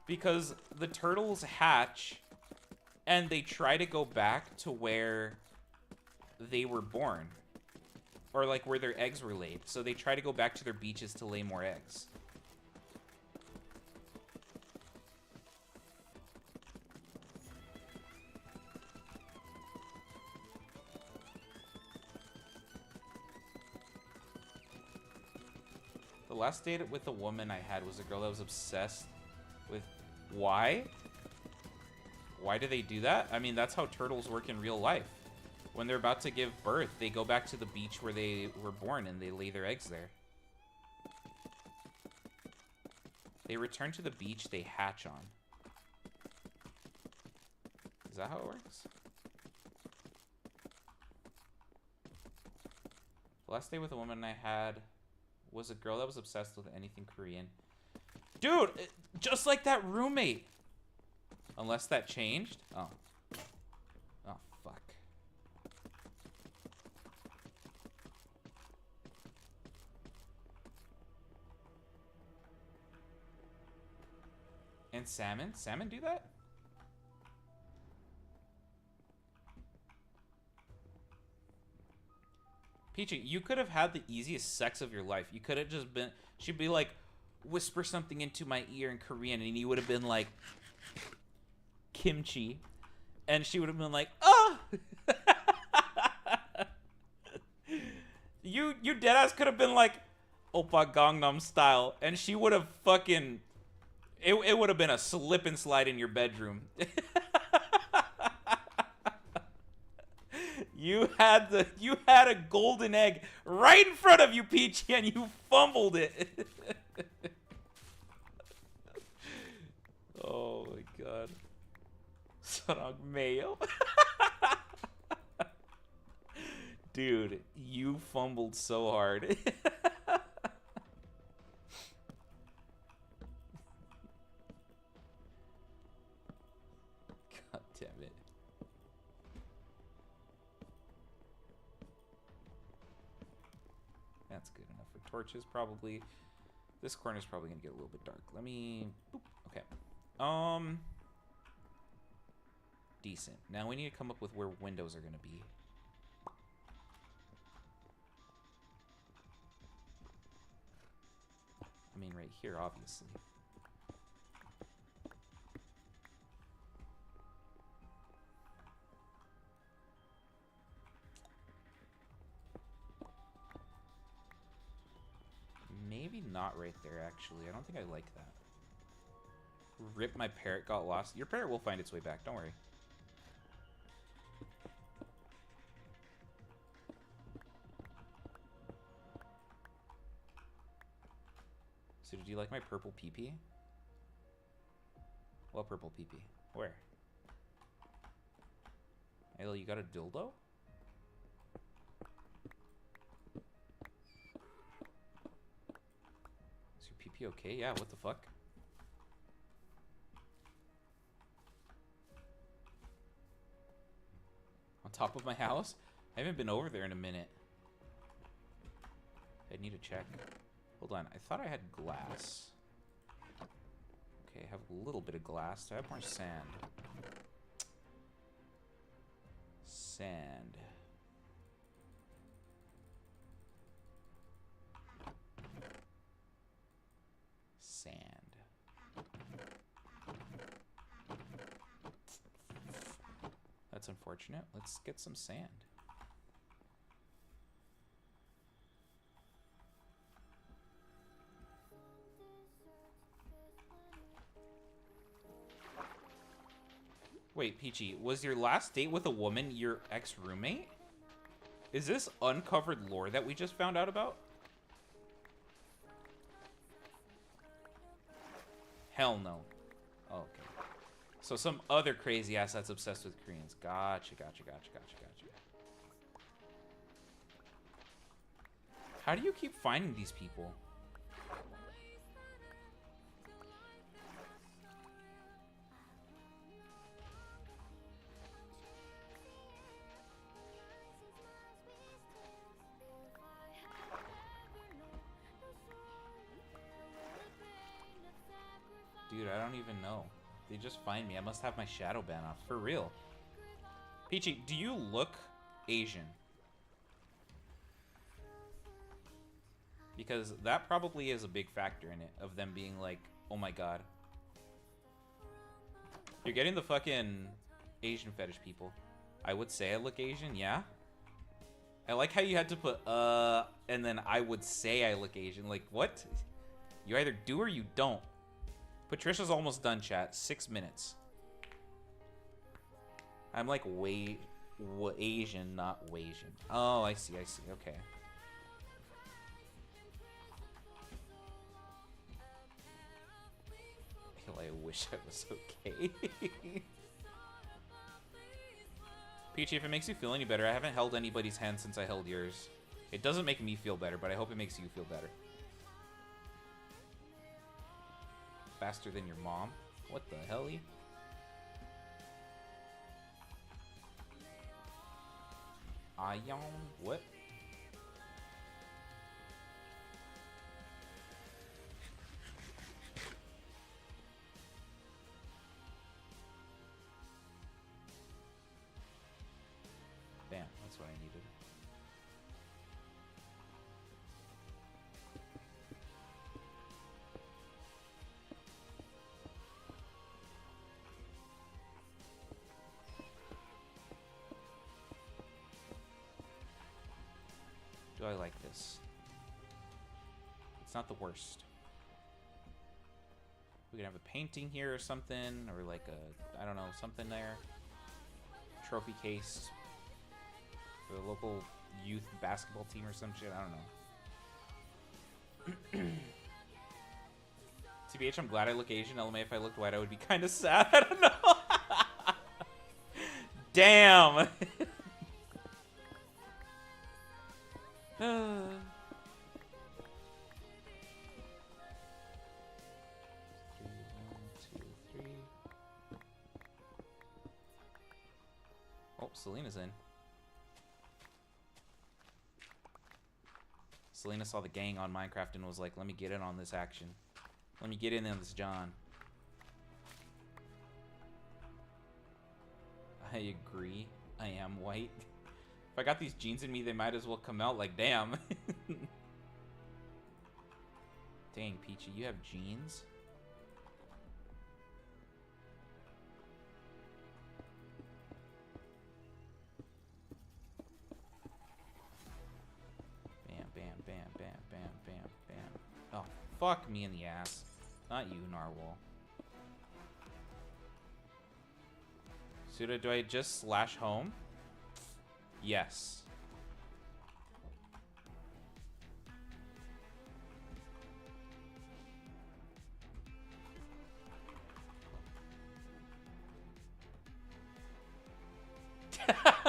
Because the turtles hatch and they try to go back to where they were born. Or like where their eggs were laid. So they try to go back to their beaches to lay more eggs. The last date with a woman I had was a girl that was obsessed with... Why? Why do they do that? I mean, that's how turtles work in real life. When they're about to give birth, they go back to the beach where they were born and they lay their eggs there. They return to the beach they hatch on. Is that how it works? The last date with a woman I had was a girl that was obsessed with anything Korean. Dude, just like that roommate. Unless that changed. Oh. Oh, fuck. And salmon? Salmon do that? Peachy, you could have had the easiest sex of your life. You could have just been... She'd be like, whisper something into my ear in Korean, and you would have been like... kimchi. And she would have been like, oh! You deadass could have been like, Oppa Gangnam Style. And she would have fucking... It would have been a slip and slide in your bedroom. You had a golden egg right in front of you, Peachy, and you fumbled it. Oh my god. Sarang mayo. Dude, you fumbled so hard. God damn it. That's good enough for torches, probably. This corner's probably gonna get a little bit dark. Let me... Boop. Okay. Decent. Now we need to come up with where windows are gonna be. I mean, right here, obviously. Maybe not right there, actually. I don't think I like that. Rip, my parrot got lost. Your parrot will find its way back, don't worry. So did you like my purple pee-pee? What purple pee-pee? Where? Ayla, you got a dildo? Is your pee-pee okay? Yeah, what the fuck? On top of my house? I haven't been over there in a minute. I need to check. Hold on, I thought I had glass. Okay, I have a little bit of glass. Do I have more sand? Sand. Sand. That's unfortunate. Let's get some sand. Wait, Peachy, was your last date with a woman your ex-roommate? Is this uncovered lore that we just found out about? Hell no. Oh, okay. So some other crazy ass that's obsessed with Koreans. Gotcha, gotcha, gotcha, gotcha, gotcha. How do you keep finding these people? Dude, I don't even know. They just find me. I must have my shadow ban off. For real. Peachy, do you look Asian? Because that probably is a big factor in it, of them being like, oh my god. You're getting the fucking Asian fetish people. I would say I look Asian, yeah? I like how you had to put, and then I would say I look Asian. Like, what? You either do or you don't. Patricia's almost done, chat. 6 minutes. I'm like Asian, not Wasian. Oh, I see, okay. I wish I was okay. Peachy, if it makes you feel any better, I haven't held anybody's hand since I held yours. It doesn't make me feel better, but I hope it makes you feel better. Faster than your mom? What the hell-y? Ion? What? Bam, that's what I needed. Do I like this? It's not the worst. We can have a painting here or something, or like a, I don't know, something there. Trophy case for the local youth basketball team or some shit. I don't know. TBH, I'm glad I look Asian. LMA, if I looked white, I would be kind of sad. I don't know. Damn. Oh, Selena's in. Selena saw the gang on Minecraft and was like, let me get in on this action. Let me get in on this John. I agree. I am white. If I got these genes in me, they might as well come out like, damn. Dang, Peachy, you have genes? Bam, bam, bam, bam, bam, bam, bam. Oh, fuck me in the ass. Not you, Narwhal. Suda, do I just slash home? Yes.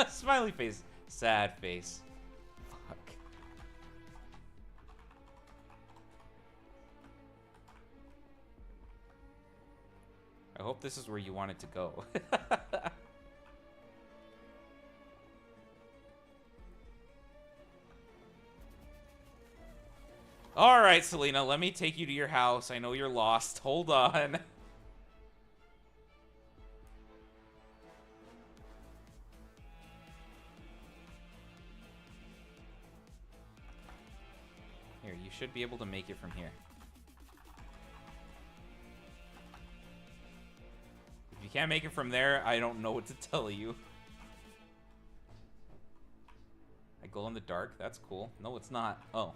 Smiley face. Sad face. Fuck. I hope this is where you want it to go. Alright, Selena, let me take you to your house. I know you're lost. Hold on. Here, you should be able to make it from here. If you can't make it from there, I don't know what to tell you. I glow in the dark? That's cool. No, it's not. Oh.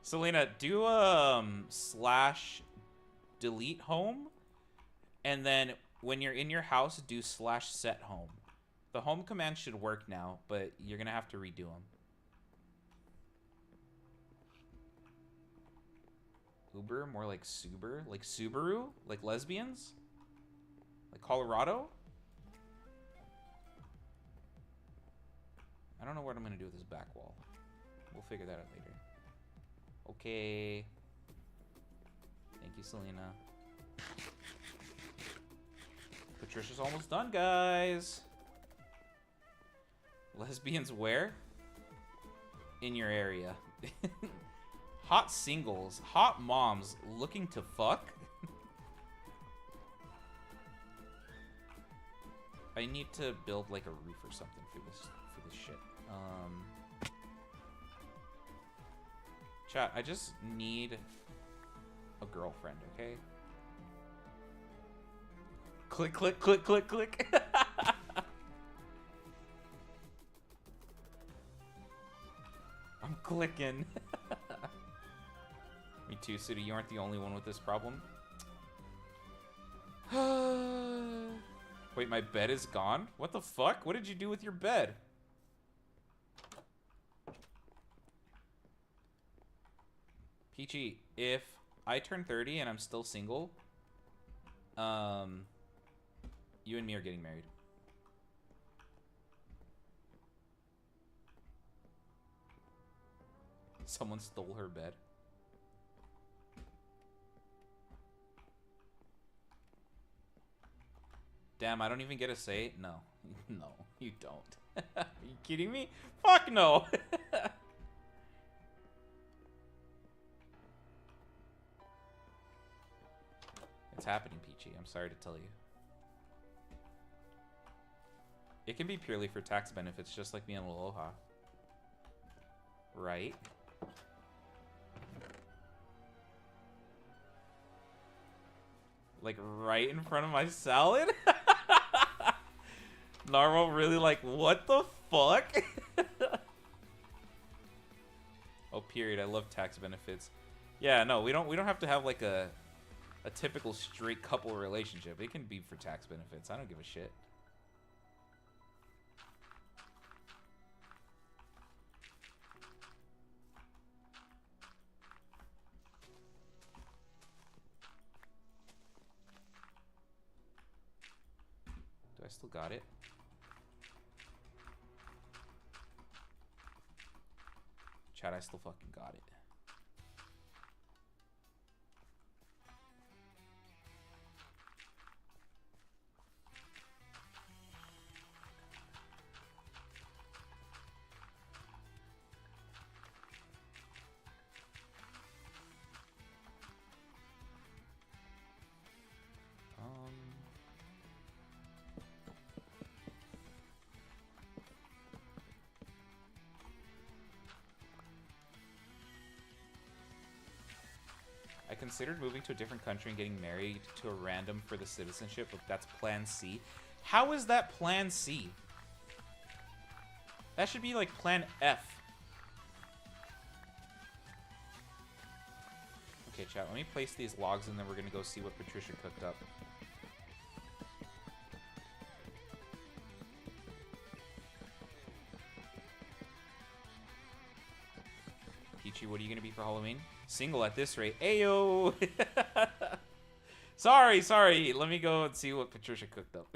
Selena, do slash delete home, and then when you're in your house, do slash set home. The home command should work now, but you're gonna have to redo them. Uber, more like Suber, like Subaru, like lesbians, like Colorado. I don't know what I'm gonna do with this back wall. We'll figure that out later. Okay. Thank you, Selena. Patricia's almost done, guys. Lesbians where? In your area. Hot singles. Hot moms looking to fuck? I need to build like a roof or something for this shit. Chat, I just need a girlfriend, okay? Click, click, click, click, click. I'm clicking. Me too, Suda. You aren't the only one with this problem. Wait, my bed is gone? What the fuck? What did you do with your bed? Peachy, if I turn 30 and I'm still single, you and me are getting married. Someone stole her bed. Damn, I don't even get a say? No. No, you don't. Are you kidding me? Fuck no! It's happening, Peachy. I'm sorry to tell you. It can be purely for tax benefits, just like me and Aloha. Right? Like, right in front of my salad? Narwhal really like, what the fuck? Oh, period. I love tax benefits. Yeah, no, we don't have to have like a typical straight couple relationship. It can be for tax benefits. I don't give a shit. Do I still got it? Chat, I still fucking got it. I considered moving to a different country and getting married to a random for the citizenship, but that's plan C. How is that plan C? That should be like plan F. Okay, chat, let me place these logs and then we're gonna go see what Patricia cooked up. Peachy, what are you gonna be for Halloween? Single at this rate. Ayo! Sorry. Let me go and see what Patricia cooked up.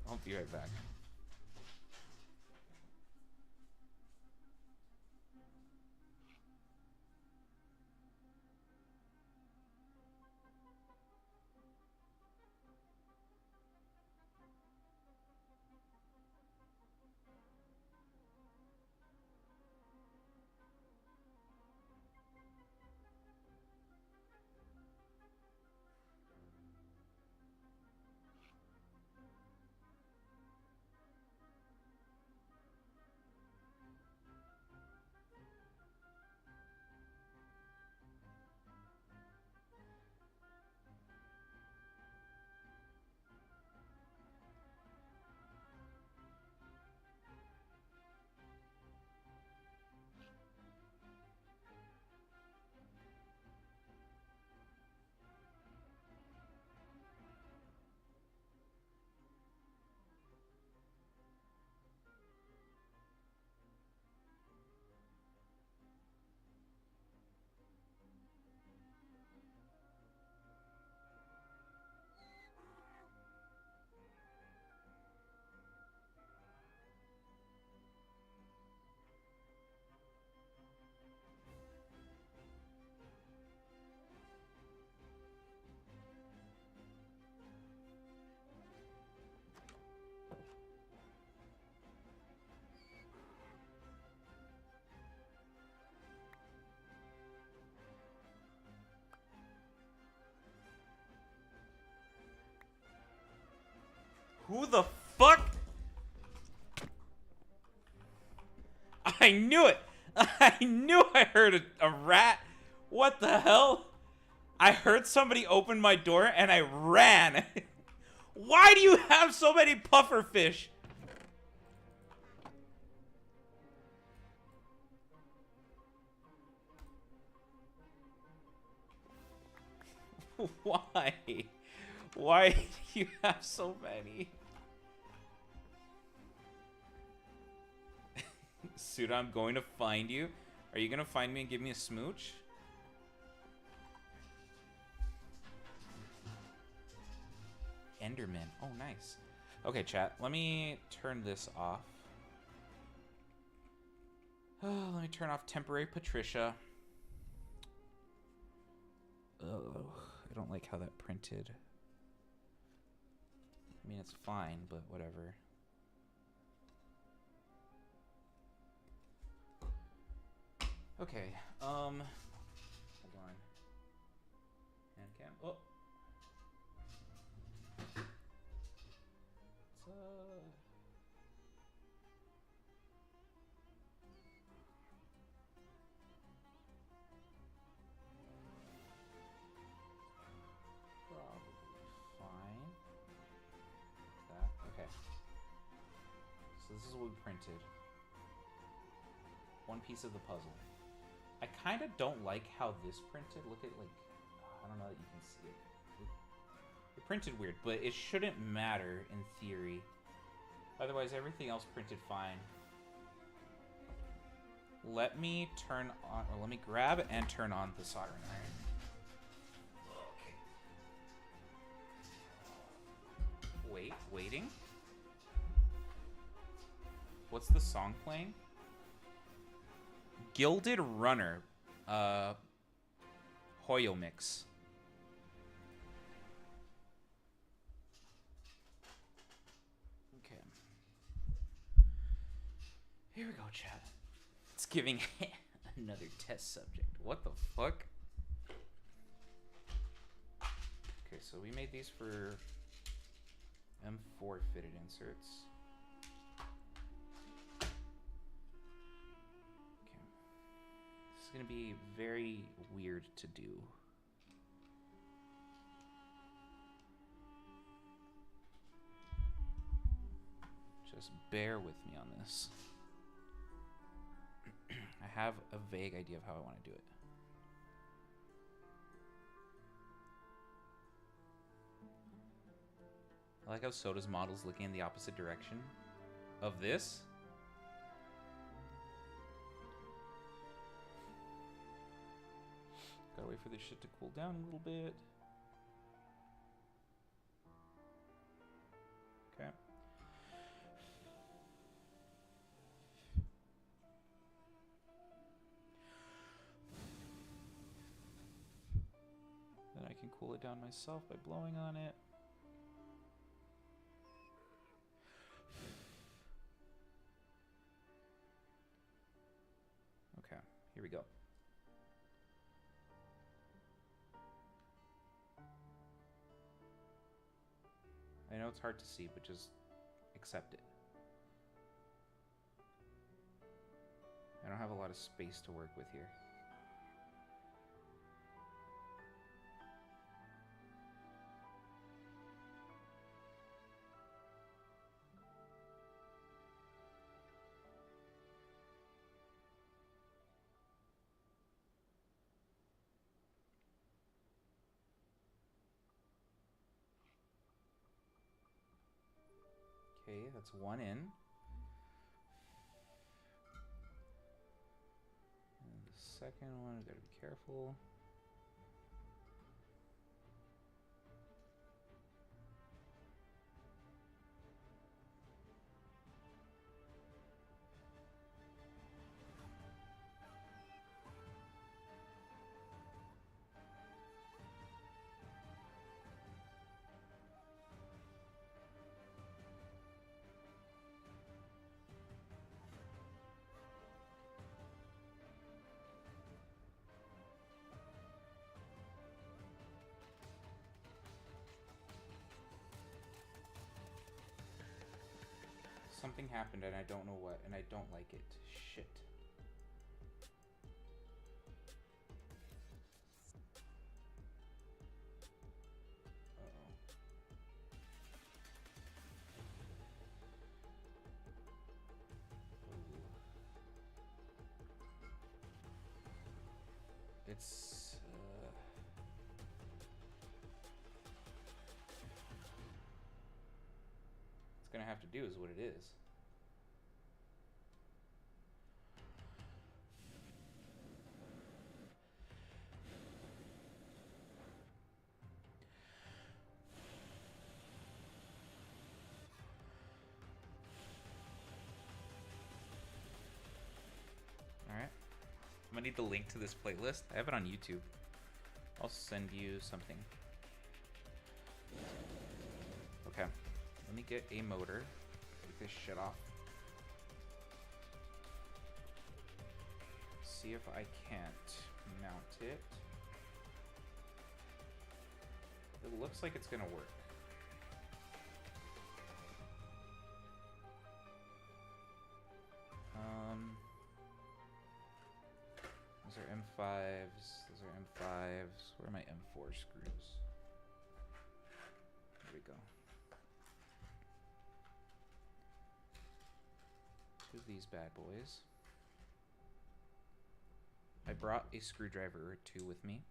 I'll be right back. Who the fuck? I knew it! I knew I heard a rat! What the hell? I heard somebody open my door and I ran! Why do you have so many puffer fish? Why? Why do you have so many? Suda, I'm going to find you. Are you gonna find me and give me a smooch? Enderman. Oh, nice. Okay, chat. Let me turn this off. Oh, let me turn off temporary Patricia. Oh, I don't like how that printed. I mean, it's fine, but whatever. Okay, hold on. Hand cam. Oh. Probably fine. That, okay. So this is what we printed. One piece of the puzzle. I kind of don't like how this printed. Look at, like, I don't know that you can see it. It printed weird, but it shouldn't matter in theory. Otherwise, everything else printed fine. Let me turn on, or let me grab and turn on the soldering iron. Okay. Wait, waiting. What's the song playing? Gilded Runner, Hoyo mix. Okay. Here we go, chat. It's giving another test subject. What the fuck? Okay, so we made these for M4 fitted inserts. It's gonna be very weird to do. Just bear with me on this. I have a vague idea of how I want to do it. I like how Soda's model's looking in the opposite direction of this. Gotta wait for this shit to cool down a little bit. Okay. Then I can cool it down myself by blowing on it. Okay, here we go. I know it's hard to see, but just accept it. I don't have a lot of space to work with here. Okay, that's one in. And the second one, I gotta be careful. Something happened and I don't know what, and I don't like it. Shit. Uh-oh. It's gonna have to do is what it is. All right. I'm gonna need the link to this playlist. I have it on YouTube. I'll send you something. Okay. Let me get a motor. Take this shit off. See if I can't mount it. It looks like it's gonna work. Those are M5s. Those are M5s. Where are my M4 screws? There we go. Two of these bad boys. I brought a screwdriver or two with me.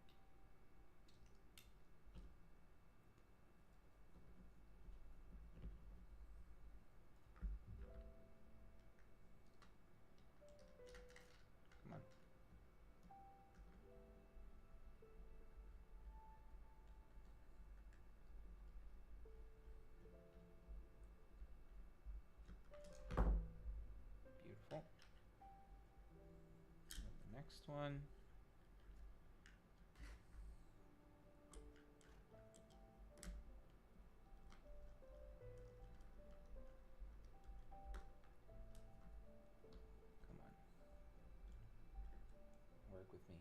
Come on. Beautiful. And the next one. Come on. Work with me.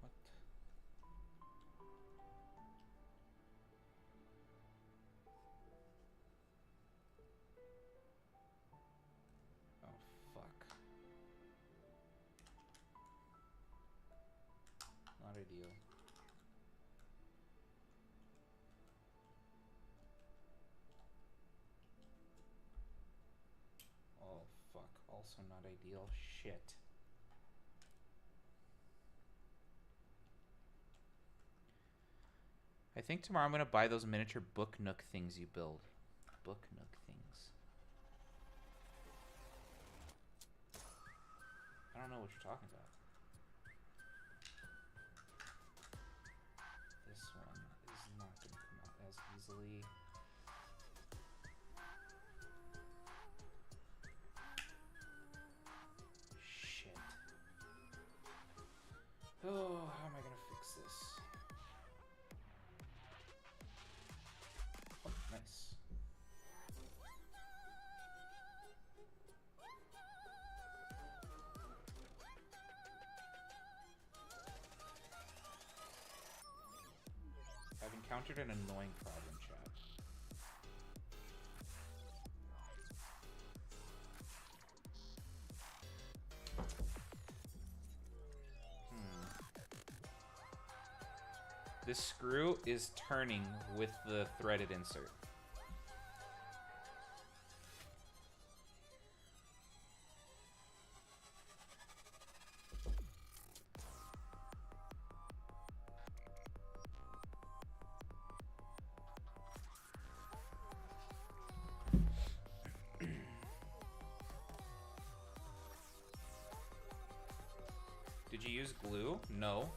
What? Oh, fuck. Not ideal. Oh, fuck. Also not ideal. Shit. I think tomorrow I'm going to buy those miniature book nook things you build. Book nook things. I don't know what you're talking about. This one is not going to come out as easily. Shit. Oh, how am I going to fix this? Oh, nice. I've encountered an annoying problem, chat. This screw is turning with the threaded insert. Did you use glue? No.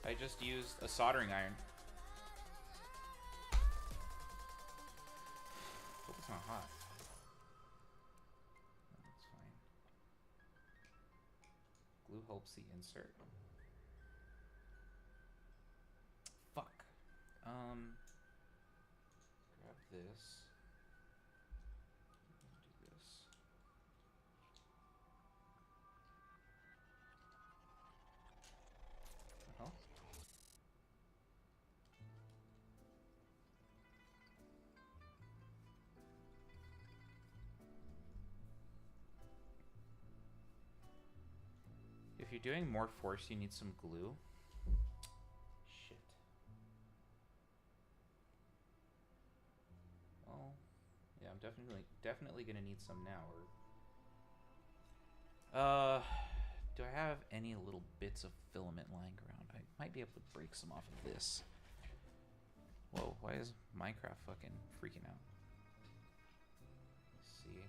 I just used a soldering iron. Hope it's not hot. No, it's fine. Glue helps the insert. Fuck. Grab this. you're doing more force, you need some glue. Shit. Well, yeah, I'm definitely gonna need some now. Or, do I have any little bits of filament lying around? I might be able to break some off of this. Whoa, why is Minecraft fucking freaking out? Let's see.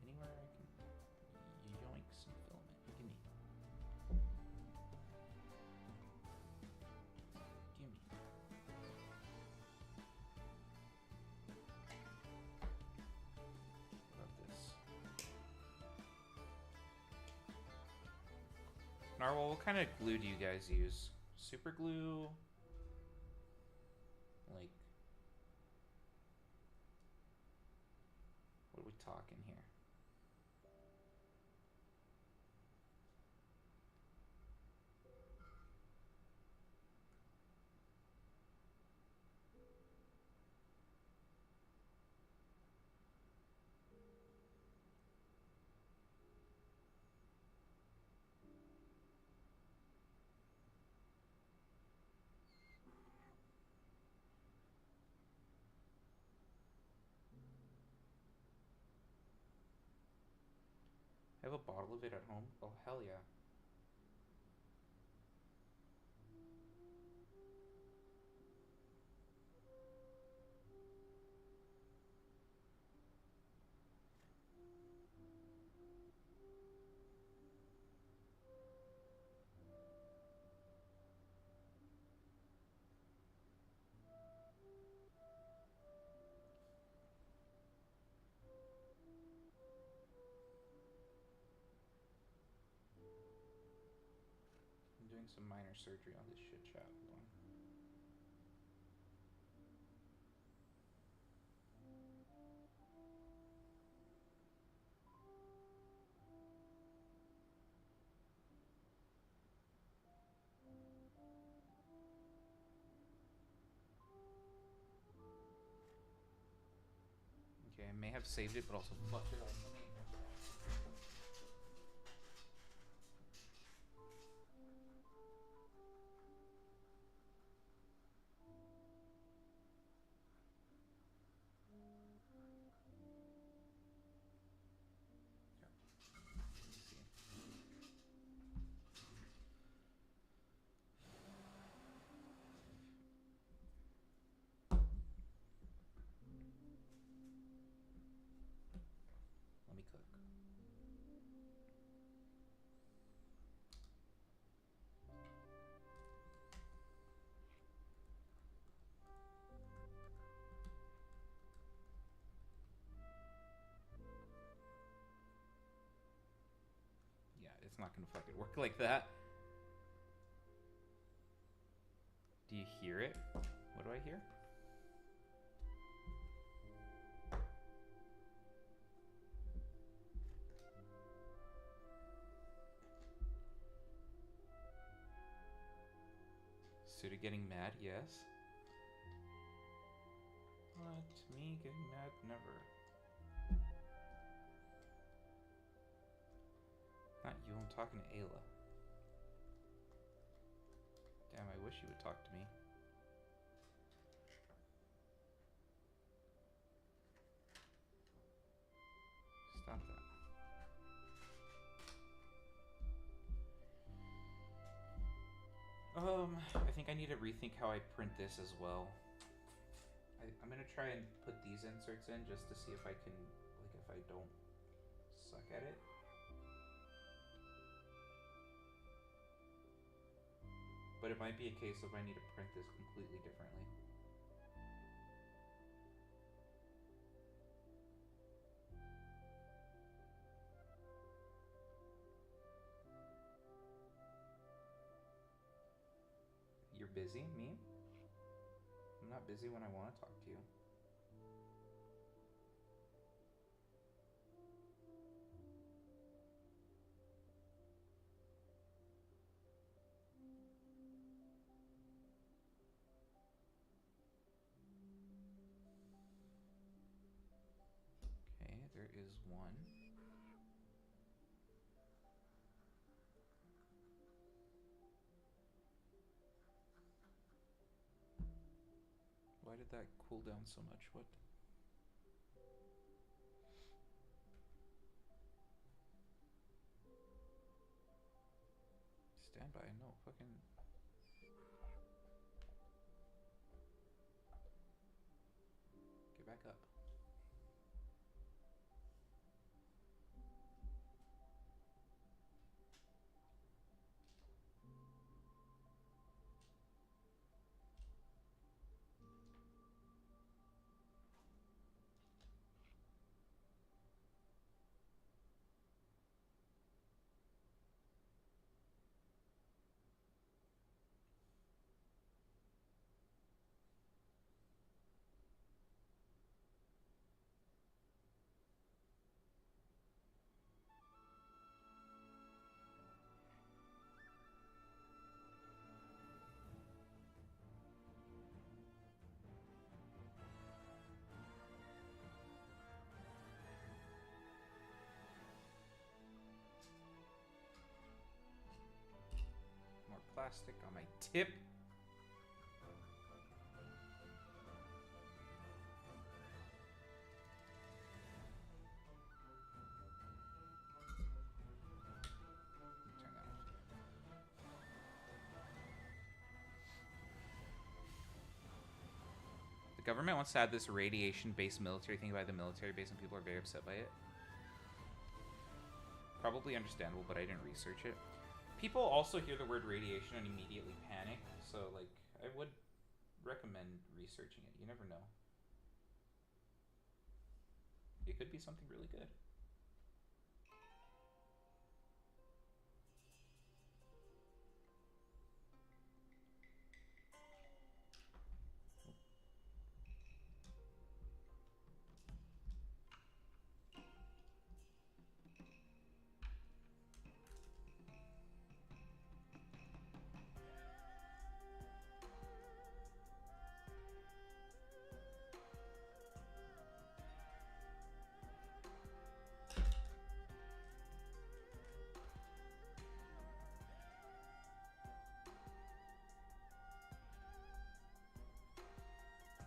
Anywhere I can yoink some filament. Gimme. Gimme. What about this? Narwhal, what kind of glue do you guys use? Super glue? Like, what are we talking here? I have a bottle of it at home. Oh, hell yeah. I'm doing some minor surgery on this shit, chat. Hold on. Okay, I may have saved it, but also fucked it up. Let me cook. Yeah, it's not gonna fucking work like that. Do you hear it? What do I hear? Suda getting mad? Yes. What? Me getting mad? Never. Not you, I'm talking to Ayla. Damn, I wish you would talk to me. Stop that. I think I need to rethink how I print this as well. I'm gonna try and put these inserts in just to see if I can, like, if I don't suck at it. But it might be a case of I need to print this completely differently. You're busy? Me? I'm not busy when I want to talk to you. is 1. Why did that cool down so much? What? Standby, no, fucking... Get back up. More plastic on my tip. Turn that off. The government wants to add this radiation-based military thing by the military base, and people are very upset by it. Probably understandable, but I didn't research it. People also hear the word radiation and immediately panic, so, like, I would recommend researching it. You never know. It could be something really good.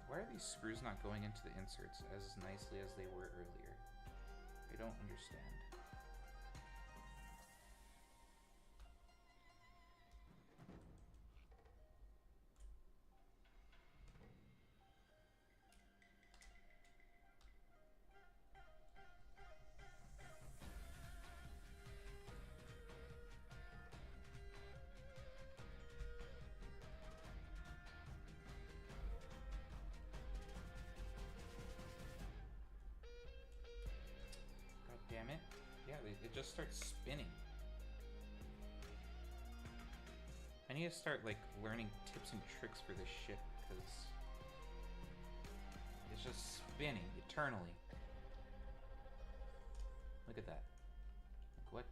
Why are these screws not going into the inserts as nicely as they were earlier? I don't understand. Damn it. Yeah, it just starts spinning. I need to start, like, learning tips and tricks for this shit, because it's just spinning eternally. Look at that. Like, what?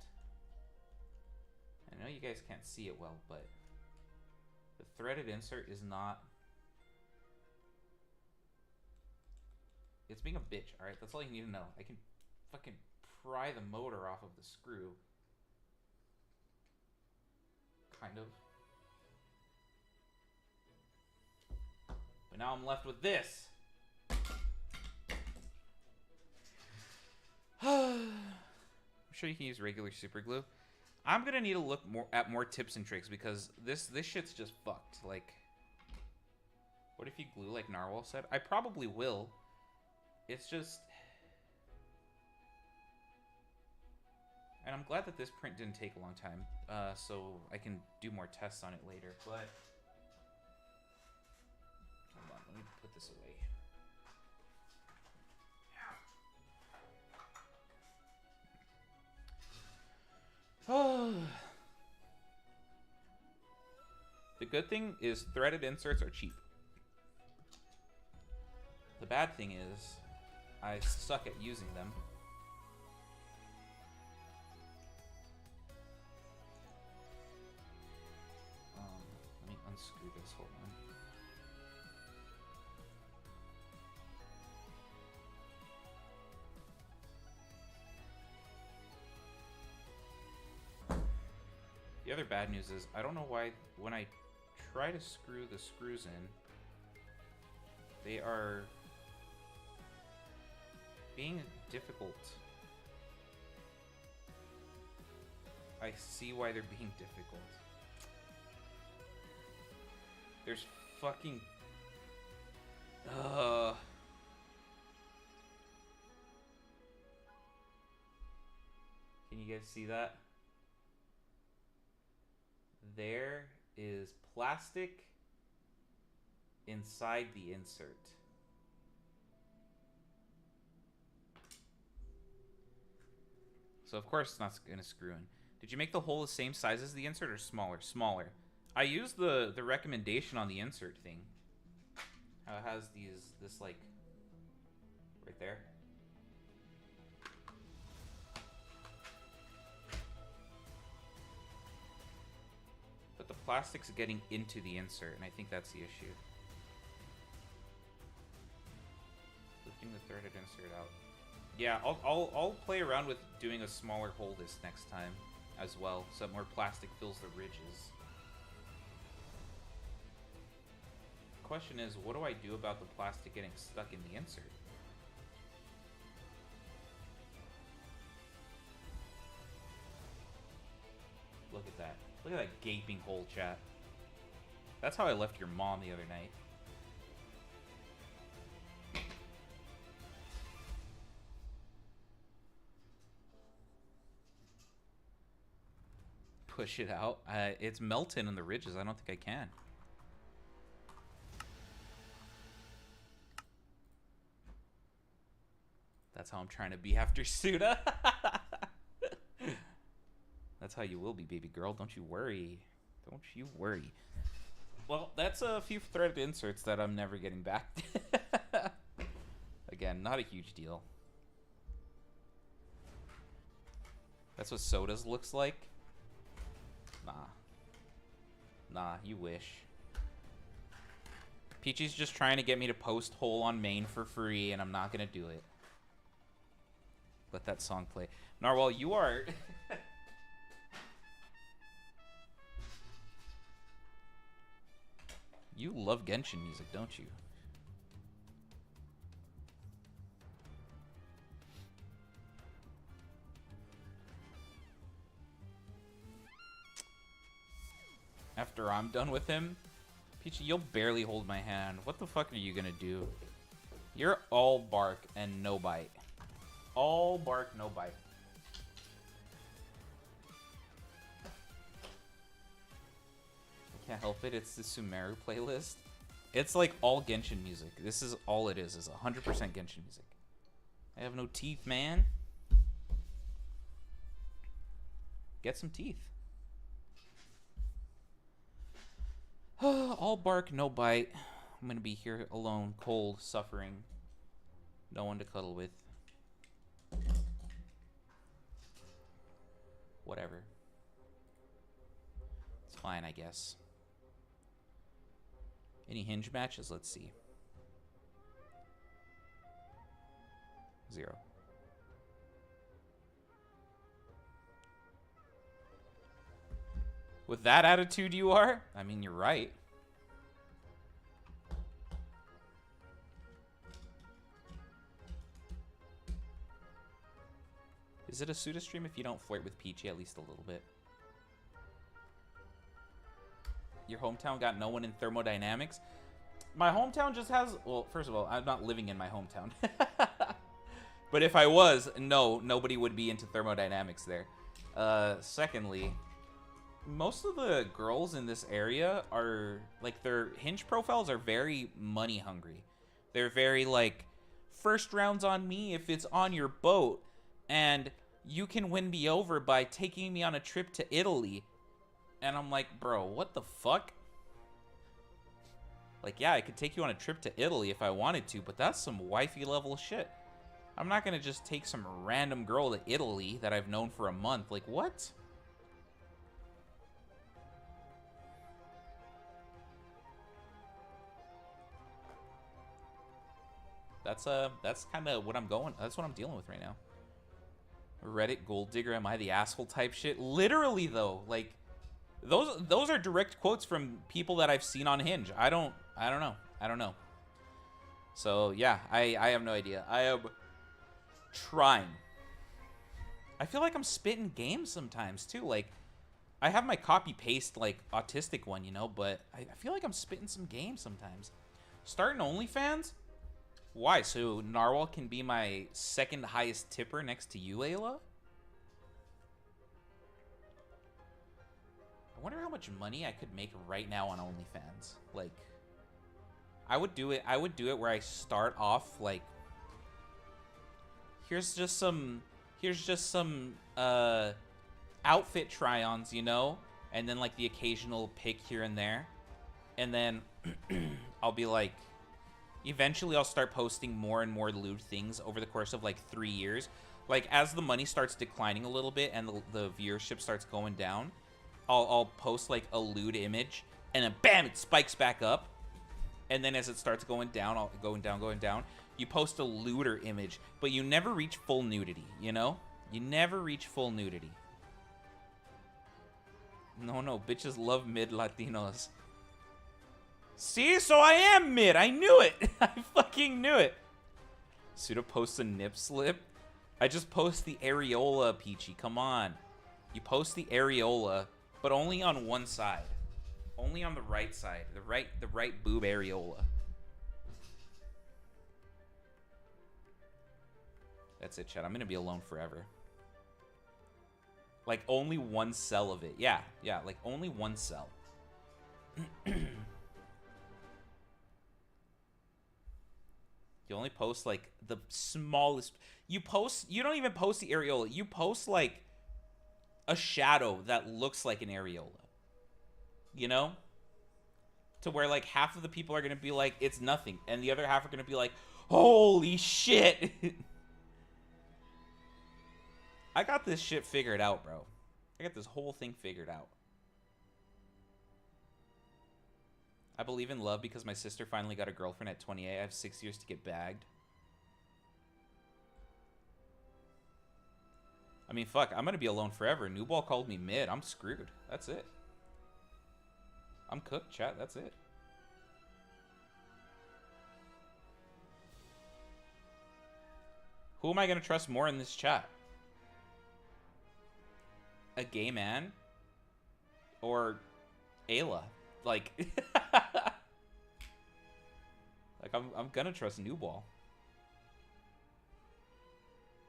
I know you guys can't see it well, but the threaded insert is not... It's being a bitch, alright? That's all you need to know. I can fucking pry the motor off of the screw. Kind of. But now I'm left with this. I'm sure you can use regular super glue. I'm gonna need to look at more tips and tricks, because this shit's just fucked. Like, what if you glue like Narwhal said? I probably will. It's just... And I'm glad that this print didn't take a long time, so I can do more tests on it later, but... Hold on, let me put this away. Oh. The good thing is threaded inserts are cheap. The bad thing is I suck at using them. Let me unscrew this, hold on. The other bad news is I don't know why when I try to screw the screws in, they are being difficult. I see why they're being difficult. There's fucking... Can you guys see that? There is plastic inside the insert. So of course it's not gonna screw in. Did you make the hole the same size as the insert or smaller? Smaller. I used the recommendation on the insert thing. How it has this like right there. But the plastic's getting into the insert, and I think that's the issue. Lifting the threaded insert out. Yeah, I'll play around with doing a smaller hole this next time as well, so more plastic fills the ridges. The question is, what do I do about the plastic getting stuck in the insert? Look at that. Look at that gaping hole, chat. That's how I left your mom the other night. Push it out. It's melting in the ridges. I don't think I can. That's how I'm trying to be after Suda. That's how you will be, baby girl. Don't you worry. Don't you worry. Well, that's a few threaded inserts that I'm never getting back. Again, not a huge deal. That's what Soda's looks like. Nah. Nah, you wish. Peachy's just trying to get me to post hole on main for free, and I'm not gonna do it. Let that song play. Narwhal, you are... You love Genshin music, don't you? After I'm done with him, Peachy, you'll barely hold my hand. What the fuck are you gonna do? You're all bark and no bite. All bark, no bite. I can't help it. It's the Sumeru playlist. It's like all Genshin music. This is all it is 100% Genshin music. I have no teeth, man. Get some teeth. All bark, no bite. I'm gonna be here alone, cold, suffering. No one to cuddle with. Whatever. It's fine, I guess. Any hinge matches? Let's see. 0. With that attitude you are? I mean, you're right. Is it a Suda stream if you don't flirt with Peachy at least a little bit? Your hometown got no one in thermodynamics? My hometown just has... Well, first of all, I'm not living in my hometown. But if I was, no, nobody would be into thermodynamics there. Secondly... Most of the girls in this area are, like, their hinge profiles are very money hungry. They're very, like, first round's on me if it's on your boat, and you can win me over by taking me on a trip to Italy. And I'm like, bro, what the fuck? Like, yeah, I could take you on a trip to Italy if I wanted to, but that's some wifey level shit. I'm not gonna just take some random girl to Italy that I've known for a month. Like, what? That's kind of what I'm going. That's what I'm dealing with right now. Reddit gold digger, am I the asshole type shit? Literally though, like, Those are direct quotes from people that I've seen on Hinge. I don't know. So yeah, I have no idea. I am trying. I feel like I'm spitting games sometimes too. Like, I have my copy paste like autistic one, you know, but I feel like I'm spitting some games sometimes. Starting OnlyFans? Why? So Narwhal can be my second highest tipper next to you, Layla? I wonder how much money I could make right now on OnlyFans. Like, I would do it where I start off like, here's just some outfit try-ons, you know? And then like the occasional pic here and there. And then I'll be like, eventually I'll start posting more and more lewd things over the course of like 3 years. Like, as the money starts declining a little bit and the viewership starts going down, I'll post like a lewd image, and then bam, it spikes back up. And then as it starts going down, going down, you post a lewder image, but you never reach full nudity, you know? You never reach full nudity. No, bitches love mid Latinos. See, so I am mid. I knew it. I fucking knew it. Suda posts a nip slip. I just post the areola, Peachy. Come on. You post the areola, but only on one side. Only on the right side. The right boob areola. That's it, chat. I'm gonna be alone forever. Like, only one cell of it. Yeah, like only one cell. You only post like the smallest. You don't even post the areola. You post like a shadow that looks like an areola. You know? To where like half of the people are going to be like, it's nothing. And the other half are going to be like, holy shit. I got this shit figured out, bro. I got this whole thing figured out. I believe in love because my sister finally got a girlfriend at 28. I have 6 years to get bagged. I mean, fuck, I'm going to be alone forever. New Ball called me mid. I'm screwed. That's it. I'm cooked, chat. That's it. Who am I going to trust more in this chat? A gay man? Or Ayla? Like, like I'm gonna trust New Ball.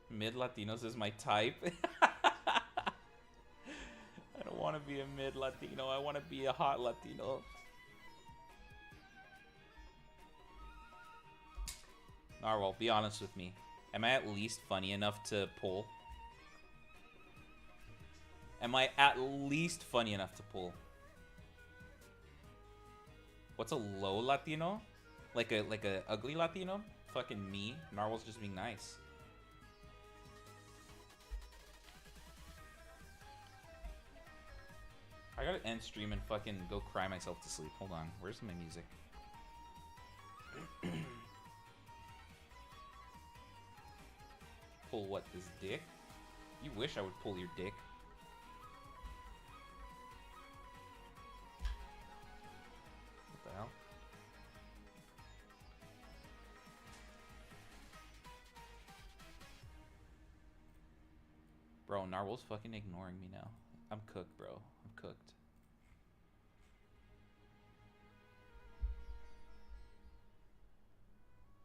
Mid Latinos is my type. I don't want to be a mid Latino. I want to be a hot Latino. Narwhal, be honest with me. Am I at least funny enough to pull? Am I at least funny enough to pull? What's a low Latino? Like a ugly Latino? Fucking me. Narwhal's just being nice. I gotta end stream and fucking go cry myself to sleep. Hold on. Where's my music? Pull what? This dick? You wish I would pull your dick. What the hell? Bro, Narwhal's fucking ignoring me now. I'm cooked, bro. I'm cooked.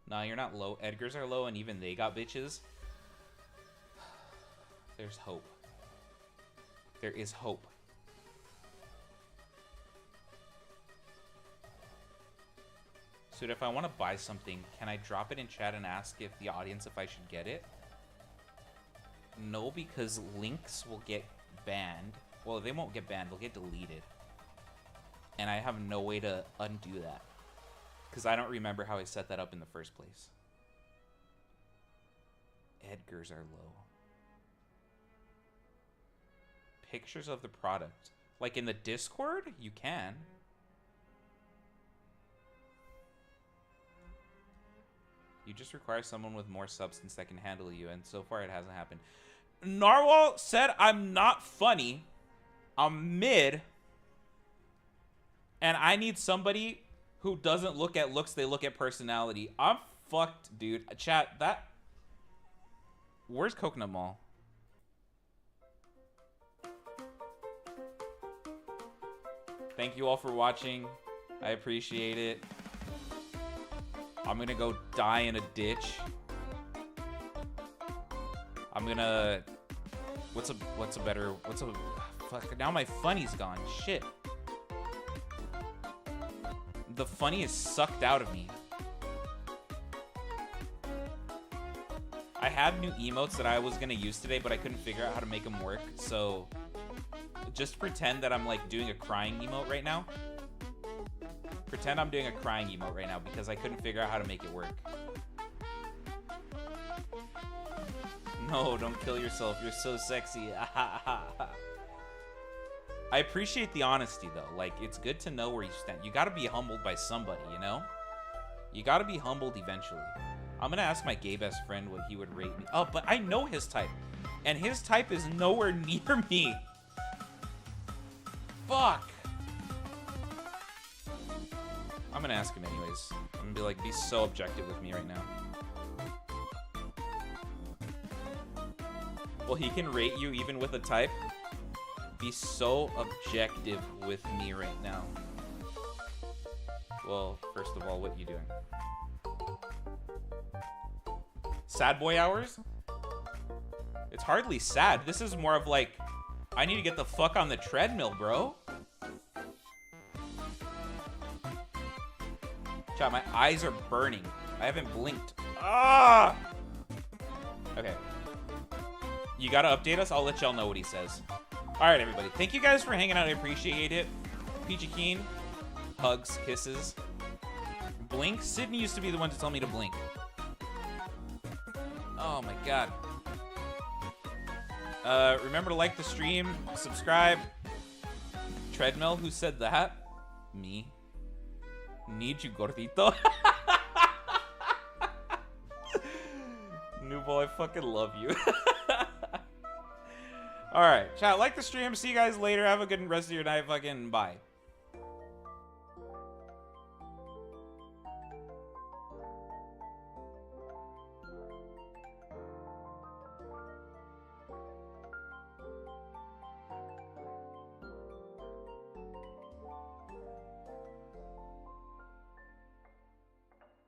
Nah, you're not low. Edgar's are low, and even they got bitches. There's hope. There is hope. So if I want to buy something, can I drop it in chat and ask if the audience if I should get it? No, because links will get banned. Well, they won't get banned. They'll get deleted. And I have no way to undo that. Because I don't remember how I set that up in the first place. Edgar's are low. Pictures of the product. Like in the Discord? You can. You just require someone with more substance that can handle you, and so far it hasn't happened. Narwhal said I'm not funny. I'm mid. And I need somebody who doesn't look at looks, they look at personality. I'm fucked, dude. Chat, that... Where's Coconut Mall? Thank you all for watching. I appreciate it. I'm gonna go die in a ditch. I'm gonna... What's a fuck, now my funny's gone. Shit. The funny is sucked out of me. I had new emotes that I was gonna use today, but I couldn't figure out how to make them work, so just pretend that I'm like doing a crying emote right now. Pretend I'm doing a crying emote right now because I couldn't figure out how to make it work. No, don't kill yourself. You're so sexy. I appreciate the honesty, though. Like, it's good to know where you stand. You gotta be humbled by somebody, you know? You gotta be humbled eventually. I'm gonna ask my gay best friend what he would rate me. Oh, but I know his type. And his type is nowhere near me. Fuck. I'm gonna ask him anyways. I'm gonna be like, be so objective with me right now. Well, he can rate you even with a type. Be so objective with me right now. Well, first of all, what are you doing? Sad boy hours? It's hardly sad. This is more of like, I need to get the fuck on the treadmill, bro. Chat, my eyes are burning. I haven't blinked. Ah! Okay. You gotta update us? I'll let y'all know what he says. Alright, everybody. Thank you guys for hanging out. I appreciate it. Peachy Keen. Hugs, kisses. Blink? Sydney used to be the one to tell me to blink. Oh my god. Remember to like the stream, subscribe. Treadmill, who said that? Me. Need you, gordito. Nubo, I fucking love you. Alright, chat, like the stream. See you guys later. Have a good rest of your night. Fucking bye.